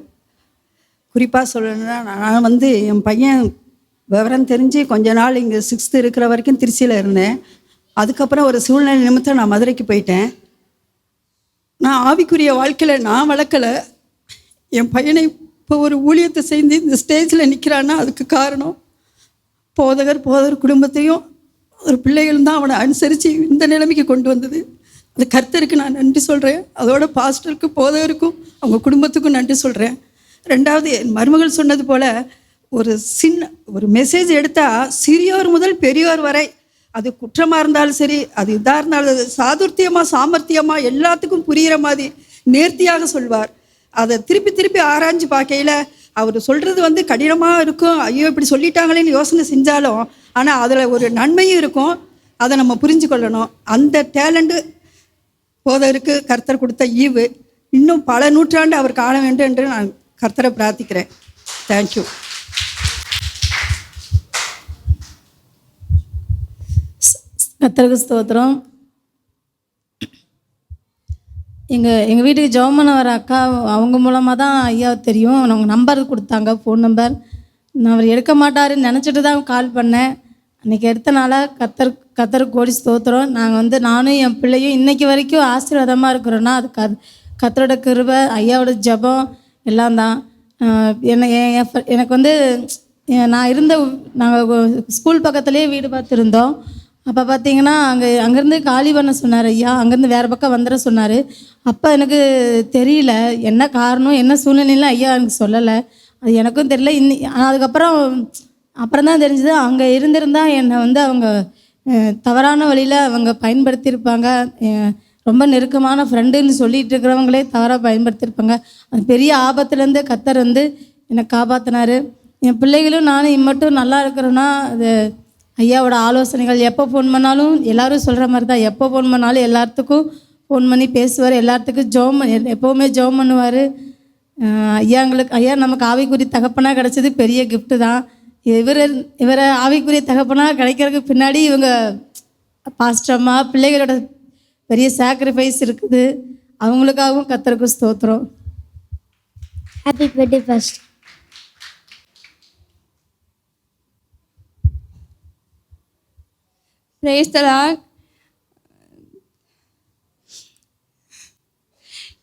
குறிப்பாக சொல்லணுன்னா, நான் வந்து என் பையன் விவரம் தெரிஞ்சு கொஞ்ச நாள் இங்கே 6th இருக்கிற வரைக்கும் திருச்சியில் இருந்தேன். அதுக்கப்புறம் ஒரு சூழ்நிலை நிமித்தம் நான் மதுரைக்கு போயிட்டேன். நான் ஆவிக்குரிய வாழ்க்கையில் நான் வளர்க்கலை. என் பையனை இப்போ ஒரு ஊழியத்தை செய்து இந்த ஸ்டேஜில் நிற்கிறான்னா அதுக்கு காரணம் போதகர் குடும்பத்தையும் ஒரு பிள்ளைகள் தான் அவனை அனுசரித்து இந்த நிலைமைக்கு கொண்டு வந்தது. அந்த கர்த்தருக்கு நான் நன்றி சொல்கிறேன். அதோட பாஸ்டருக்கு, போதகருக்கும், அவங்க குடும்பத்துக்கும் நன்றி சொல்கிறேன். ரெண்டாவது, என் மருமகள் சொன்னது போல் ஒரு மெசேஜ் எடுத்தால் சிறியோர் முதல் பெரியோர் வரை, அது குற்றமாக இருந்தாலும் சரி, அது இதாக இருந்தாலும் சாதுர்த்தியமாக சாமர்த்தியமாக எல்லாத்துக்கும் புரிகிற மாதிரி நேர்த்தியாக சொல்வார். அதை திருப்பி ஆராய்ஞ்சு பார்க்கையில் அவர் சொல்கிறது வந்து கடினமாக இருக்கும். ஐயோ இப்படி சொல்லிட்டாங்களேன்னு யோசனை செஞ்சாலும் ஆனால் அதில் ஒரு நன்மையும் இருக்கும். அதை நம்ம புரிஞ்சு கொள்ளணும். அந்த டேலண்ட்டு போதருக்கு கர்த்தர் கொடுத்த ஈவு இன்னும் பல நூற்றாண்டு அவர் காண வேண்டும் என்று நான் கர்த்தரை பிரார்த்திக்கிறேன். தேங்க்யூ. கர்த்தருக்கு ஸ்தோத்திரம். எங்கள் வீட்டுக்கு ஜெபம் வர அக்கா, அவங்க மூலமாக தான் ஐயா தெரியும். அவங்க நம்பர் கொடுத்தாங்க, ஃபோன் நம்பர். நான் அவர் எடுக்க மாட்டாருன்னு நினச்சிட்டு தான் கால் பண்ணேன். அன்றைக்கி எடுத்தனால கர்த்தருக்கு கோடி ஸ்தோத்திரம். நாங்கள் வந்து நானும் என் பிள்ளையும் இன்றைக்கி வரைக்கும் ஆசீர்வாதமாக இருக்கிறோன்னா அது கர்த்தரோட கிருபை, ஐயாவோட ஜெபம் எல்லாம் தான். எனக்கு வந்து நாங்கள் ஸ்கூல் பக்கத்துலேயே வீடு பார்த்துருந்தோம். அப்போ பார்த்தீங்கன்னா அங்கேருந்து காலி பண்ண சொன்னார் ஐயா. அங்கேருந்து வேறு பக்கம் வந்துட சொன்னார். அப்போ எனக்கு தெரியல என்ன காரணம், என்ன சூழ்நிலையில ஐயா எனக்கு சொல்லலை. அது எனக்கும் தெரியல. அப்புறம் தான் தெரிஞ்சுது, அங்கே இருந்திருந்தால் என்னை வந்து அவங்க தவறான வழியில் அவங்க பயன்படுத்தியிருப்பாங்க. ரொம்ப நெருக்கமான ஃப்ரெண்டுன்னு சொல்லிகிட்டு இருக்கிறவங்களே தவறாக பயன்படுத்தியிருப்பாங்க. அது பெரிய ஆபத்துலேருந்து கர்த்தர் வந்து என்னை காப்பாற்றினார். என் பிள்ளைகளும் நானும் மட்டும் நல்லா இருக்கிறோன்னா அது ஐயாவோட ஆலோசனைகள் எப்போ ஃபோன் பண்ணாலும் எல்லாரும் சொல்கிற மாதிரி தான், எப்போ ஃபோன் பண்ணாலும் எல்லாத்துக்கும் ஃபோன் பண்ணி பேசுவார், எல்லாத்துக்கும் எப்போவுமே ஜெபம் பண்ணுவார். ஐயா நமக்கு ஆவிக்குரிய தகப்பனாக கிடச்சது பெரிய கிஃப்ட்டு தான். இவரை ஆவிக்குரிய தகப்பனாக கிடைக்கிறதுக்கு பின்னாடி இவங்க பாஸ்டம்மா பிள்ளைகளோட பெரிய சாக்ரிஃபைஸ் இருக்குது. அவங்களுக்காகவும் கர்த்தருக்கு ஸ்தோத்திரம். Happy birthday pastor. Praise the Lord.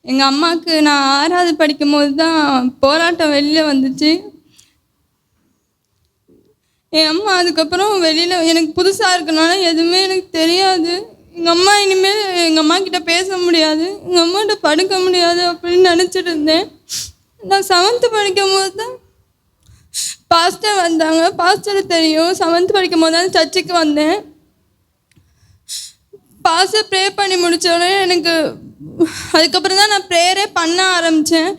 எங்கள் அம்மாவுக்கு நான் 6வது படிக்கும் போது தான் போராட்டம் வெளியில் வந்துச்சு. என் அம்மா அதுக்கப்புறம் வெளியில் எனக்கு புதுசாக இருக்கனால எதுவுமே எனக்கு தெரியாது. எங்கள் அம்மா இனிமேல் எங்கள் அம்மா கிட்ட பேச முடியாது, எங்கள் அம்மாகிட்ட படுக்க முடியாது அப்படின்னு நினச்சிட்டு இருந்தேன். நான் 7th படிக்கும் போது தான் பாஸ்டர் வந்தாங்க. பாஸ்டர் தெரியும். 7th படிக்கும் போது தான் சர்ச்சுக்கு வந்தேன். பாஸ்டர் ப்ரே பண்ணி முடித்தோடனே எனக்கு அதுக்கப்புறம் தான் நான் ப்ரேயரே பண்ண ஆரம்பித்தேன்.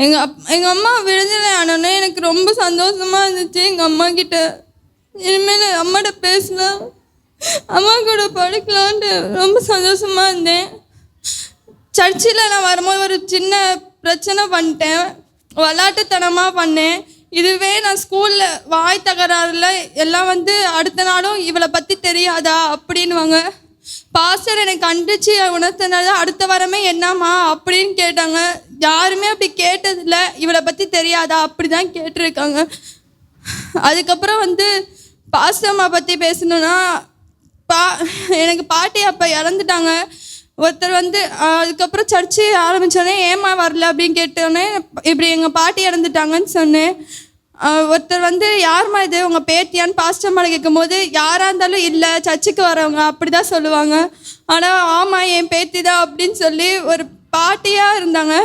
எங்கள் அம்மா விடுதலை ஆனோடனே எனக்கு ரொம்ப சந்தோஷமாக இருந்துச்சு. எங்கள் அம்மா கிட்ட இனிமேல் அம்மாட்ட பேசலாம், அம்மா கூட படுக்கலான்ட்டு ரொம்ப சந்தோஷமாக இருந்தேன். சர்ச்சில் நான் வரும்போது ஒரு சின்ன பிரச்சனை பண்ணிட்டேன், விளாட்டுத்தனமாக பண்ணேன். இதுவே நான் ஸ்கூலில் வாய் தகராறுல எல்லாம் அடுத்த நாளும் இவளை பற்றி தெரியாதா அப்படின்வாங்க. பாஸ்டர் எனக்கு கண்டிச்சு உணர்த்தினால அடுத்த வாரமே என்னம்மா அப்படின்னு கேட்டாங்க. யாருமே அப்படி கேட்டதில்லை. இவளை பற்றி தெரியாதா அப்படி தான் கேட்டிருக்காங்க. அதுக்கப்புறம் பாஸ்டர் அம்மா பற்றி பேசணுன்னா எனக்கு பாட்டி அப்போ இறந்துட்டாங்க. ஒருத்தர் அதுக்கப்புறம் சர்ச்சு ஆரம்பித்தோடனே ஏமா வரல அப்படின்னு கேட்டோடனே இப்படி எங்கள் பாட்டி இறந்துட்டாங்கன்னு சொன்னேன். ஒருத்தர் யாருமா இது உங்கள் பேத்தியான்னு பாஸ்டர் அம்மாவை கேட்கும்போது யாராக இருந்தாலும் இல்லை சர்ச்சுக்கு வரவங்க அப்படி தான் சொல்லுவாங்க. ஆனால் ஆமாம் என் பேத்தி தான் அப்படின்னு சொல்லி ஒரு பாட்டியாக இருந்தாங்க.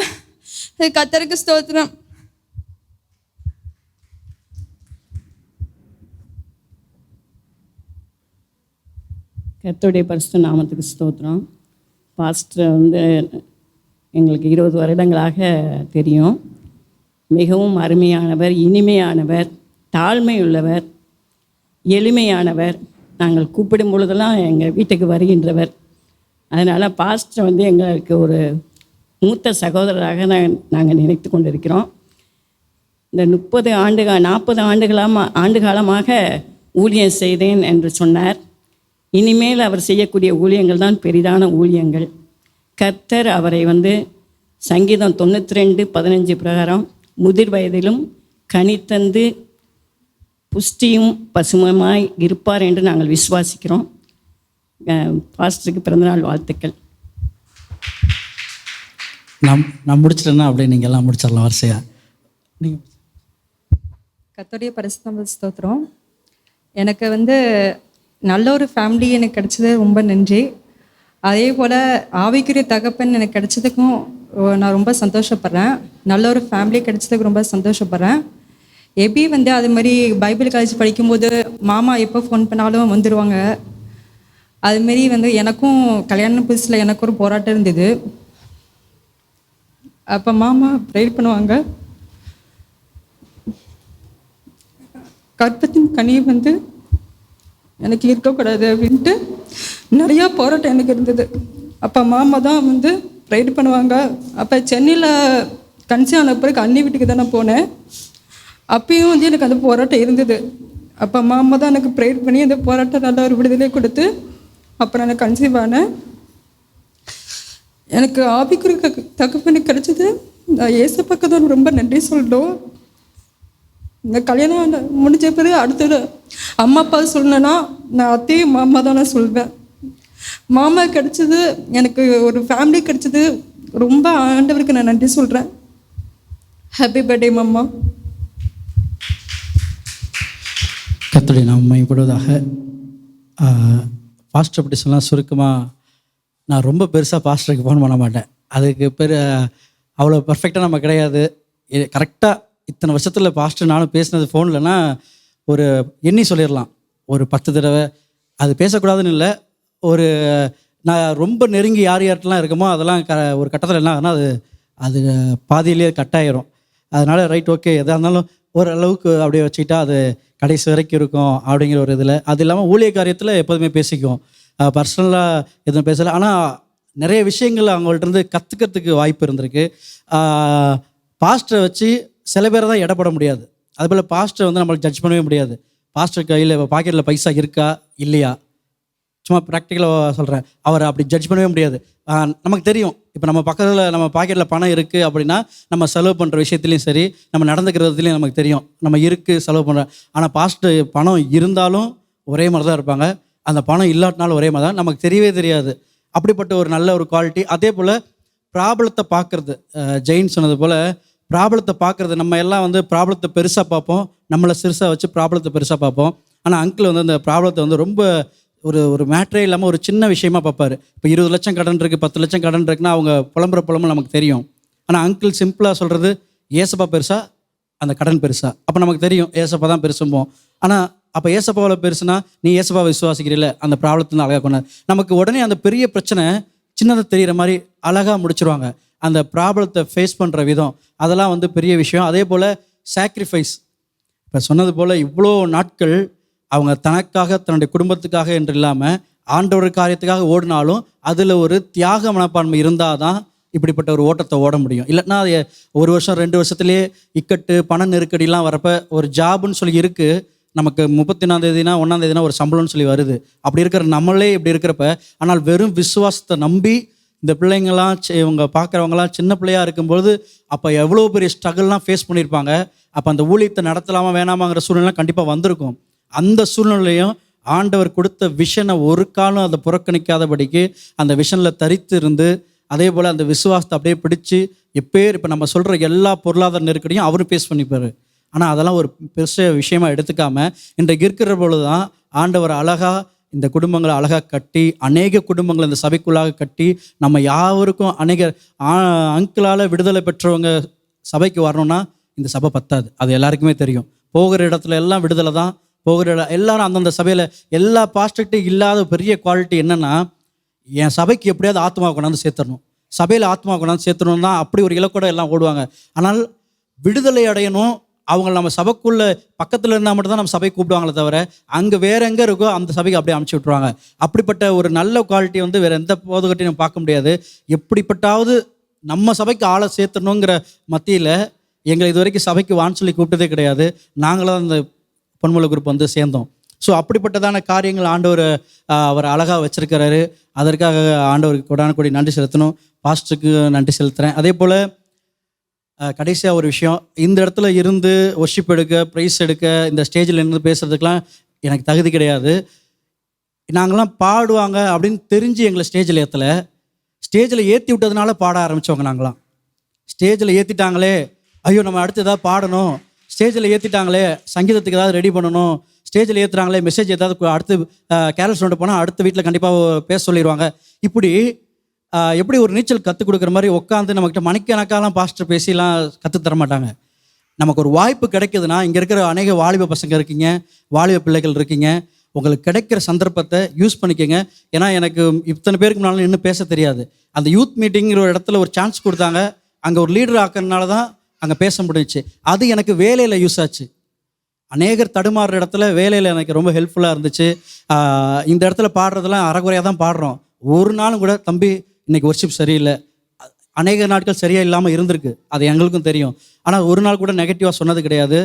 கர்த்தருக்கு ஸ்தோத்திரம். கர்த்தருடைய பரிசுத்த நாமத்துக்கு ஸ்தோத்திரம். பாஸ்டர் எங்களுக்கு 20 வருடங்களாக தெரியும். மிகவும் அருமையானவர், இனிமையானவர், தாழ்மையுள்ளவர், எளிமையானவர். நாங்கள் கூப்பிடும் பொழுதெல்லாம் எங்கள் வீட்டுக்கு வருகின்றவர். அதனால் பாஸ்டர் எங்களுக்கு ஒரு மூத்த சகோதரராக நாங்கள் நினைத்து கொண்டிருக்கிறோம். இந்த 40 ஆண்டு காலமாக ஊழியம் செய்தேன் என்று சொன்னார். இனிமேல் அவர் செய்யக்கூடிய ஊழியங்கள் தான் பெரிதான ஊழியங்கள். கர்த்தர் அவரை சங்கீதம் 92:15 பிரகாரம் முதிர் வயதிலும் கனித்தந்து புஷ்டியும் பசுமமாய் இருப்பார் என்று நாங்கள் விசுவாசிக்கிறோம். பாஸ்டருக்கு பிறந்தநாள் வாழ்த்துக்கள். நான் முடிச்சிட்டேன்னா அப்படியே நீங்கள் எல்லாம் முடிச்சிடலாம் வரிசையாக. நீங்கள் கர்த்தருடைய பரிசுத்த ஸ்தோத்திரம். எனக்கு நல்ல ஒரு ஃபேமிலி எனக்கு கிடைச்சது ரொம்ப நன்றி. அதே போல் ஆவிக்குரிய தகப்பன் எனக்கு கிடைச்சதுக்கும் நான் ரொம்ப சந்தோஷப்படுறேன். நல்ல ஒரு ஃபேமிலி கிடைச்சதுக்கு ரொம்ப சந்தோஷப்படுறேன். எபி அது மாதிரி பைபிள் காலேஜ் படிக்கும்போது மாமா எப்போ ஃபோன் பண்ணாலும் வந்துடுவாங்க. அதுமாரி எனக்கும் கல்யாணம் புதுசில் எனக்கு ஒரு போராட்டம் இருந்தது. அப்போ மாமா ப்ரேயர் பண்ணுவாங்க. கற்பத்தின் கனி எனக்கு இருக்கக்கூடாது அப்படின்ட்டு நிறையா போராட்டம் எனக்கு இருந்தது. அப்போ மாமா தான் ப்ரேயர் பண்ணுவாங்க. அப்போ சென்னையில் கன்சி ஆன பிறகு அண்ணி வீட்டுக்கு தான் நான் போனேன். அப்பயும் எனக்கு அந்த போராட்டம் இருந்தது. அப்போ மாமா தான் எனக்கு ப்ரேயர் பண்ணி அந்த போராட்டம் நல்லா ஒரு விடுதலை கொடுத்து அப்புறம் எனக்கு கன்சீவ் ஆனேன். எனக்கு ஆவிக்குரிய தகப்பனுக்கு கிடைச்சது நான் ஏசப்பாக்கு தான் ரொம்ப நன்றி சொல்லணும். இந்த கல்யாணம் முடிஞ்ச பிறகு அடுத்தது அம்மா அப்பா சொல்லணுன்னா நான் அத்தையும் மாமா தான் நான் சொல்வேன். மாமா கிடைச்சது எனக்கு ஒரு ஃபேமிலி கிடைச்சது ரொம்ப ஆண்டவருக்கு நான் நன்றி சொல்கிறேன். ஹாப்பி பர்த்டே மாமா. கர்த்தருடைய நாமம் மகிமைப்படுவதாக. பாஸ்டர் பற்றி சொன்னால் சுருக்கமாக நான் ரொம்ப பெருசாக பாஸ்டருக்கு ஃபோன் பண்ண மாட்டேன். அதுக்கு அவ்வளோ பர்ஃபெக்டாக நம்ம கிடையாது. கரெக்டாக இத்தனை வருஷத்தில் பாஸ்டர் நானும் பேசினது ஃபோன்லன்னா ஒரு எண்ணி சொல்லிடலாம். ஒரு 10 தடவை. அது பேசக்கூடாதுன்னு இல்லை, ஒரு நான் ரொம்ப நெருங்கி யார்கிட்டலாம் இருக்கமோ அதெல்லாம் ஒரு கட்டத்தில் என்ன ஆகுனா அது பாதியிலேயே கட்டாயிரும். அதனால் ரைட் ஓகே எதாக இருந்தாலும் ஓரளவுக்கு அப்படியே வச்சுக்கிட்டா அது கடைசி வரைக்கும் இருக்கும் அப்படிங்கிற ஒரு இதில். அது இல்லாமல் ஊழிய காரியத்தில் எப்போதுமே பேசிக்குவோம். பர்சனலாக எதுவும் பேசலை. ஆனால் நிறைய விஷயங்கள் அவங்கள்ட்ட கற்றுக்கிறதுக்கு வாய்ப்பு இருந்திருக்கு. பாஸ்டரை வச்சு சில பேரை தான் எடை போட முடியாது. அதுபோல் பாஸ்டரை வந்து நம்மளுக்கு ஜட்ஜ் பண்ணவே முடியாது. பாஸ்டர் கையில் பாக்கெட்டில் பைசா இருக்கா இல்லையா, சும்மா ப்ராக்டிக்கலாக சொல்கிறேன், அவரை அப்படி ஜட்ஜ் பண்ணவே முடியாது. நமக்கு தெரியும், இப்போ நம்ம பக்கத்தில் நம்ம பாக்கெட்டில் பணம் இருக்குது அப்படின்னா நம்ம செலவு பண்ணுற விஷயத்துலையும் சரி, நம்ம நடந்துக்கிறதுலையும் நமக்கு தெரியும் நம்ம இருக்குது செலவு பண்ணுறோம். ஆனால் பாஸ்டர் பணம் இருந்தாலும் ஒரே மாதிரி தான் இருப்பாங்க, அந்த பணம் இல்லாட்டினாலும் ஒரே மாதிரி தான், நமக்கு தெரியவே தெரியாது. அப்படிப்பட்ட ஒரு நல்ல ஒரு குவாலிட்டி. அதே போல் ப்ராப்ளத்தை பார்க்குறது, ஜெயின் சொன்னது போல் ப்ராப்ளத்தை பார்க்குறது. நம்ம எல்லாம் வந்து ப்ராப்ளத்தை பெருசாக பார்ப்போம், நம்மளை சிறுசாக வச்சு ப்ராப்ளத்தை பெருசாக பார்ப்போம். ஆனால் அங்கிள் வந்து அந்த ப்ராப்ளத்தை வந்து ரொம்ப ஒரு மேட்ரே இல்லாமல் ஒரு சின்ன விஷயமா பார்ப்பார். இப்போ 20 லட்சம் கடன் இருக்குது, 10 லட்சம் கடன் இருக்குன்னா அவங்க புலம்புற நமக்கு தெரியும். ஆனால் அங்கிள் சிம்பிளாக சொல்கிறது, ஏசப்பா பெருசா அந்த கடன் பெருசா, அப்போ நமக்கு தெரியும் ஏசப்பா தான் பெருசும்போம். ஆனால் அப்போ ஏசப்பாவில் பெருசுனா நீ ஏசப்பாவை விசுவாசிக்கிறீல்ல, அந்த ப்ராப்ளத்தை அழகாக கொண்டு நமக்கு உடனே அந்த பெரிய பிரச்சனை சின்னதாக தெரிகிற மாதிரி அழகாக முடிச்சிருவாங்க. அந்த ப்ராப்ளத்தை ஃபேஸ் பண்ணுற விதம் அதெல்லாம் வந்து பெரிய விஷயம். அதே போல் சாக்ரிஃபைஸ், இப்போ சொன்னது போல் இவ்வளோ நாட்கள் அவங்க தனக்காக தன்னுடைய குடும்பத்துக்காக என்று இல்லாமல் ஆண்டவர் காரியத்துக்காக ஓடினாலும் அதில் ஒரு தியாக மனப்பான்மை இருந்தால் தான் இப்படிப்பட்ட ஒரு ஓட்டத்தை ஓட முடியும். இல்லைன்னா அது 1 வருஷம் 2 வருஷத்துலேயே இக்கட்டு பண நெருக்கடிலாம் வரப்போ ஒரு ஜாபுன்னு சொல்லி இருக்குது, நமக்கு 31ஆம் தேதினா 1ஆம் தேதினா ஒரு சம்பளம்னு சொல்லி வருது. அப்படி இருக்கிற நம்மளே இப்படி இருக்கிறப்ப, ஆனால் வெறும் விசுவாசத்தை நம்பி இந்த பிள்ளைங்கள்லாம் இவங்க பார்க்குறவங்களாம் சின்ன பிள்ளையாக இருக்கும்போது அப்போ எவ்வளோ பெரிய ஸ்ட்ரகிள்லாம் ஃபேஸ் பண்ணியிருப்பாங்க. அப்போ அந்த ஊழியத்தை நடத்தலாமா வேணாமாங்கிற சூழ்நிலை கண்டிப்பாக வந்திருக்கும். அந்த சூழ்நிலையும் ஆண்டவர் கொடுத்த விஷனை ஒரு காலம் அதை புறக்கணிக்காதபடிக்கு அந்த விஷனில் தரித்து இருந்து, அதே போல் அந்த விசுவாசத்தை அப்படியே பிடிச்சி இப்போ நம்ம சொல்கிற எல்லா பொருளாதார நெருக்கடியும் அவரும் ஃபேஸ் பண்ணிப்பார். ஆனால் அதெல்லாம் ஒரு பெருச விஷயமா எடுத்துக்காமல் இன்றைக்கு இருக்கிற பொழுது தான் ஆண்டவர் அழகாக இந்த குடும்பங்களை அழகாக கட்டி, அநேக குடும்பங்களை இந்த சபைக்குள்ளாக கட்டி, நம்ம யாவருக்கும் அநேக அங்கிளால் விடுதலை பெற்றவங்க சபைக்கு வரணும்னா இந்த சபை பத்தாது, அது எல்லாருக்குமே தெரியும். போகிற இடத்துல எல்லாம் விடுதலை தான், போகிற எல்லாரும் அந்தந்த சபையில் எல்லா பாஸ்டர்கிட்டையும் இல்லாத பெரிய குவாலிட்டி என்னென்னா, என் சபைக்கு எப்படியாவது ஆத்மா கொண்டாந்து சேர்த்துடணும், சபையில் ஆத்மா கொண்டாந்து சேர்த்துடணும் தான் அப்படி ஒரு இலக்கோட எல்லாம் ஓடுவாங்க. ஆனால் விடுதலை அடையணும், அவங்க நம்ம சபைக்குள்ளே பக்கத்தில் இருந்தால் மட்டும்தான் நம்ம சபைக்கு கூப்பிடுவாங்களே தவிர அங்கே வேறு எங்கே இருக்கோ அந்த சபைக்கு அப்படியே அனுப்பிச்சி விட்ருவாங்க. அப்படிப்பட்ட ஒரு நல்ல குவாலிட்டி வந்து வேறு எந்த போதுகட்டையும் நம்ம பார்க்க முடியாது. எப்படிப்பட்டாவது நம்ம சபைக்கு ஆளை சேர்த்தணுங்கிற மத்தியில் எங்களை இது வரைக்கும் சபைக்கு வான்னு சொல்லி கூப்பிட்டதே கிடையாது. நாங்களாம் அந்த பொன்மலை குரூப் வந்து சேர்ந்தோம். ஸோ அப்படிப்பட்டதான காரியங்கள் ஆண்டவர் அவர் அழகாக வச்சுருக்கிறாரு. அதற்காக ஆண்டவருக்கு கொடான கொடி நன்றி செலுத்தணும், பாஸ்டருக்கு நன்றி செலுத்துகிறேன். அதே போல் கடைசியாக ஒரு விஷயம், இந்த இடத்துல இருந்து ஒர்ஷிப் எடுக்க, ப்ரைஸ் எடுக்க, இந்த ஸ்டேஜில் இருந்து பேசுகிறதுக்கெலாம் எனக்கு தகுதி கிடையாது. நாங்களாம் பாடுவாங்க அப்படின்னு தெரிஞ்சு எங்களை ஸ்டேஜில் ஏற்றலை, ஸ்டேஜில் ஏற்றி விட்டதுனால பாட ஆரம்பித்தவங்க நாங்களாம். ஸ்டேஜில் ஏற்றிட்டாங்களே, ஐயோ நம்ம அடுத்து ஏதாவது பாடணும், ஸ்டேஜில் ஏற்றிட்டாங்களே சங்கீதத்துக்கு ஏதாவது ரெடி பண்ணணும், ஸ்டேஜில் ஏற்றுறாங்களே மெசேஜ் ஏதாவது அடுத்து கேரல் சொல்லிட்டு போனால் அடுத்த வீட்டில் கண்டிப்பாக பேச சொல்லிடுவாங்க. இப்படி எப்படி ஒரு நீச்சல் கற்றுக் கொடுக்குற மாதிரி உட்காந்து நம்மக்கிட்ட மணிக்கணக்காலாம் பாஸ்டர் பேசிலாம் கற்றுத்தர மாட்டாங்க. நமக்கு ஒரு வாய்ப்பு கிடைக்குதுன்னா, இங்கே இருக்கிற அநேக வாலிப பசங்க இருக்கீங்க, வாலிப பிள்ளைகள் இருக்கீங்க, உங்களுக்கு கிடைக்கிற சந்தர்ப்பத்தை யூஸ் பண்ணிக்கோங்க. ஏன்னா எனக்கு இத்தனை பேருக்கு முன்னாலும் இன்னும் பேச தெரியாது. அந்த யூத் மீட்டிங்கிற ஒரு இடத்துல ஒரு சான்ஸ் கொடுத்தாங்க, அங்கே ஒரு லீடர் ஆக்கிறதுனால தான் அங்கே பேச முடிஞ்சிச்சு. அது எனக்கு வேலையில் யூஸ் ஆச்சு. அநேகர் தடுமாறுற இடத்துல வேலையில் எனக்கு ரொம்ப ஹெல்ப்ஃபுல்லாக இருந்துச்சு. இந்த இடத்துல பாடுறதெல்லாம் அறகுறையாக தான் பாடுறோம். ஒரு நாளும் கூட தம்பி இன்றைக்கி ஒர்ஷிப் சரியில்லை, அநேக நாட்கள் சரியாக இல்லாமல் இருந்திருக்கு, அது எங்களுக்கும் தெரியும். ஆனால் ஒரு நாள் கூட நெகட்டிவாக சொன்னது கிடையாது.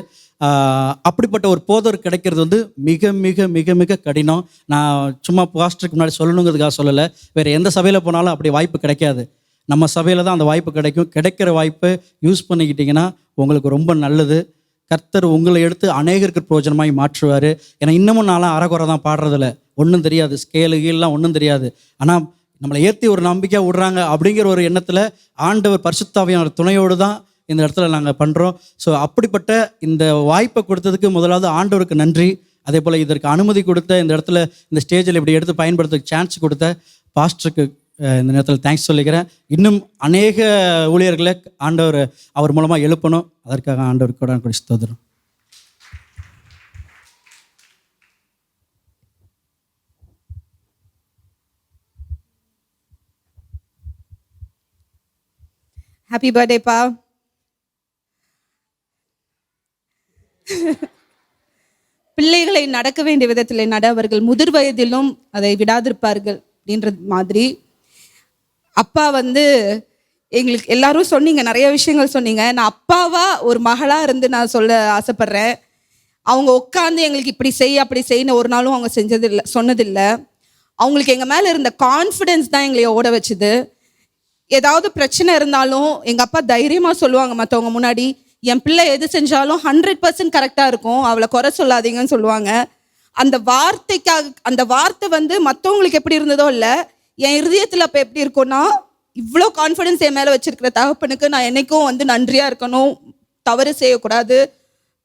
அப்படிப்பட்ட ஒரு போதர் கிடைக்கிறது வந்து மிக மிக மிக மிக கடினம். நான் சும்மா பாஸ்டருக்கு முன்னாடி சொல்லணுங்கிறதுக்காக சொல்லலை, வேறு எந்த சபையில் போனாலும் அப்படி வாய்ப்பு கிடைக்காது. நம்ம சபையில் தான் அந்த வாய்ப்பு கிடைக்கும். கிடைக்கிற வாய்ப்பை யூஸ் பண்ணிக்கிட்டிங்கன்னா உங்களுக்கு ரொம்ப நல்லது. கர்த்தர் உங்களை எடுத்து அநேகருக்கு பிரயோஜனமாய் மாற்றுவார். ஏன்னா இன்னமும் நான்லாம் அறகுறை தான் பாடுறதில்ல, ஒன்றும் தெரியாது, ஸ்கேலு கீழெலாம் ஒன்றும் தெரியாது. ஆனால் நம்மளை ஏற்றி ஒரு நம்பிக்கையாக விடுறாங்க அப்படிங்கிற ஒரு எண்ணத்தில் ஆண்டவர் பரிசுத்தாவியான துணையோடு தான் இந்த இடத்துல நாங்கள் பண்ணுறோம். ஸோ அப்படிப்பட்ட இந்த வாய்ப்பை கொடுத்ததுக்கு முதலாவது ஆண்டவருக்கு நன்றி. அதே போல் இதற்கு அனுமதி கொடுத்த, இந்த இடத்துல இந்த ஸ்டேஜில் இப்படி எடுத்து பயன்படுத்த சான்ஸ் கொடுத்த பாஸ்டருக்கு இந்த நேரத்தில் தேங்க்ஸ் சொல்லிக்கிறேன். இன்னும் அநேக ஊழியர்களை ஆண்டவர் அவர் மூலமாக எழுப்பணும், அதற்காக ஆண்டவருக்கு கூட கொடி ஸ்தோத்திரம். ஹாப்பி பர்த்டே பா. பிள்ளைகளை நடக்க வேண்டிய விதத்தில் நட, அவர்கள் முதிர் வயதிலும் அதை விடாதிருப்பார்கள் அப்படின்றது மாதிரி. அப்பா வந்து எங்களுக்கு எல்லாரும் சொன்னீங்க, நிறைய விஷயங்கள் சொன்னீங்க. நான் அப்பாவா ஒரு மகளாக இருந்து நான் சொல்ல ஆசைப்பட்றேன். அவங்க உட்காந்து எங்களுக்கு இப்படி செய் அப்படி செய்யணும் ஒரு நாளும் அவங்க செஞ்சதில்லை, சொன்னதில்லை. அவங்களுக்கு எங்கள் மேலே இருந்த கான்ஃபிடென்ஸ் தான் எங்களை ஓட வச்சுது. ஏதாவது பிரச்சனை இருந்தாலும் எங்கள் அப்பா தைரியமாக சொல்லுவாங்க மற்றவங்க முன்னாடி, என் பிள்ளை எது செஞ்சாலும் 100% கரெக்டாக இருக்கும், அவளை குறை சொல்லாதீங்கன்னு சொல்லுவாங்க. அந்த வார்த்தை வந்து மற்றவங்களுக்கு எப்படி இருந்ததோ இல்லை, என் இருதயத்தில் அப்போ எப்படி இருக்கும்னா, இவ்வளோ கான்ஃபிடென்ஸ் என் மேலே வச்சிருக்கிற தகப்பனுக்கு நான் என்னைக்கும் வந்து நன்றியாக இருக்கணும், தவறு செய்யக்கூடாது,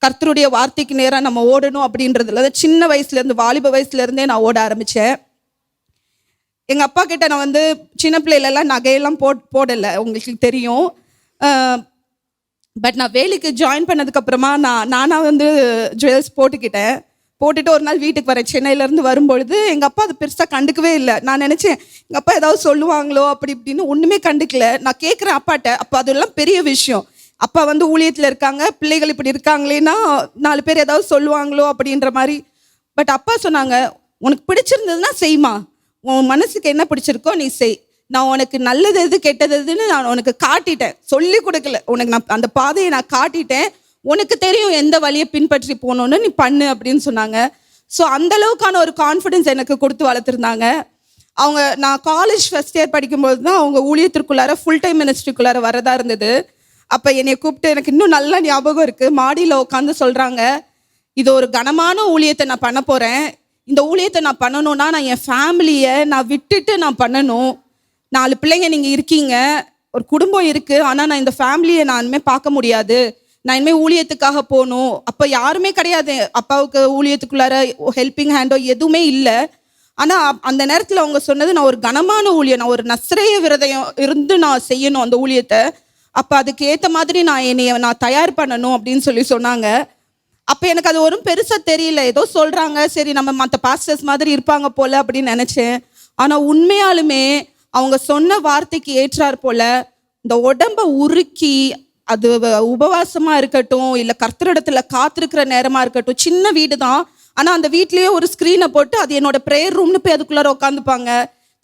கர்த்தருடைய வார்த்தைக்கு நேராக நம்ம ஓடணும் அப்படின்றதுல சின்ன வயசுலேருந்து, வாலிப வயசுலேருந்தே நான் ஓட ஆரம்பித்தேன். எங்கள் அப்பா கிட்ட நான் வந்து சின்ன பிள்ளைகளெல்லாம் நகையெல்லாம் போடலை, உங்களுக்கு தெரியும். பட் நான் வேலைக்கு ஜாயின் பண்ணதுக்கப்புறமா நானாக வந்து ஜுவல்ஸ் போட்டுட்டு ஒரு நாள் வீட்டுக்கு வரேன். சென்னையிலேருந்து வரும்பொழுது எங்கள் அப்பா அது பெருசாக கண்டுக்கவே இல்லை. நான் நினச்சேன் எங்கள் அப்பா ஏதாவது சொல்லுவாங்களோ அப்படி இப்படின்னு, ஒன்றுமே கண்டுக்கல. நான் கேட்குறேன் அப்பாட்ட, அப்போ அதெல்லாம் பெரிய விஷயம், அப்பா வந்து ஊழியத்தில் இருக்காங்க, பிள்ளைகள் இப்படி இருக்காங்களேன்னா 4 பேர் ஏதாவது சொல்லுவாங்களோ அப்படின்ற மாதிரி. பட் அப்பா சொன்னாங்க, உனக்கு பிடிச்சிருந்ததுன்னா செய்மா, உன் மனசுக்கு என்ன பிடிச்சிருக்கோ நீ செய், நான் உனக்கு நல்லது எது கெட்டது எதுன்னு நான் உனக்கு காட்டிட்டேன், சொல்லி கொடுக்கல, உனக்கு நான் அந்த பாதையை நான் காட்டிட்டேன், உனக்கு தெரியும் எந்த வழியை பின்பற்றி போகணுன்னு, நீ பண்ணு அப்படின்னு சொன்னாங்க. ஸோ அந்தளவுக்கான ஒரு கான்ஃபிடென்ஸ் எனக்கு கொடுத்து வளர்த்துருந்தாங்க. நான் காலேஜ் ஃபஸ்ட் இயர் படிக்கும்போது தான் அவங்க ஊழியத்திற்குள்ளார ஃபுல் டைம் மினிஸ்ட்ரிக்குள்ளார வரதா இருந்தது. அப்போ என்னை கூப்பிட்டு, எனக்கு இன்னும் நல்லா ஞாபகம் இருக்குது, மாடியில் உட்காந்து சொல்கிறாங்க, இது ஒரு கனமான ஊழியத்தை நான் பண்ண போகிறேன், இந்த ஊழியத்தை நான் பண்ணணும்னா நான் என் ஃபேமிலியை நான் விட்டுட்டு நான் பண்ணணும், 4 பிள்ளைங்க நீங்கள் இருக்கீங்க, ஒரு குடும்பம் இருக்குது, ஆனால் நான் இந்த ஃபேமிலியை நான் இனிமேல் பார்க்க முடியாது, நான் இனிமேல் ஊழியத்துக்காக போகணும். அப்போ யாருமே கிடையாது அப்பாவுக்கு ஊழியத்துக்குள்ளார ஹெல்பிங் ஹேண்டோ எதுவுமே இல்லை. ஆனால் அந்த நேரத்தில் அவங்க சொன்னது, நான் ஒரு கனமான ஊழியம், நான் ஒரு நஸ்ரேய விரதம் இருந்து நான் செய்யணும் அந்த ஊழியத்தை, அப்போ அதுக்கு ஏற்ற மாதிரி நான் தயார் பண்ணணும் அப்படின்னு சொன்னாங்க. அப்போ எனக்கு அது ஒரு பெருசாக தெரியல, ஏதோ சொல்கிறாங்க, சரி நம்ம மற்ற பாஸ்டர்ஸ் மாதிரி இருப்பாங்க போல் அப்படின்னு நினச்சேன். ஆனால் உண்மையாலுமே அவங்க சொன்ன வார்த்தைக்கு ஏற்றார் போல் இந்த உடம்பை உருக்கி, அது உபவாசமாக இருக்கட்டும், இல்லை கர்த்தரிடத்துல காத்திருக்கிற நேரமாக இருக்கட்டும், சின்ன வீடு தான், ஆனால் அந்த வீட்லேயே ஒரு ஸ்க்ரீனை போட்டு அது என்னோட ப்ரேயர் ரூம்னு போய் அதுக்குள்ளார உட்காந்துப்பாங்க.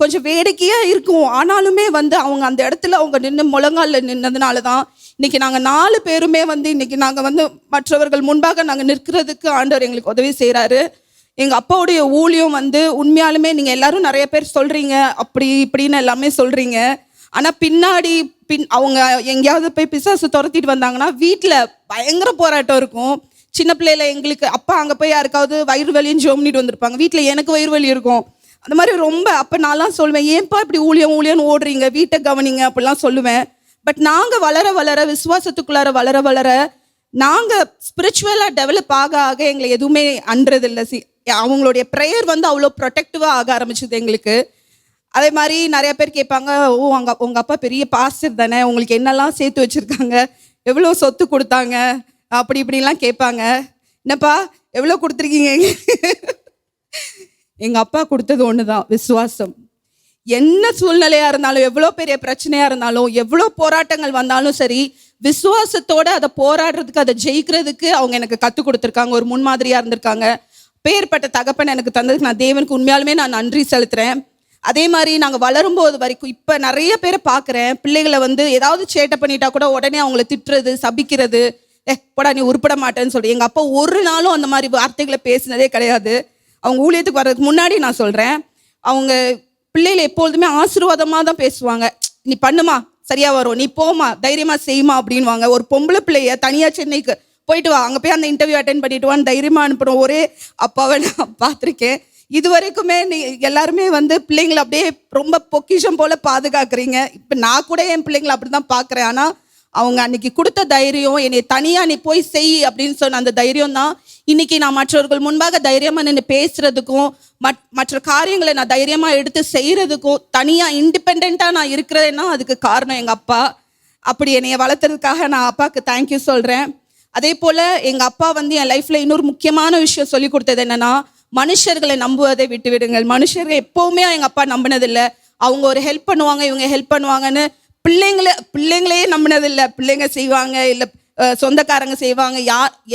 கொஞ்சம் வேடிக்கையாக இருக்கும், ஆனாலுமே வந்து அவங்க அந்த இடத்துல அவங்க நின்று முழங்காலில் நின்னதுனால தான் இன்றைக்கி நாங்கள் 4 பேருமே வந்து இன்றைக்கி நாங்கள் வந்து மற்றவர்கள் முன்பாக நாங்கள் நிற்கிறதுக்கு ஆண்டவர் எங்களுக்கு உதவி செய்கிறாரு. எங்கள் அப்பாவுடைய ஊழியம் வந்து உண்மையாலுமே நீங்கள் எல்லாரும் நிறைய பேர் சொல்கிறீங்க, அப்படி இப்படின்னு எல்லாமே சொல்கிறீங்க, ஆனால் பின்னாடி அவங்க எங்கேயாவது போய் பிசாசு துரத்திட்டு வந்தாங்கன்னா வீட்டில் பயங்கர போராட்டம் இருக்கும். சின்ன பிள்ளையில எங்களுக்கு அப்பா அங்கே போய் யாருக்காவது வயிறு வலின்னு ஜோம்னிட்டு வந்திருப்பாங்க, வீட்டில் எனக்கு வயிறு வலி இருக்கும். அந்த மாதிரி ரொம்ப அப்போ நான்லாம் சொல்லுவேன், ஏன்ப்பா இப்படி ஊழியம்னு ஓடுறீங்க, வீட்டை கவனிங்க அப்படிலாம் சொல்லுவேன். பட் நாங்கள் வளர விசுவாசத்துக்குள்ளார வளர நாங்கள் ஸ்பிரிச்சுவலாக டெவலப் ஆக எங்களை எதுவுமே அன்றதில்லை. அவங்களுடைய ப்ரேயர் வந்து அவ்வளோ ப்ரொடெக்டிவாக ஆக ஆரம்பிச்சது எங்களுக்கு. அதே மாதிரி நிறைய பேர் கேட்பாங்க, உங்கள் அப்பா பெரிய பாஸ்டர் தானே, உங்களுக்கு என்னெல்லாம் சேர்த்து வச்சுருக்காங்க, எவ்வளோ சொத்து கொடுத்தாங்க, அப்படி இப்படிலாம் கேட்பாங்க. என்னப்பா எவ்வளோ கொடுத்துருக்கீங்க? எங்கள் அப்பா கொடுத்தது ஒன்று தான், விசுவாசம். என்ன சூழ்நிலையாக இருந்தாலும், எவ்வளோ பெரிய பிரச்சனையாக இருந்தாலும், எவ்வளோ போராட்டங்கள் வந்தாலும் சரி, விசுவாசத்தோடு அதை போராடுறதுக்கு, அதை ஜெயிக்கிறதுக்கு அவங்க எனக்கு கற்றுக் கொடுத்துருக்காங்க, ஒரு முன்மாதிரியாக இருந்திருக்காங்க. பேர்பட்ட தகப்பன் எனக்கு தந்ததுக்கு நான் தேவனுக்கு உண்மையாலுமே நான் நன்றி செலுத்துகிறேன். அதே மாதிரி நாங்கள் வளரும்போது வரைக்கும் இப்போ நிறைய பேரை பார்க்குறேன், பிள்ளைகளை வந்து ஏதாவது சேட்டை பண்ணிட்டா கூட உடனே அவங்கள திட்டுறது, சபிக்கிறது, போடா நீ உருப்பட மாட்டேன்னு சொல்லி. எங்கள் அப்பா ஒரு நாளும் அந்த மாதிரி வார்த்தைகளை பேசினதே கிடையாது. அவங்க ஊழியத்துக்கு வர்றதுக்கு முன்னாடி நான் சொல்கிறேன், அவங்க பிள்ளைகளை எப்பொழுதுமே ஆசீர்வாதமாக தான் பேசுவாங்க. நீ பண்ணுமா சரியாக வரும், நீ போமா தைரியமாக செய்யுமா அப்படின்வாங்க. ஒரு பொம்பளை பிள்ளைய தனியாக சென்னைக்கு போயிட்டு வா, அங்கே போய் அந்த இன்டர்வியூ அட்டென்ட் பண்ணிட்டு வான்னு தைரியமாக அனுப்புகிறோம் ஒரே அப்பாவை நான் பார்த்துருக்கேன். இது வரைக்குமே எல்லாருமே வந்து பிள்ளைங்களை அப்படியே ரொம்ப பொக்கிஷம் போல் பாதுகாக்கிறீங்க. இப்போ நான் கூட என் பிள்ளைங்களை அப்படி தான் பார்க்குறேன். ஆனால் அவங்க அன்னைக்கு கொடுத்த தைரியம், என்னை தனியாக நீ போய் செய் அப்படின்னு சொன்ன அந்த தைரியம் தான் இன்னைக்கு நான் மற்றவர்கள் முன்பாக தைரியமாக நின்று பேசுறதுக்கும், மற்ற காரியங்களை நான் தைரியமாக எடுத்து செய்கிறதுக்கும், தனியாக இண்டிபெண்ட்டாக நான் இருக்கிறேன்னா அதுக்கு காரணம் எங்கள் அப்பா. அப்படி என்னைய வளர்த்துறதுக்காக நான் அப்பாவுக்கு தேங்க்யூ சொல்கிறேன். அதே போல் எங்கள் அப்பா வந்து என் லைஃப்பில் இன்னொரு முக்கியமான விஷயம் சொல்லி கொடுத்தது என்னென்னா, மனுஷர்களை நம்புவதை விட்டு விடுங்கள். மனுஷர்கள் எப்போவுமே எங்கள் அப்பா நம்பினதில்லை. அவங்க ஒரு ஹெல்ப் பண்ணுவாங்க, இவங்க ஹெல்ப் பண்ணுவாங்கன்னு பிள்ளைங்களே நம்பினதில்லை. பிள்ளைங்க செய்வாங்க, இல்லை சொந்தக்காரங்க செய்வாங்க,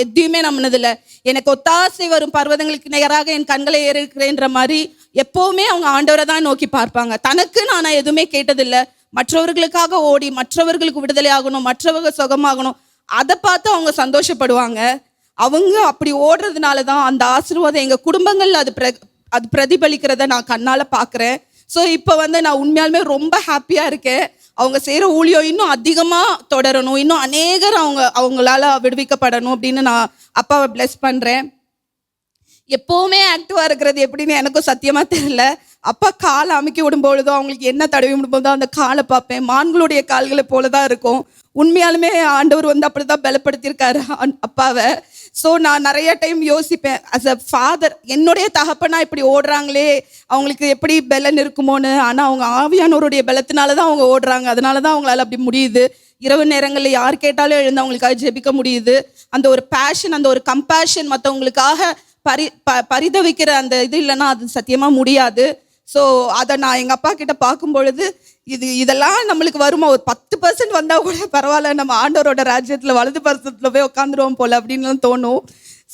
எதையுமே நம்பினதில்லை. எனக்கு ஒத்தாசை வரும் பர்வதங்களுக்கு நிகராக என் கண்களை ஏறிக்கிறேன்ற மாதிரி எப்போவுமே அவங்க ஆண்டவரை தான் நோக்கி பார்ப்பாங்க. தனக்கு நான் எதுவுமே கேட்டதில்லை. மற்றவர்களுக்காக ஓடி மற்றவர்களுக்கு விடுதலை ஆகணும், மற்றவர்கள் சுகமாகணும், அதை பார்த்து அவங்க சந்தோஷப்படுவாங்க. அவங்க அப்படி ஓடுறதுனால தான் அந்த ஆசீர்வாதம் எங்கள் குடும்பங்கள் அது பிரதிபலிக்கிறத நான் கண்ணால் பார்க்குறேன். ஸோ இப்போ நான் உண்மையாலுமே ரொம்ப ஹாப்பியாக இருக்கேன். அவங்க செய்கிற ஊழியம் இன்னும் அதிகமாக தொடரணும், இன்னும் அநேகர் அவங்களால விடுவிக்கப்படணும் அப்படின்னு நான் அப்பாவை பிளெஸ் பண்ணுறேன். எப்போவுமே ஆக்டிவாக இருக்கிறது எப்படின்னு எனக்கும் சத்தியமாக தெரியல. அப்பா காலை அமுக்கி விடும்பொழுதோ அவங்களுக்கு என்ன தடவி விடும்போதோ அந்த காலை பார்ப்பேன், மான்களுடைய கால்களை போல தான் இருக்கும். உண்மையாலுமே ஆண்டவர் அப்படி தான் பலப்படுத்தியிருக்காரு அப்பாவை. ஸோ நான் நிறைய டைம் யோசிப்பேன், அஸ் அ ஃபாதர் என்னுடைய தகப்பனா இப்படி ஓடுறாங்களே அவங்களுக்கு எப்படி பலன் இருக்குமோன்னு. ஆனால் அவங்க ஆவியானவருடைய பலத்தினால தான் அவங்க ஓடுறாங்க, அதனால தான் அவங்களால அப்படி முடியுது. இரவு நேரங்களில் யார் கேட்டாலும் எழுந்து அவங்களுக்காக ஜெபிக்க முடியுது. அந்த ஒரு பேஷன், அந்த ஒரு கம்பேஷன், மற்றவங்களுக்காக பரிதவிக்கிற அந்த இது இல்லைன்னா அது சத்தியமாக முடியாது. ஸோ அதை நான் எங்கள் அப்பா கிட்ட பார்க்கும் பொழுது இதெல்லாம் நம்மளுக்கு வருமா, ஒரு 10% வந்தால் கூட பரவாயில்ல, நம்ம ஆண்டவரோட ராஜ்யத்தில் வலது பரிசத்தில் போய் உட்காந்துருவோம் போல் அப்படின்லாம் தோணும்.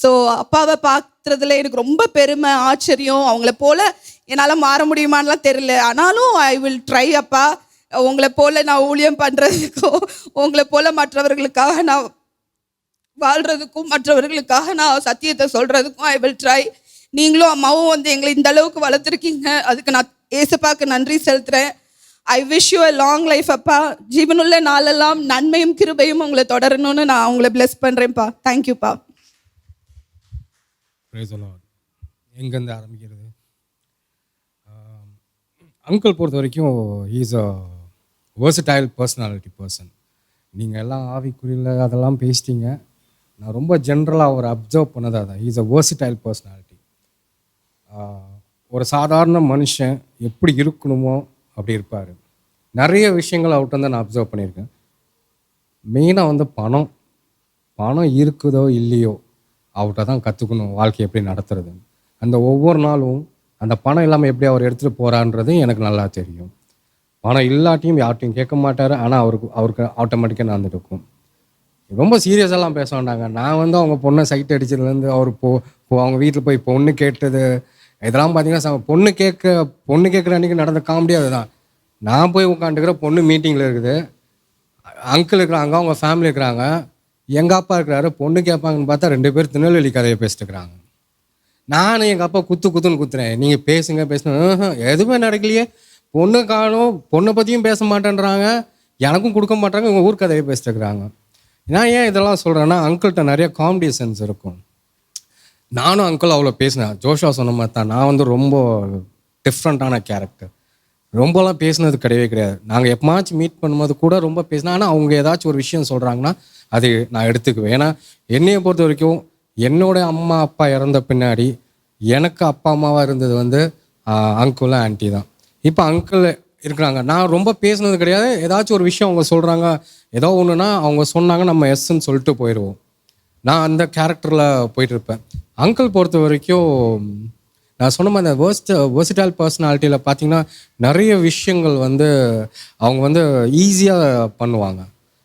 ஸோ அப்பாவை பார்க்குறதுல எனக்கு ரொம்ப பெருமை, ஆச்சரியம். அவங்கள போல் என்னால் மாற முடியுமான்லாம் தெரியல, ஆனாலும் ஐ வில் ட்ரை. அப்பா உங்களை போல் நான் ஊழியம் பண்ணுறதுக்கும் உங்களை போல் மற்றவர்களுக்காக நான் வாழ்கிறதுக்கும் மற்றவர்களுக்காக நான் சத்தியத்தை சொல்கிறதுக்கும் ஐ வில் ட்ரை. நீங்களும் அம்மாவும் எங்களை இந்த அளவுக்கு வளர்த்துருக்கீங்க, அதுக்கு நான் ஏசப்பாக்கு நன்றி செலுத்துகிறேன். I wish you a long life அப்பா. ஜீவனுள்ள நாளெல்லாம் நன்மையும் கிருபையும் உங்களை தொடரணும்னு நான் உங்களை பிளெஸ் பண்ணுறேன்ப்பா. தேங்க்யூப்பா. எங்கேருந்து ஆரம்பிக்கிறது? அங்கிள் பொறுத்த வரைக்கும் he's a versatile personality person. நீங்கள் எல்லாம் ஆவிக்குறியில் அதெல்லாம் பேசிட்டீங்க. நான் ரொம்ப ஜென்ரலாக அவர் அப்சர்வ் பண்ணது அதான், ஹீஸ் அ வெர்சடைல் பர்சனாலிட்டி. ஒரு சாதாரண மனுஷன் எப்படி இருக்கணுமோ அப்படி இருப்பார். நிறைய விஷயங்கள் அவர்கிட்ட வந்து நான் அப்சர்வ் பண்ணியிருக்கேன். மெயினாக பணம் இருக்குதோ இல்லையோ அவர்கிட்ட தான் கற்றுக்கணும் வாழ்க்கை எப்படி நடத்துறது. அந்த ஒவ்வொரு நாளும் அந்த பணம் இல்லாமல் எப்படி அவர் எடுத்துகிட்டு போகிறான்றது எனக்கு நல்லா தெரியும். பணம் இல்லாட்டியும் யார்ட்டையும் கேட்க மாட்டார், ஆனால் அவருக்கு ஆட்டோமேட்டிக்காக நடந்துட்டு இருக்கும். ரொம்ப சீரியஸெல்லாம் பேச வேண்டாங்க. நான் வந்து அவங்க பொண்ணை சைட் அடிச்சதுலேருந்து அவர் அவங்க வீட்டில் போய் பொண்ணு கேட்டது இதெல்லாம் பார்த்தீங்கன்னா பொண்ணு கேட்குற அன்றைக்கி நடந்த காமெடி அதுதான். நான் போய் உட்காந்துக்கிற பொண்ணு மீட்டிங்கில் இருக்குது, அங்கிள் இருக்கிறாங்க, அவங்க ஃபேமிலி இருக்கிறாங்க, எங்கள் அப்பா இருக்கிறாரு, பொண்ணு கேட்பாங்கன்னு பார்த்தா 2 பேர் திருநெல்வேலி கதையை பேசிட்டு இருக்கிறாங்க. நானும் எங்கள் அப்பா குத்துறேன், நீங்கள் பேசுங்க எதுவுமே நடக்கலையே, பொண்ணு காணும், பொண்ணை பற்றியும் பேச மாட்டேன்றாங்க, எனக்கும் கொடுக்க மாட்டாங்க, இவங்க ஊர் கதையை பேசிட்டு இருக்கிறாங்க. நான் ஏன் இதெல்லாம் சொல்கிறேன்னா அங்கிள்கிட்ட நிறைய காமெடி சென்ஸ் இருக்கும். நானும் அங்கிள் அவ்வளோ பேசினேன். ஜோஷா சொன்ன மாதிரி தான், நான் வந்து ரொம்ப டிஃப்ரெண்ட்டான கேரக்டர். ரொம்பலாம் பேசினது கிடையாது. நாங்கள் எப்போமாச்சும் மீட் பண்ணும்போது கூட ரொம்ப பேசினேன். ஆனால் அவங்க ஏதாச்சும் ஒரு விஷயம் சொல்கிறாங்கன்னா அது நான் எடுத்துக்குவேன். ஏன்னா என்னையை பொறுத்த வரைக்கும் என்னோட அம்மா அப்பா இறந்த பின்னாடி எனக்கு அப்பா அம்மாவாக இருந்தது வந்து அங்கிளும் ஆன்ட்டி தான். இப்போ அங்கிள் இருக்கிறாங்க, நான் ரொம்ப பேசுனது கிடையாது. ஏதாச்சும் ஒரு விஷயம் அவங்க சொல்கிறாங்க, ஏதோ ஒன்றுனா அவங்க சொன்னாங்க, நம்ம எஸ்ன்னு சொல்லிட்டு போயிடுவோம். நான் அந்த கேரக்டரில் போயிட்டுருப்பேன். அங்கிள் பொறுத்த வரைக்கும் நான் சொன்ன மாதிரி அந்த வெர்சடைல் பர்சனாலிட்டியில் பார்த்தீங்கன்னா நிறைய விஷயங்கள் வந்து அவங்க வந்து ஈஸியாக பண்ணுவாங்க.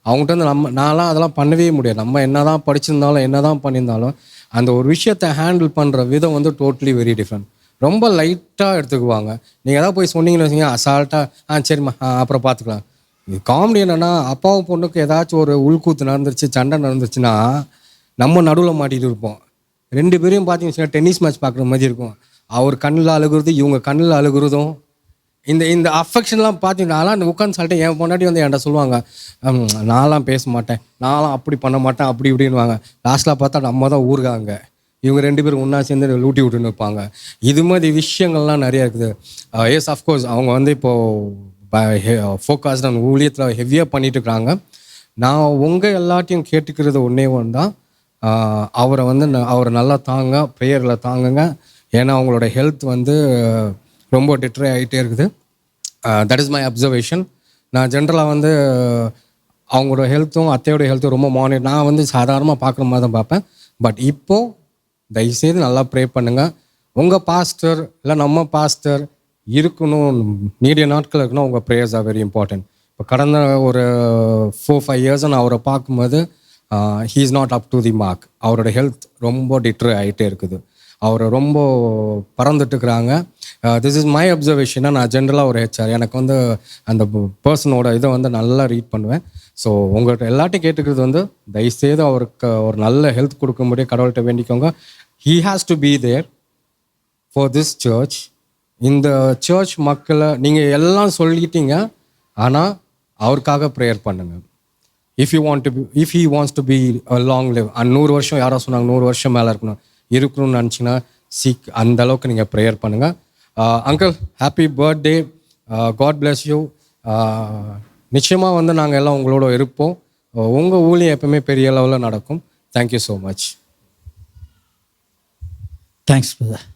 அவங்ககிட்ட வந்து நான்லாம் அதெல்லாம் பண்ணவே முடியாது. நம்ம என்ன தான் படிச்சிருந்தாலும் என்ன தான் பண்ணியிருந்தாலும் அந்த ஒரு விஷயத்தை ஹேண்டில் பண்ணுற விதம் வந்து டோட்டலி வெரி டிஃப்ரெண்ட். ரொம்ப லைட்டாக எடுத்துக்குவாங்க. நீங்கள் எதாவது போய் சொன்னீங்கன்னு வச்சிங்க அசால்ட்டாக சரிம்மா அப்புறம் பார்த்துக்கலாம். இது காமெடி என்னென்னா அப்பாவும் பொண்ணுக்கு ஏதாச்சும் ஒரு உள்கூத்து நடந்துருச்சு, சண்டை நடந்துச்சுன்னா நம்ம நடுவில் மாட்டிகிட்டு இருப்போம். 2 பேரையும் பார்த்தீங்கன்னா டென்னிஸ் மேட்ச் பார்க்குற மாதிரி இருக்கும். அவர் கண்ணில் அழுகுறது, இவங்க கண்ணில் அழுகுறதும், இந்த அஃபெக்ஷன்லாம் பார்த்தீங்கன்னா அந்த உட்காந்து சொல்லிட்டு என் பொண்டாட்டி வந்து என்கிட்ட சொல்லுவாங்க, நான்லாம் பேச மாட்டேன், நான்லாம் அப்படி பண்ண மாட்டேன் அப்படி இப்படின்னுவாங்க. லாஸ்ட்டில் பார்த்தா நம்ம தான் ஊருகாங்க, இவங்க 2 பேரும் ஒன்றா சேர்ந்து லூட்டி விட்டுன்னு வைப்பாங்க. இது மாதிரி விஷயங்கள்லாம் நிறையா இருக்குது. எஸ் அஃப்கோர்ஸ் அவங்க வந்து இப்போது ஃபோக்கஸ்ட் அந்த ஊழியத்தில் ஹெவியாக பண்ணிட்டு இருக்கிறாங்க. நான் உங்கள் எல்லாத்தையும் கேட்டுக்கிறது ஒன்றே ஒன்று தான், அவரை வந்து அவரை நல்லா தாங்க, ப்ரேயரில் தாங்குங்க. ஏன்னா அவங்களோட ஹெல்த் வந்து ரொம்ப டிட்ரே ஆகிட்டே இருக்குது. That is my observation. நான் ஜென்ரலாக வந்து அவங்களோட ஹெல்த்தும் அத்தையோட ஹெல்த்தும் ரொம்ப நான் வந்து சாதாரணமாக பார்க்குற மாதிரி தான் பார்ப்பேன். பட் இப்போது தயவுசெய்து நல்லா ப்ரே பண்ணுங்கள். உங்கள் பாஸ்டர் இல்லை நம்ம பாஸ்டர் இருக்கணும், நீடிய நாட்கள் இருக்கணும், உங்கள் ப்ரேயர்ஸ் ஆர் வெரி இம்பார்ட்டன்ட். இப்போ கடந்த ஒரு 4-5 இயர்ஸாக நான் அவரை பார்க்கும்போது he is not up to the mark. அவரோட ஹெல்த் ரொம்ப டிட்ரு ஆகிட்டே இருக்குது. அவரை ரொம்ப பறந்துட்டுருக்குறாங்க. திஸ் இஸ் மை அப்சர்வேஷனாக. நான் ஜென்ரலாக ஒரு ஹெச்ஆர், எனக்கு வந்து அந்த பர்சனோட இதை வந்து நல்லா ரீட் பண்ணுவேன். ஸோ உங்கள்கிட்ட எல்லாட்டையும் கேட்டுக்கிறது வந்து தயவுசெய்து அவருக்கு ஒரு நல்ல ஹெல்த் கொடுக்க முடியும், கடவுள்கிட்ட வேண்டிக்கோங்க. He has to be there for this church. இந்த சர்ச் மக்களை நீங்கள் எல்லாம் சொல்லிட்டீங்க, ஆனால் அவருக்காக ப்ரேயர் பண்ணுங்கள். If he wants to be long live, 100 வருஷம் யாரோ சொன்னாங்க 100 வருஷம் மேலே இருக்கணும்னு நினச்சிங்கன்னா அந்த அளவுக்கு நீங்கள் ப்ரேயர் பண்ணுங்கள். Uncle happy birthday, God bless you. நிச்சயமாக வந்து நாங்கள் எல்லாம் உங்களோட இருப்போம். உங்கள் ஊழியம் எப்பவுமே பெரிய லெவலில் நடக்கும். Thank you so much. Thanks brother.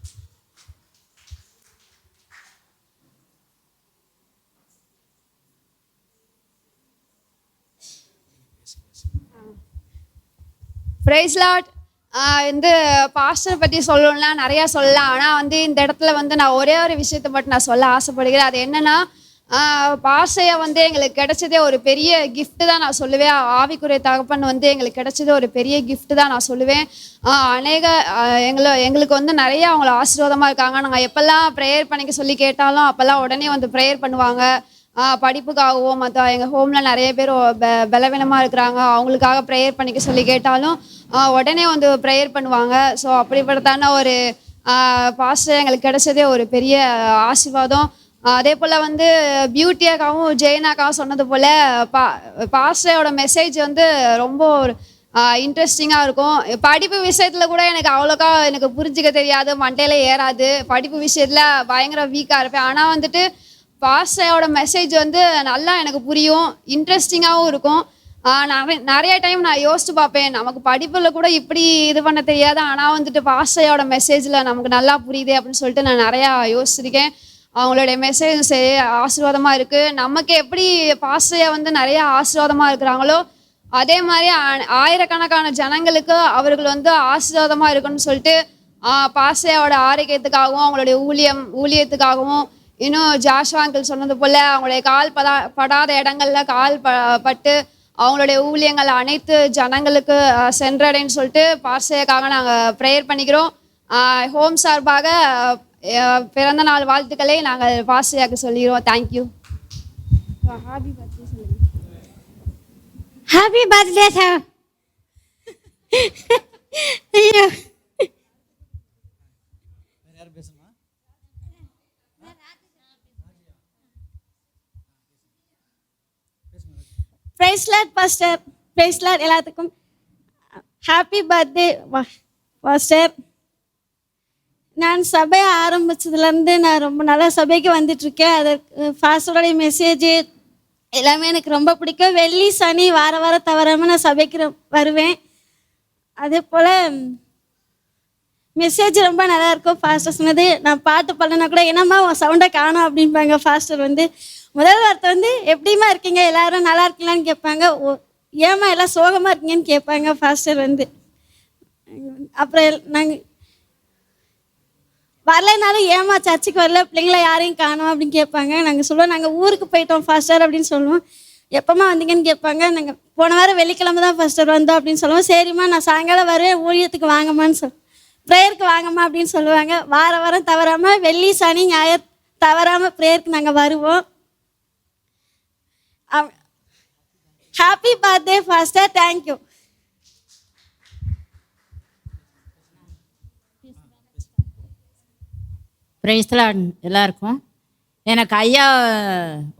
Praise Lord. வந்து பாஸ்டர் பற்றி சொல்லணும்னா நிறையா சொல்லலாம். ஆனால் வந்து இந்த இடத்துல வந்து நான் ஒரே ஒரு விஷயத்தை மட்டும் நான் சொல்ல ஆசைப்படுகிறேன். அது என்னென்னா, பாஸ்டரை வந்து எங்களுக்கு கிடைச்சதே ஒரு பெரிய கிஃப்ட்டு தான் நான் சொல்லுவேன். ஆவிக்குரிய தகப்பன் வந்து எங்களுக்கு கிடைச்சது ஒரு பெரிய கிஃப்ட்டு தான் நான் சொல்லுவேன். எங்களுக்கு வந்து நிறைய அவங்கள ஆசீர்வாதமாக இருக்காங்க. நாங்கள் எப்போல்லாம் ப்ரேயர் பண்ணிக்க சொல்லி கேட்டாலும் அப்போல்லாம் உடனே வந்து ப்ரேயர் பண்ணுவாங்க. படிப்புக்காகவும் மற்ற எங்கள் ஹோமில் நிறைய பேர் பலவீனமாக இருக்கிறாங்க, அவங்களுக்காக ப்ரேயர் பண்ணிக்க சொல்லி கேட்டாலும் உடனே வந்து ப்ரேயர் பண்ணுவாங்க. ஸோ அப்படிப்பட்டதான ஒரு பாஸ்டர் எங்களுக்கு கிடைச்சதே ஒரு பெரிய ஆசீர்வாதம். அதே போல் வந்து பியூட்டியாக்காவும் ஜெயனாக்காவும் சொன்னது போல் பாஸ்டரோட மெசேஜ் வந்து ரொம்ப ஒரு இன்ட்ரெஸ்டிங்காக இருக்கும். படிப்பு விஷயத்தில் கூட எனக்கு புரிஞ்சிக்க தெரியாது, மண்டையில் ஏறாது. படிப்பு விஷயத்தில் பயங்கர வீக்காக இருப்பேன். ஆனால் வந்துட்டு பாஸ்டரோட மெசேஜ் வந்து நல்லா எனக்கு புரியும், இன்ட்ரெஸ்டிங்காகவும் இருக்கும். நிறைய டைம் நான் யோசிச்சு பார்ப்பேன், நமக்கு படிப்பில் கூட இப்படி இது பண்ண தெரியாது, ஆனால் வந்துட்டு பாஸ்டரோட மெசேஜில் நமக்கு நல்லா புரியுது அப்படின்னு சொல்லிட்டு நான் நிறையா யோசிச்சிருக்கேன். அவங்களுடைய மெசேஜ் சரி ஆசீர்வாதமாக இருக்குது. நமக்கு எப்படி பாஸ்டரை வந்து நிறையா ஆசீர்வாதமாக இருக்கிறாங்களோ அதே மாதிரி ஆயிரக்கணக்கான ஜனங்களுக்கு அவர்கள் வந்து ஆசீர்வாதமாக இருக்குன்னு சொல்லிட்டு பாஸ்டரோட ஆரோக்கியத்துக்காகவும் அவங்களுடைய ஊழியத்துக்காகவும் இன்னும் ஜாஷுவா அங்கிள் சொன்னது போல் அவங்களுடைய கால் படாத இடங்கள்ல கால் பட்டு அவங்களுடைய ஊழியங்கள் அனைத்து ஜனங்களுக்கு சென்றடைன்னு சொல்லிட்டு பாஸ்டருக்காக நாங்கள் ப்ரேயர் பண்ணிக்கிறோம். ஹோம் சார்பாக பிறந்த நாள் வாழ்த்துக்களை நாங்கள் பாஸ்டருக்கு சொல்லிக்கிறோம். Thank you. Happy birthday sir. Praise lord pastor. Praise lord எல்லாத்துக்கும். Happy birthday pastor. நான் சபையை ஆரம்பித்ததுலேருந்து நான் ரொம்ப நல்லா சபைக்கு வந்துட்டுருக்கேன். அதற்கு பாஸ்டருடைய மெசேஜ் எல்லாமே எனக்கு ரொம்ப பிடிக்கும். வெள்ளி சனி வாரம் தவறாமல் நான் சபைக்கு வருவேன். அதே போல் மெசேஜ் ரொம்ப நல்லாயிருக்கும். பாஸ்டர் சொன்னது நான் பாட்டு பாடினா கூட என்னம்மா உன் சவுண்டை காணும் அப்படின்பாங்க. பாஸ்டர் வந்து முதல் வார்த்தை வந்து எப்படிமா இருக்கீங்க, எல்லாரும் நல்லா இருக்கீங்களான்னு கேட்பாங்க. ஏமா எல்லாம் சோகமாக இருக்கீங்கன்னு கேட்பாங்க பாஸ்டர் வந்து. அப்புறம் நாங்கள் வரலைனாலும் ஏமா சர்ச்சுக்கு வரல, பிள்ளைங்கள யாரையும் காணோம் அப்படின்னு கேட்பாங்க. நாங்கள் சொல்லுவோம் நாங்கள் ஊருக்கு போயிட்டோம் பாஸ்டர் அப்படின்னு சொல்லுவோம். எப்போம்மா வந்தீங்கன்னு கேட்பாங்க. நாங்கள் போன வாரம் வெள்ளிக்கிழமை தான் பாஸ்டர் வந்தோம் அப்படின்னு சொல்லுவோம். சரிம்மா நான் சாயங்காலம் வருவேன், ஊழியத்துக்கு வாங்கம்மான்னு ப்ரேயருக்கு வாங்கம்மா அப்படின்னு சொல்லுவாங்க. வாரம் தவறாமல் வெள்ளி சனி ஞாயிறு தவறாமல் ப்ரேயருக்கு நாங்கள் வருவோம். Happy birthday pastor. Thank you. Praise Lord எல்லாருக்கும். எனக்கு ஐயா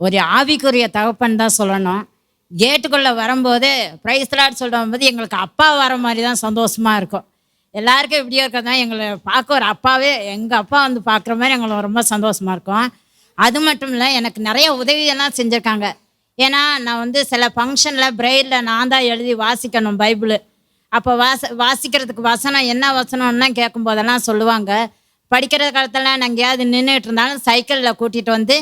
ஒரு ஆவிக்குரிய தகப்பன் தான் சொல்லணும். கேட்டுக்குள்ளே வரும்போது பிரைஸ் லார்ட் சொல்லும்போது எங்களுக்கு அப்பா வர மாதிரி தான் சந்தோஷமாக இருக்கும். எல்லாருக்கும் இப்படியே இருக்கிறது தான் எங்களை பார்க்க ஒரு அப்பாவே, எங்கள் அப்பா வந்து பார்க்குற மாதிரி எங்களுக்கு ரொம்ப சந்தோஷமாக இருக்கும். அது மட்டும் இல்லை, எனக்கு நிறைய உதவியெல்லாம் செஞ்சுருக்காங்க. ஏன்னா நான் வந்து சில ஃபங்க்ஷனில் பிரெயிலில் நான் தான் எழுதி வாசிக்கணும் பைபிள். அப்போ வாசிக்கிறதுக்கு வசனம் என்ன வசனம்னா கேட்கும்போதெல்லாம் சொல்லுவாங்க. படிக்கிற காலத்தில் நாங்கள் எங்கேயாவது நின்றுட்டு இருந்தாலும் சைக்கிளில் கூட்டிகிட்டு வந்து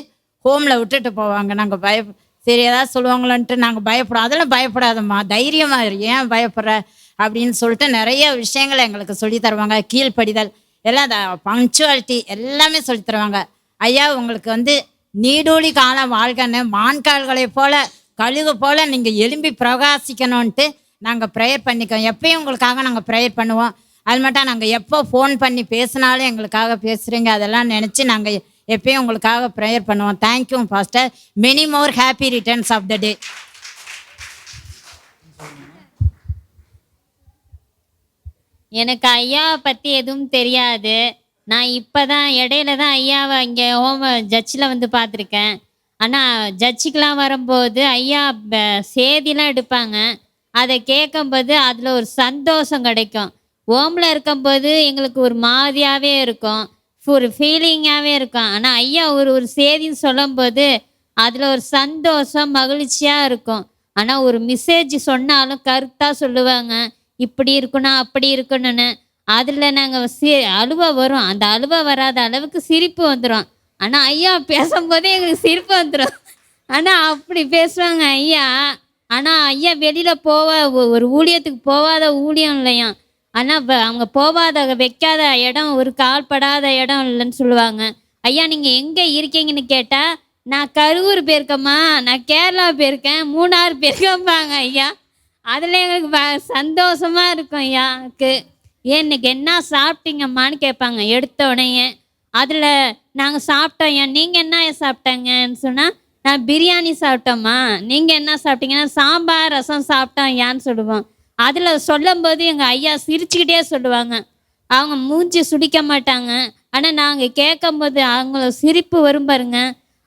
ஹோமில் விட்டுட்டு போவாங்க. நாங்கள் சரி ஏதாவது சொல்லுவாங்களன்ட்டு நாங்கள் பயப்படுவோம். அதெல்லாம் பயப்படாதம்மா, தைரியமாக ஏன் பயப்படுற அப்படின்னு சொல்லிட்டு நிறைய விஷயங்களை எங்களுக்கு சொல்லி தருவாங்க. கீழ்ப்படிதல் எல்லாம், அந்த பங்க்சுவாலிட்டி எல்லாமே சொல்லி தருவாங்க. ஐயா உங்களுக்கு வந்து நீடூழி காலம் வாழ்கன்னு மான்கால்களை போல் கழுகு போல் நீங்கள் எழும்பி பிரகாசிக்கணும்ன்ட்டு நாங்கள் ப்ரேயர் பண்ணிக்கோம். எப்பயும் உங்களுக்காக நாங்கள் ப்ரேயர் பண்ணுவோம். அது மட்டும் நாங்கள் எப்போ ஃபோன் பண்ணி பேசினாலும் எங்களுக்காக பேசுகிறீங்க, அதெல்லாம் நினச்சி நாங்கள் எப்பயும் உங்களுக்காக ப்ரேயர் பண்ணுவோம். Thank you pastor. Many more happy returns of the day. எனக்கு ஐயாவை பற்றி எதுவும் தெரியாது. நான் இப்போ தான் இடையில தான் ஐயாவை இங்கே ஜட்ஜில் வந்து பார்த்துருக்கேன். ஆனால் ஜட்ஜுக்கெலாம் வரும்போது ஐயா சேதிலாம் எடுப்பாங்க. அதை கேட்கும்போது அதில் ஒரு சந்தோஷம் கிடைக்கும். ஹோமில் இருக்கும்போது எங்களுக்கு ஒரு மாதிரியாகவே இருக்கும், ஒரு ஃபீலிங்காகவே இருக்கும். ஆனால் ஐயா ஒரு செய்தின்னு சொல்லும்போது அதில் ஒரு சந்தோஷம் மகிழ்ச்சியாக இருக்கும். ஆனால் ஒரு மெசேஜ் சொன்னாலும் கருத்தாக சொல்லுவாங்க, இப்படி இருக்கணும் அப்படி இருக்கணும்னு. அதில் நாங்கள் அழுவ வரும், அந்த அழுவ வராத அளவுக்கு சிரிப்பு வந்துடும். ஆனால் ஐயா பேசும்போதே எங்களுக்கு சிரிப்பு வந்துடும். ஆனால் அப்படி பேசுவாங்க ஐயா. ஆனால் ஐயா வெளியில் ஒரு ஊழியத்துக்கு போகாத ஊழியம் இல்லையா. ஆனால் அவங்க போகாத வைக்காத இடம், ஒரு கால் படாத இடம் இல்லைன்னு சொல்லுவாங்க. ஐயா நீங்கள் எங்கே இருக்கீங்கன்னு கேட்டால், நான் கரூர் போயிருக்கேம்மா, நான் கேரளா போயிருக்கேன், மூணாறு போயிருக்கேன்பாங்க ஐயா. அதில் எங்களுக்கு சந்தோஷமாக இருக்கும் ஐயாவுக்கு. இன்னைக்கு என்ன சாப்பிட்டீங்கம்மான்னு கேட்பாங்க எடுத்த உடனே. அதில் நாங்கள் சாப்பிட்டோம் ஐயா, நீங்கள் என்ன சாப்பிட்டாங்கன்னு சொன்னால், நான் பிரியாணி சாப்பிட்டோம்மா, நீங்கள் என்ன சாப்பிட்டீங்கன்னா சாம்பார் ரசம் சாப்பிட்டோம் ஐயான்னு சொல்லுவோம். அதில் சொல்லும்போது எங்கள் ஐயா சிரிச்சுக்கிட்டே சொல்லுவாங்க. அவங்க மூஞ்சி சுடிக்க மாட்டாங்க. ஆனால் நாங்கள் கேட்கும்போது அவங்கள சிரிப்பு வரும் பாருங்க,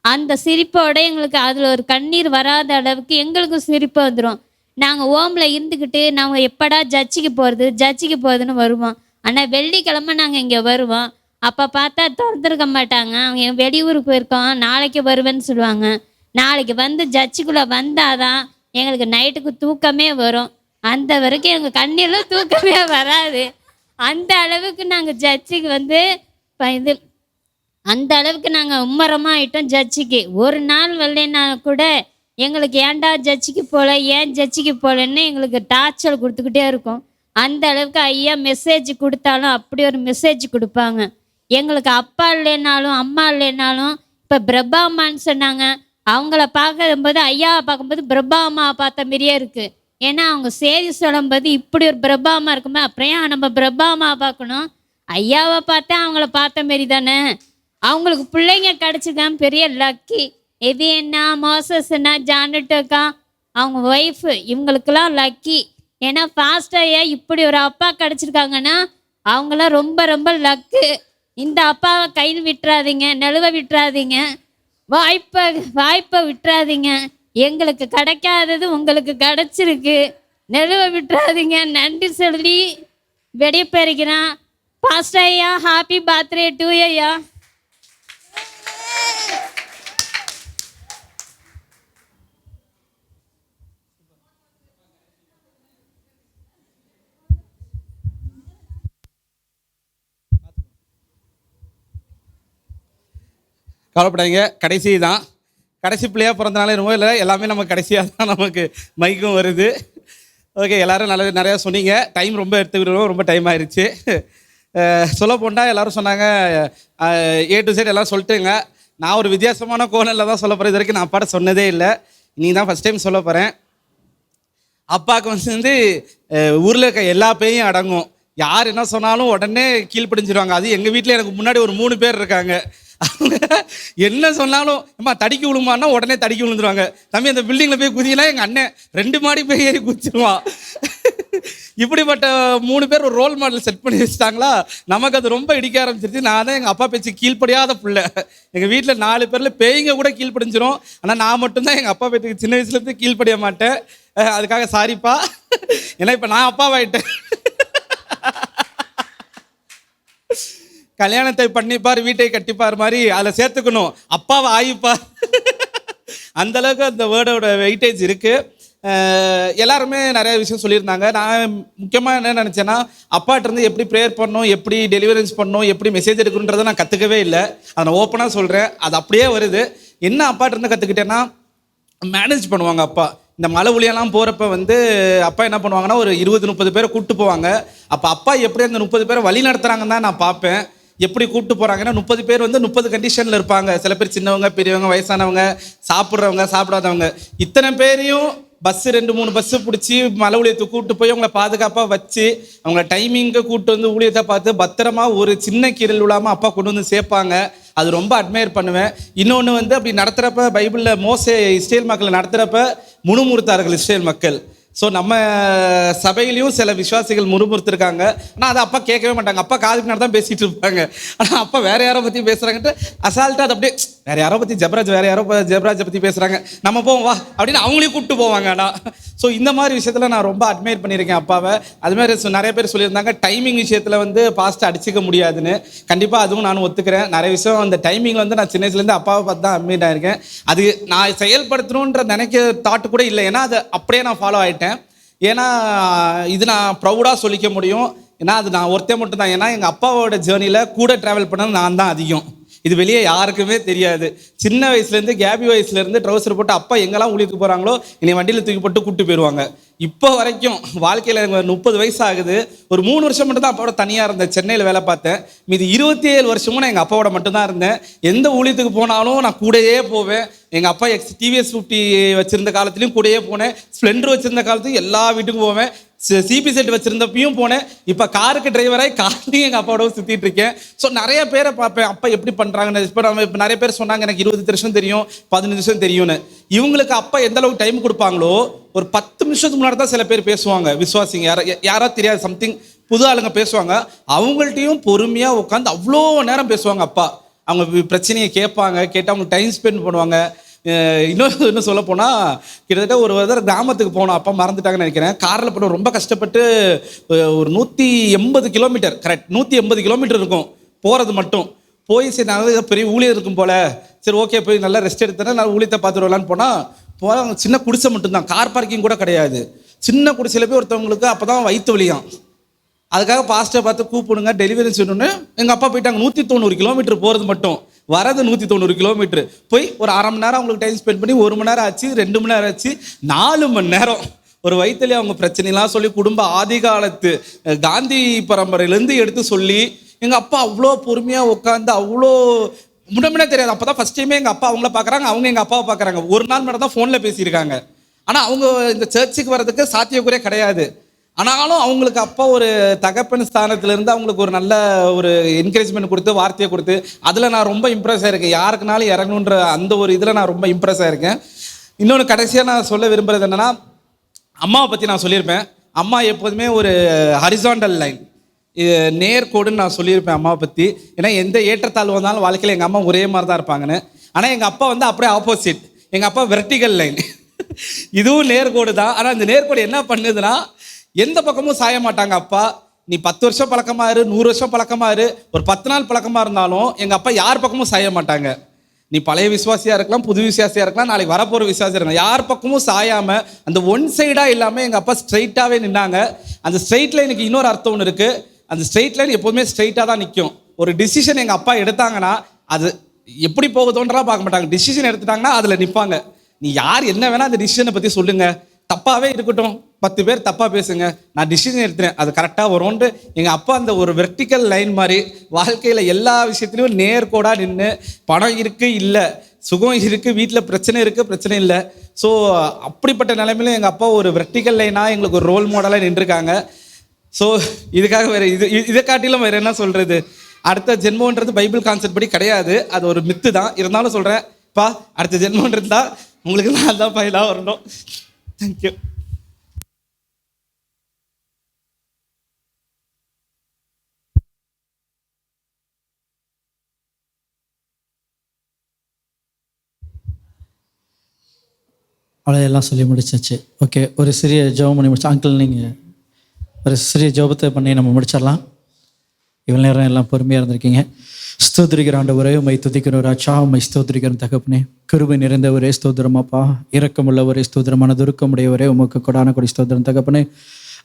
அந்த சிரிப்போட எங்களுக்கு அதில் ஒரு கண்ணீர் வராத அளவுக்கு எங்களுக்கும் சிரிப்பு வந்துடும். நாங்கள் ஹோமில் இருந்துக்கிட்டு நாங்கள் எப்படா ஜட்ஜிக்கு போகிறதுன்னு வருவோம். ஆனால் வெள்ளிக்கிழமை நாங்கள் இங்கே வருவோம். அப்போ பார்த்தா திறந்துருக்க மாட்டாங்க, அவங்க வெளியூருக்கு போயிருக்கோம், நாளைக்கு வருவேன்னு சொல்லுவாங்க. நாளைக்கு வந்து ஜட்ஜிக்குள்ளே வந்தால் தான் எங்களுக்கு நைட்டுக்கு தூக்கமே வரும். அந்த வரைக்கும் எங்கள் கண்ணீரில் தூக்கமே வராது. அந்த அளவுக்கு நாங்கள் ஜட்ஜிக்கு வந்து அந்த அளவுக்கு நாங்கள் உம்மரமாக ஆகிட்டோம் ஜட்ஜிக்கு. ஒரு நாள் வரலைன்னா கூட எங்களுக்கு ஏன்டா ஜட்ஜிக்கு போகல, ஏன் ஜட்ஜிக்கு போகலன்னு எங்களுக்கு டார்ச்சர் கொடுத்துக்கிட்டே இருக்கும். அந்த அளவுக்கு ஐயா மெசேஜ் கொடுத்தாலும் அப்படி ஒரு மெசேஜ் கொடுப்பாங்க. எங்களுக்கு அப்பா இல்லைனாலும் அம்மா இல்லைனாலும் இப்போ பிரபா அம்மான்னு சொன்னாங்க, அவங்கள பார்க்கும்போது ஐயாவை பார்க்கும்போது பிரபா அம்மாவை பார்த்த மாதிரியே இருக்குது. ஏன்னா அவங்க செய்தி சொல்லும்போது இப்படி ஒரு பிரபா அம்மா இருக்குமே, அப்புறம் ஏன் நம்ம பிரபா அம்மாவை பார்க்கணும், ஐயாவை பார்த்தா அவங்கள பார்த்த மாரி தானே. அவங்களுக்கு பிள்ளைங்க கிடச்சிருக்கான் பெரிய லக்கி. எது என்ன மோசஸ்னா ஜானட்டுக்கா அவங்க ஒய்ஃபு, இவங்களுக்கெல்லாம் லக்கி. ஏன்னா ஃபாஸ்ட்டாக இப்படி ஒரு அப்பா கிடச்சிருக்காங்கன்னா அவங்களாம் ரொம்ப ரொம்ப லக்கு. இந்த அப்பாவை கையில் விட்டுறாதீங்க, நழுவ விட்டுறாதீங்க, வாய்ப்பை விட்டுறாதீங்க. எங்களுக்கு கிடைக்காதது உங்களுக்கு கிடைச்சிருக்கு, நழுவ விட்டுறாதீங்க. நன்றி சொல்லி வெடிப்பெறுகிறான். பாஸ்டர் ஐயா, ஹாப்பி பர்த்டே டு ஐயா. கவலைப்படாதீங்க, கடைசி தான். கடைசி பிள்ளையாக பிறந்தனால ரொம்ப இல்லை, எல்லாமே நம்ம கடைசியாக தான் நமக்கு மைக்கும் வருது. ஓகே, எல்லோரும் நிறையா சொன்னீங்க. டைம் ரொம்ப எடுத்துக்கிட்டோம், ரொம்ப டைம் ஆயிடுச்சு. சொல்ல போனால் எல்லோரும் சொன்னாங்க A to Z எல்லாம் சொல்லிட்டுங்க. நான் ஒரு வித்தியாசமான கோணலில் தான் சொல்ல போகிறேன். இது வரைக்கும் நான் அப்பாட்ட சொன்னதே இல்லை, நீ தான் ஃபஸ்ட் டைம் சொல்ல போகிறேன். அப்பாவுக்கு வந்து ஊரில் இருக்க எல்லா பேயும் அடங்கும். யார் என்ன சொன்னாலும் உடனே கீழ்ப்படிஞ்சிருவாங்க. அது எங்கள் வீட்டில் எனக்கு முன்னாடி ஒரு 3 பேர் இருக்காங்க. அவங்க என்ன சொன்னாலும் அம்மா தடிக்கி விழுமான்னா உடனே தடிக்கி விழுந்துருவாங்க. தம்பி அந்த பில்டிங்கில் போய் குதினா எங்கள் அண்ணன் 2 மாடி போய் ஏறி குதிச்சிருவான். இப்படிப்பட்ட 3 பேர் ஒரு ரோல் மாடல் செட் பண்ணி வச்சுட்டாங்களா, நமக்கு அது ரொம்ப இடிக்க ஆரம்பிச்சிருச்சு. நான் தான் எங்கள் அப்பா பேச்சு கீழ்ப்படியாத பிள்ளை. எங்கள் வீட்டில் 4 பேரில் பேய்ங்க கூட கீழ்ப்படிஞ்சிரும். ஆனால் நான் மட்டும்தான் எங்கள் அப்பா பேச்சுக்கு சின்ன வயசுலேருந்து கீழ்ப்படிய மாட்டேன். அதுக்காக சாரிப்பா. ஏன்னா இப்போ நான் அப்பாவாயிட்டேன். கல்யாணத்தை பண்ணிப்பார் வீட்டை கட்டிப்பார் மாதிரி அதில் சேர்த்துக்கணும், அப்பாவை ஆயிப்பார். அந்தளவுக்கு அந்த வேர்டோட வெயிட்டேஜ் இருக்குது. எல்லாருமே நிறைய விஷயம் சொல்லியிருந்தாங்க. நான் முக்கியமாக என்ன நினச்சேன்னா, அப்பாட்டிருந்து எப்படி ப்ரேயர் பண்ணணும், எப்படி டெலிவரன்ஸ் பண்ணணும், எப்படி மெசேஜ் எடுக்கணுன்றதை நான் கற்றுக்கவே இல்லை. அதை நான் ஓப்பனாக சொல்கிறேன், அது அப்படியே வருது. என்ன அப்பாட்டிருந்து கற்றுக்கிட்டேன்னா, மேனேஜ் பண்ணுவாங்க அப்பா. இந்த மலை ஒளியெல்லாம் போகிறப்ப வந்து அப்பா என்ன பண்ணுவாங்கன்னா, ஒரு 20-30 பேரை கூப்பிட்டு போவாங்க. அப்போ அப்பா எப்படி அந்த 30 பேரை வழி நடத்துகிறாங்கன்னு தான் நான் பார்ப்பேன். எப்படி கூப்பிட்டு போகிறாங்கன்னா, 30 பேர் வந்து 30 கண்டிஷனில் இருப்பாங்க. சில பேர் சின்னவங்க, பெரியவங்க, வயசானவங்க, சாப்பிட்றவங்க, சாப்பிடாதவங்க. இத்தனை பேரையும் பஸ்ஸு 2-3 பஸ்ஸு பிடிச்சி மலை ஊழியத்தை கூப்பிட்டு போய் அவங்கள பாதுகாப்பாக வச்சு அவங்கள டைமிங்கை கூப்பிட்டு வந்து ஊழியத்தை பார்த்து பத்திரமா ஒரு சின்ன கீரல் விழாமல் அப்பா கொண்டு வந்து சேர்ப்பாங்க. அது ரொம்ப அட்மையர் பண்ணுவேன். இன்னொன்று வந்து அப்படி நடத்துகிறப்ப பைபிளில் மோசே இஸ்ரேல் மக்களை நடத்துகிறப்ப முணுமுறுத்தார்கள் இஸ்ரேல் மக்கள். ஸோ நம்ம சபையிலையும் சில விசுவாசிகள் முறுமுறுத்திருக்காங்க. ஆனால் அதை அப்பா கேட்கவே மாட்டாங்க. அப்பா காதுக்கு நேரம் தான் பேசிகிட்டு இருப்பாங்க. ஆனால் அப்பா வேறு யாரோ பற்றி பேசுகிறாங்கன்ட்டு அசால்ட்டாக அது அப்படியே வேறு யாரோ பற்றி ஜெபராஜை பற்றி பேசுகிறாங்க, நம்ம போவோம் வா அப்படின்னு அவங்களையும் கூப்பிட்டு போவாங்க. ஆனால் ஸோ இந்த மாதிரி விஷயத்தில் நான் ரொம்ப அட்மையர் பண்ணியிருக்கேன் அப்பாவை. அதுமாதிரி நிறைய பேர் சொல்லியிருந்தாங்க டைமிங் விஷயத்தில் வந்து பாஸ்ட்டை அடிச்சிக்க முடியாதுன்னு. கண்டிப்பாக அதுவும் நான் ஒத்துக்கிறேன். நிறைய விஷயம் அந்த டைமிங் வந்து நான் சின்ன வயசுலேருந்து அப்பாவை பார்த்து தான் அட்மைட் ஆகிருக்கேன். அது நான் செயல்படுத்தணுன்ற நினைக்க தாட்டு கூட இல்லை, ஏன்னா அதை அப்படியே நான் ஃபாலோ ஆகிட்டேன். ஏன்னா இது நான் ப்ரௌடாக சொல்லிக்க முடியும், ஏன்னா அது நான் ஒருத்தே மட்டும் தான். ஏன்னா எங்கள் அப்பாவோட ஜேர்னியில் கூட ட்ராவல் பண்ணது நான் தான் அதிகம். இது வெளியே யாருக்குமே தெரியாது. சின்ன வயசுலேருந்து கேபி வயசுலேருந்து ட்ரௌசர் போட்டு அப்பா எங்கெல்லாம் ஊழியத்துக்கு போகிறாங்களோ என்னை வண்டியில் தூக்கி போட்டு கூப்பிட்டு போயிடுவாங்க. இப்போ வரைக்கும் வாழ்க்கையில் எனக்கு 30 வயசு ஆகுது. ஒரு 3 வருஷம் மட்டும் தான் அப்பாவோட தனியாக இருந்தேன், சென்னையில் வேலை பார்த்தேன். மீது 27 வருஷமும் நான் எங்கள் அப்பாவோட மட்டும்தான் இருந்தேன். எந்த ஊழியத்துக்கு போனாலும் நான் கூடயே போவேன். எங்கள் அப்பா டிவிஎஸ் 50 வச்சுருந்த காலத்துலேயும் கூடயே போனேன். ஸ்ப்ளெண்டர் வச்சுருந்த காலத்துலையும் எல்லா வீட்டுக்கும் போவேன். சிபி செட் வச்சுருந்தப்பையும் போனேன். இப்போ காருக்கு டிரைவராகி கார்லையும் எங்கள் அப்பாவோட சுற்றிட்டு இருக்கேன். ஸோ நிறைய பேரை பார்ப்பேன் அப்பா எப்படி பண்ணுறாங்கன்னு. இப்போ நிறைய பேர் சொன்னாங்க எனக்கு 20 வருஷம் தெரியும், 15 வருஷம் தெரியும்னு. இவங்களுக்கு அப்பா எந்த அளவுக்கு டைம் கொடுப்பாங்களோ ஒரு 10 நிமிஷத்துக்கு முன்னாடி தான் சில பேர் பேசுவாங்க. விசுவாசிங்க யாரா தெரியாது, சம்திங் புது ஆளுங்க பேசுவாங்க. அவங்கள்ட்டையும் பொறுமையாக உட்காந்து அவ்வளோ நேரம் பேசுவாங்க அப்பா. அவங்க பிரச்சனையை கேட்பாங்க, கேட்டு அவங்க டைம் ஸ்பெண்ட் பண்ணுவாங்க. இன்னும் சொல்ல போனால் கிட்டத்தட்ட ஒரு தடவை கிராமத்துக்கு போனோம், அப்பா மறந்துட்டாங்கன்னு நினைக்கிறேன். காரில் போனோம், ரொம்ப கஷ்டப்பட்டு ஒரு 180 கிலோமீட்டர், கரெக்ட் 180 கிலோமீட்டர் இருக்கும் போகிறது மட்டும். போய் சரி நாங்கள் பெரிய ஊழியர் இருக்கும் போல், சரி ஓகே போய் நல்லா ரெஸ்ட் எடுத்தேன்னா நான் ஊழியத்தை பார்த்துட்டு வரலான்னு போனால் சின்ன குடிசை மட்டும்தான், கார் பார்க்கிங் கூட கிடையாது. சின்ன குடிசையில் போய் ஒருத்தவங்களுக்கு அப்போ தான் வயிற்று வலியாம். அதுக்காக பாஸ்ட்டை பார்த்து கூப்பிடுங்க டெலிவரி சொல்லணுன்னு எங்கள் அப்பா போயிட்டாங்க. 190 கிலோமீட்டர் போகிறது மட்டும், வரது 190 கிலோமீட்டர். போய் ஒரு அரை மணி நேரம் அவங்களுக்கு டைம் ஸ்பெண்ட் பண்ணி 1 மணி நேரம் ஆச்சு, 2 மணி நேரம் ஆச்சு, 4 மணி நேரம் ஒரு வயிற்றுலேயே அவங்க பிரச்சனைலாம் சொல்லி குடும்ப ஆதி காலத்து காந்தி பரம்பரையிலேருந்து எடுத்து சொல்லி எங்கள் அப்பா அவ்வளோ பொறுமையாக உட்காந்து அவ்வளோ முன்னே தெரியாது. அப்போ தான் ஃபஸ்ட் டைமே எங்கள் அப்பா அவங்கள பார்க்குறாங்க, அவங்க எங்கள் அப்பாவை பார்க்குறாங்க. ஒரு நாள் மட்டும் தான் ஃபோனில் பேசியிருக்காங்க. ஆனால் அவங்க இந்த சர்ச்சுக்கு வர்றதுக்கு சாத்தியக்குறையே கிடையாது. ஆனாலும் அவங்களுக்கு அப்பா ஒரு தகப்பன் ஸ்தானத்துலேருந்து அவங்களுக்கு ஒரு நல்ல ஒரு என்கரேஜ்மெண்ட் கொடுத்து வார்த்தையை கொடுத்து அதில் நான் ரொம்ப இம்ப்ரெஸ் ஆகிருக்கேன். யாருக்குனாலும் இறங்கணுன்ற அந்த ஒரு இதில் நான் ரொம்ப இம்ப்ரெஸ் ஆகிருக்கேன். இன்னொன்று கடைசியாக நான் சொல்ல விரும்புகிறது என்னென்னா, அம்மாவை பற்றி நான் சொல்லியிருப்பேன். அம்மா எப்போதுமே ஒரு ஹரிசாண்டல் லைன், நேர்கோடுன்னு நான் சொல்லியிருப்பேன் அம்மாவை பற்றி. ஏன்னா எந்த ஏற்றத்தாழ்வு வந்தாலும் வாழ்க்கையில் எங்கள் அம்மா ஒரே மாதிரி தான் இருப்பாங்கன்னு. ஆனால் எங்கள் அப்பா வந்து அப்படியே ஆப்போசிட். எங்கள் அப்பா வெர்டிகல் லைன், இதுவும் நேர்கோடு தான். ஆனால் இந்த நேர்கோடு என்ன பண்ணுதுன்னா எந்த பக்கமும் சாய மாட்டாங்க அப்பா. நீ 10 வருஷம் பழக்கமாக இரு, 100 வருஷம் பழக்கமாக இரு, ஒரு 10 நாள் பழக்கமாக இருந்தாலும் எங்கள் அப்பா யார் பக்கமும் சாய மாட்டாங்க. நீ பழைய விசுவாசியாக இருக்கலாம், புது விசுவாசியாக இருக்கலாம், நாளைக்கு வரப்போகிற விசுவாசியாக இருக்கலாம், யார் பக்கமும் சாயாமல் அந்த ஒன் சைடாக இல்லாமல் எங்கள் அப்பா ஸ்ட்ரைட்டாகவே நின்னாங்க. அந்த ஸ்ட்ரைட் லைனுக்கு இன்னொரு அர்த்தம் ஒன்று இருக்குது. அந்த ஸ்ட்ரைட் லைன் எப்போதுமே ஸ்ட்ரைட்டாக தான் நிற்கும். ஒரு டிசிஷன் எங்கள் அப்பா எடுத்தாங்கன்னா அது எப்படி போகுதோன்றலாம் பார்க்க மாட்டாங்க. டிசிஷன் எடுத்துட்டாங்கன்னா அதில் நிற்பாங்க. நீ யார் என்ன வேணால் அந்த டிசிஷனை பற்றி சொல்லுங்கள், தப்பாகவே இருக்கட்டும், 10 பேர் தப்பாக பேசுங்க, நான் டிசிஷன் எடுத்துறேன், அது கரெக்டாக வரும்ன்ட்டு எங்கள் அப்பா அந்த ஒரு வெர்டிக்கல் லைன் மாதிரி வாழ்க்கையில் எல்லா விஷயத்துலையும் நேர்கோடாக நின்று, பணம் இருக்குது இல்லை, சுகம் இருக்குது, வீட்டில் பிரச்சனை இருக்குது, பிரச்சனை இல்லை. ஸோ அப்படிப்பட்ட நிலைமையிலும் எங்கள் அப்பா ஒரு வெர்டிக்கல் லைனாக எங்களுக்கு ஒரு ரோல் மாடலாக நின்றுருக்காங்க. ஸோ இதுக்காக வேறு இதை காட்டிலும் வேறு என்ன சொல்கிறது. அடுத்த ஜென்மன்றது பைபிள் கான்செப்ட் படி கிடையாது, அது ஒரு மித்து தான். இருந்தாலும் சொல்கிறேன் பா, அடுத்த ஜென்மன்றது தான் உங்களுக்கு நான் தான் பயிலாக வரணும். தேங்க்யூ. அவ்வளோதெல்லாம் சொல்லி முடிச்சாச்சு. ஓகே, ஒரு சிறிய ஜெபம் பண்ணி முடிச்சு அங்கிள் நீங்கள் ஒரு சிறிய ஜெபத்தை பண்ணி நம்ம முடிச்சிடலாம். இவ்வளோ நேரம் எல்லாம் பொறுமையாக இருந்திருக்கீங்க. ஸ்தோத்திரிக்கிற ஆண்டவரே, உம்மை துதிக்கிற ராஜா, உம்மை ஸ்தோத்திரிக்கிற தகப்பனே, கிருபை நிறைந்தவரே ஸ்தோத்திரம் அப்பா, இரக்கமுள்ளவரே ஸ்தோத்திரம், மனதுருக்கமுடையவரே உமக்கு கொடான கொடி ஸ்தோத்திரம் தகப்பனே.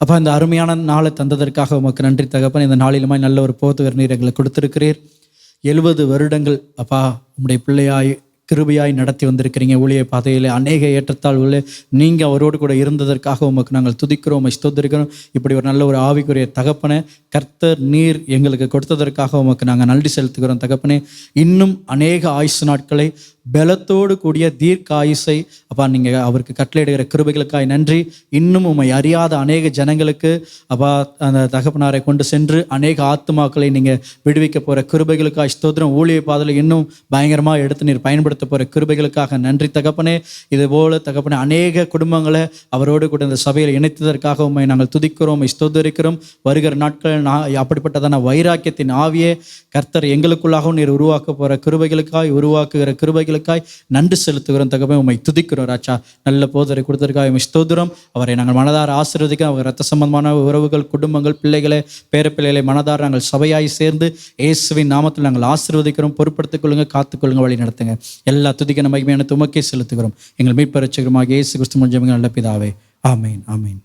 அப்பா, இந்த அருமையான நாளை தந்ததற்காக உமக்கு நன்றி தகப்பனே. இந்த நாளிலுமாய் நல்ல ஒரு போத்துவர் நீர் எங்களை கொடுத்துருக்கிறீர். 70 வருடங்கள் அப்பா உம்முடைய பிள்ளையாய் கிருபையாய் நடத்தி வந்திருக்கிறீங்க. ஊழிய பாதையில் அநேக ஏற்றத்தாழ்வுகளே நீங்கள் அவரோடு கூட இருந்ததற்காக உமக்கு நாங்கள் துதிக்கிறோம், உம்மை ஸ்தோத்திரிக்கிறோம். இப்படி ஒரு நல்ல ஒரு ஆவிக்குரிய தகப்பனை கர்த்தர் நீர் எங்களுக்கு கொடுத்ததற்காக உமக்கு நாங்கள் நன்றி செலுத்துகிறோம் தகப்பனே. இன்னும் அநேக ஆயுசு நாட்களை பலத்தோடு கூடிய தீர்க்க ஆயுசை அப்பா நீங்கள் அவருக்கு கட்டளையிடுகிற கிருபைகளுக்காய் நன்றி. இன்னும் உம்மை அறியாத அநேக ஜனங்களுக்கு அப்பா அந்த தகப்பனாரை கொண்டு சென்று அநேக ஆத்துமாக்களை நீங்கள் விடுவிக்க போகிற கிருபைகளுக்காய் ஸ்தோத்திரம். ஊழிய பாதையில் இன்னும் பயங்கரமாக எடுத்து நீர் பயன்படுத்த போகிற கிருபைகளுக்காக நன்றி தகப்பனே. இதுபோல் தகப்பனே அநேக குடும்பங்களை அவரோடு கூட இந்த சபையில் இணைத்ததற்காக உம்மை நாங்கள் துதிக்கிறோம், உம்மை ஸ்தோத்தரிக்கிறோம். வருகிற நாட்கள் அப்படிப்பட்டதான வைராக்கியத்தின் ஆவியே கர்த்தர் எங்களுக்குள்ளாகவும் நீர் உருவாக்க போகிற கிருபைகளுக்காய் உருவாக்குகிற கிருபைகளுக்காய் நன்றி செலுத்துகிறோம் தகப்பனே. உம்மை துதிக்கிறோம் ராஜா. நல்ல போதரை கொடுத்ததற்காக உம்மை ஸ்தோத்திரம். அவரை நாங்கள் மனதார ஆசீர்வதிக்க அவர் ரத்த சம்பந்தமான உறவுகள், குடும்பங்கள், பிள்ளைகளை, பேரப்பிள்ளைகளை மனதார நாங்கள் சபையாய் சேர்ந்து இயேசுவின் நாமத்தில் நாங்கள் ஆசீர்வதிக்கிறோம். பொறுப்படுத்திக் கொள்ளுங்க, காத்துக்கொள்ளுங்க, வழி நடத்துங்க. எல்லா துதிக்க மகிமையான துமக்கே செலுத்துகிறோம். எங்கள் மீட்பர் இரட்சகருமாகிய இயேசு கிறிஸ்து மூலமாக நல்ல பிதாவே. ஆமேன், ஆமேன்.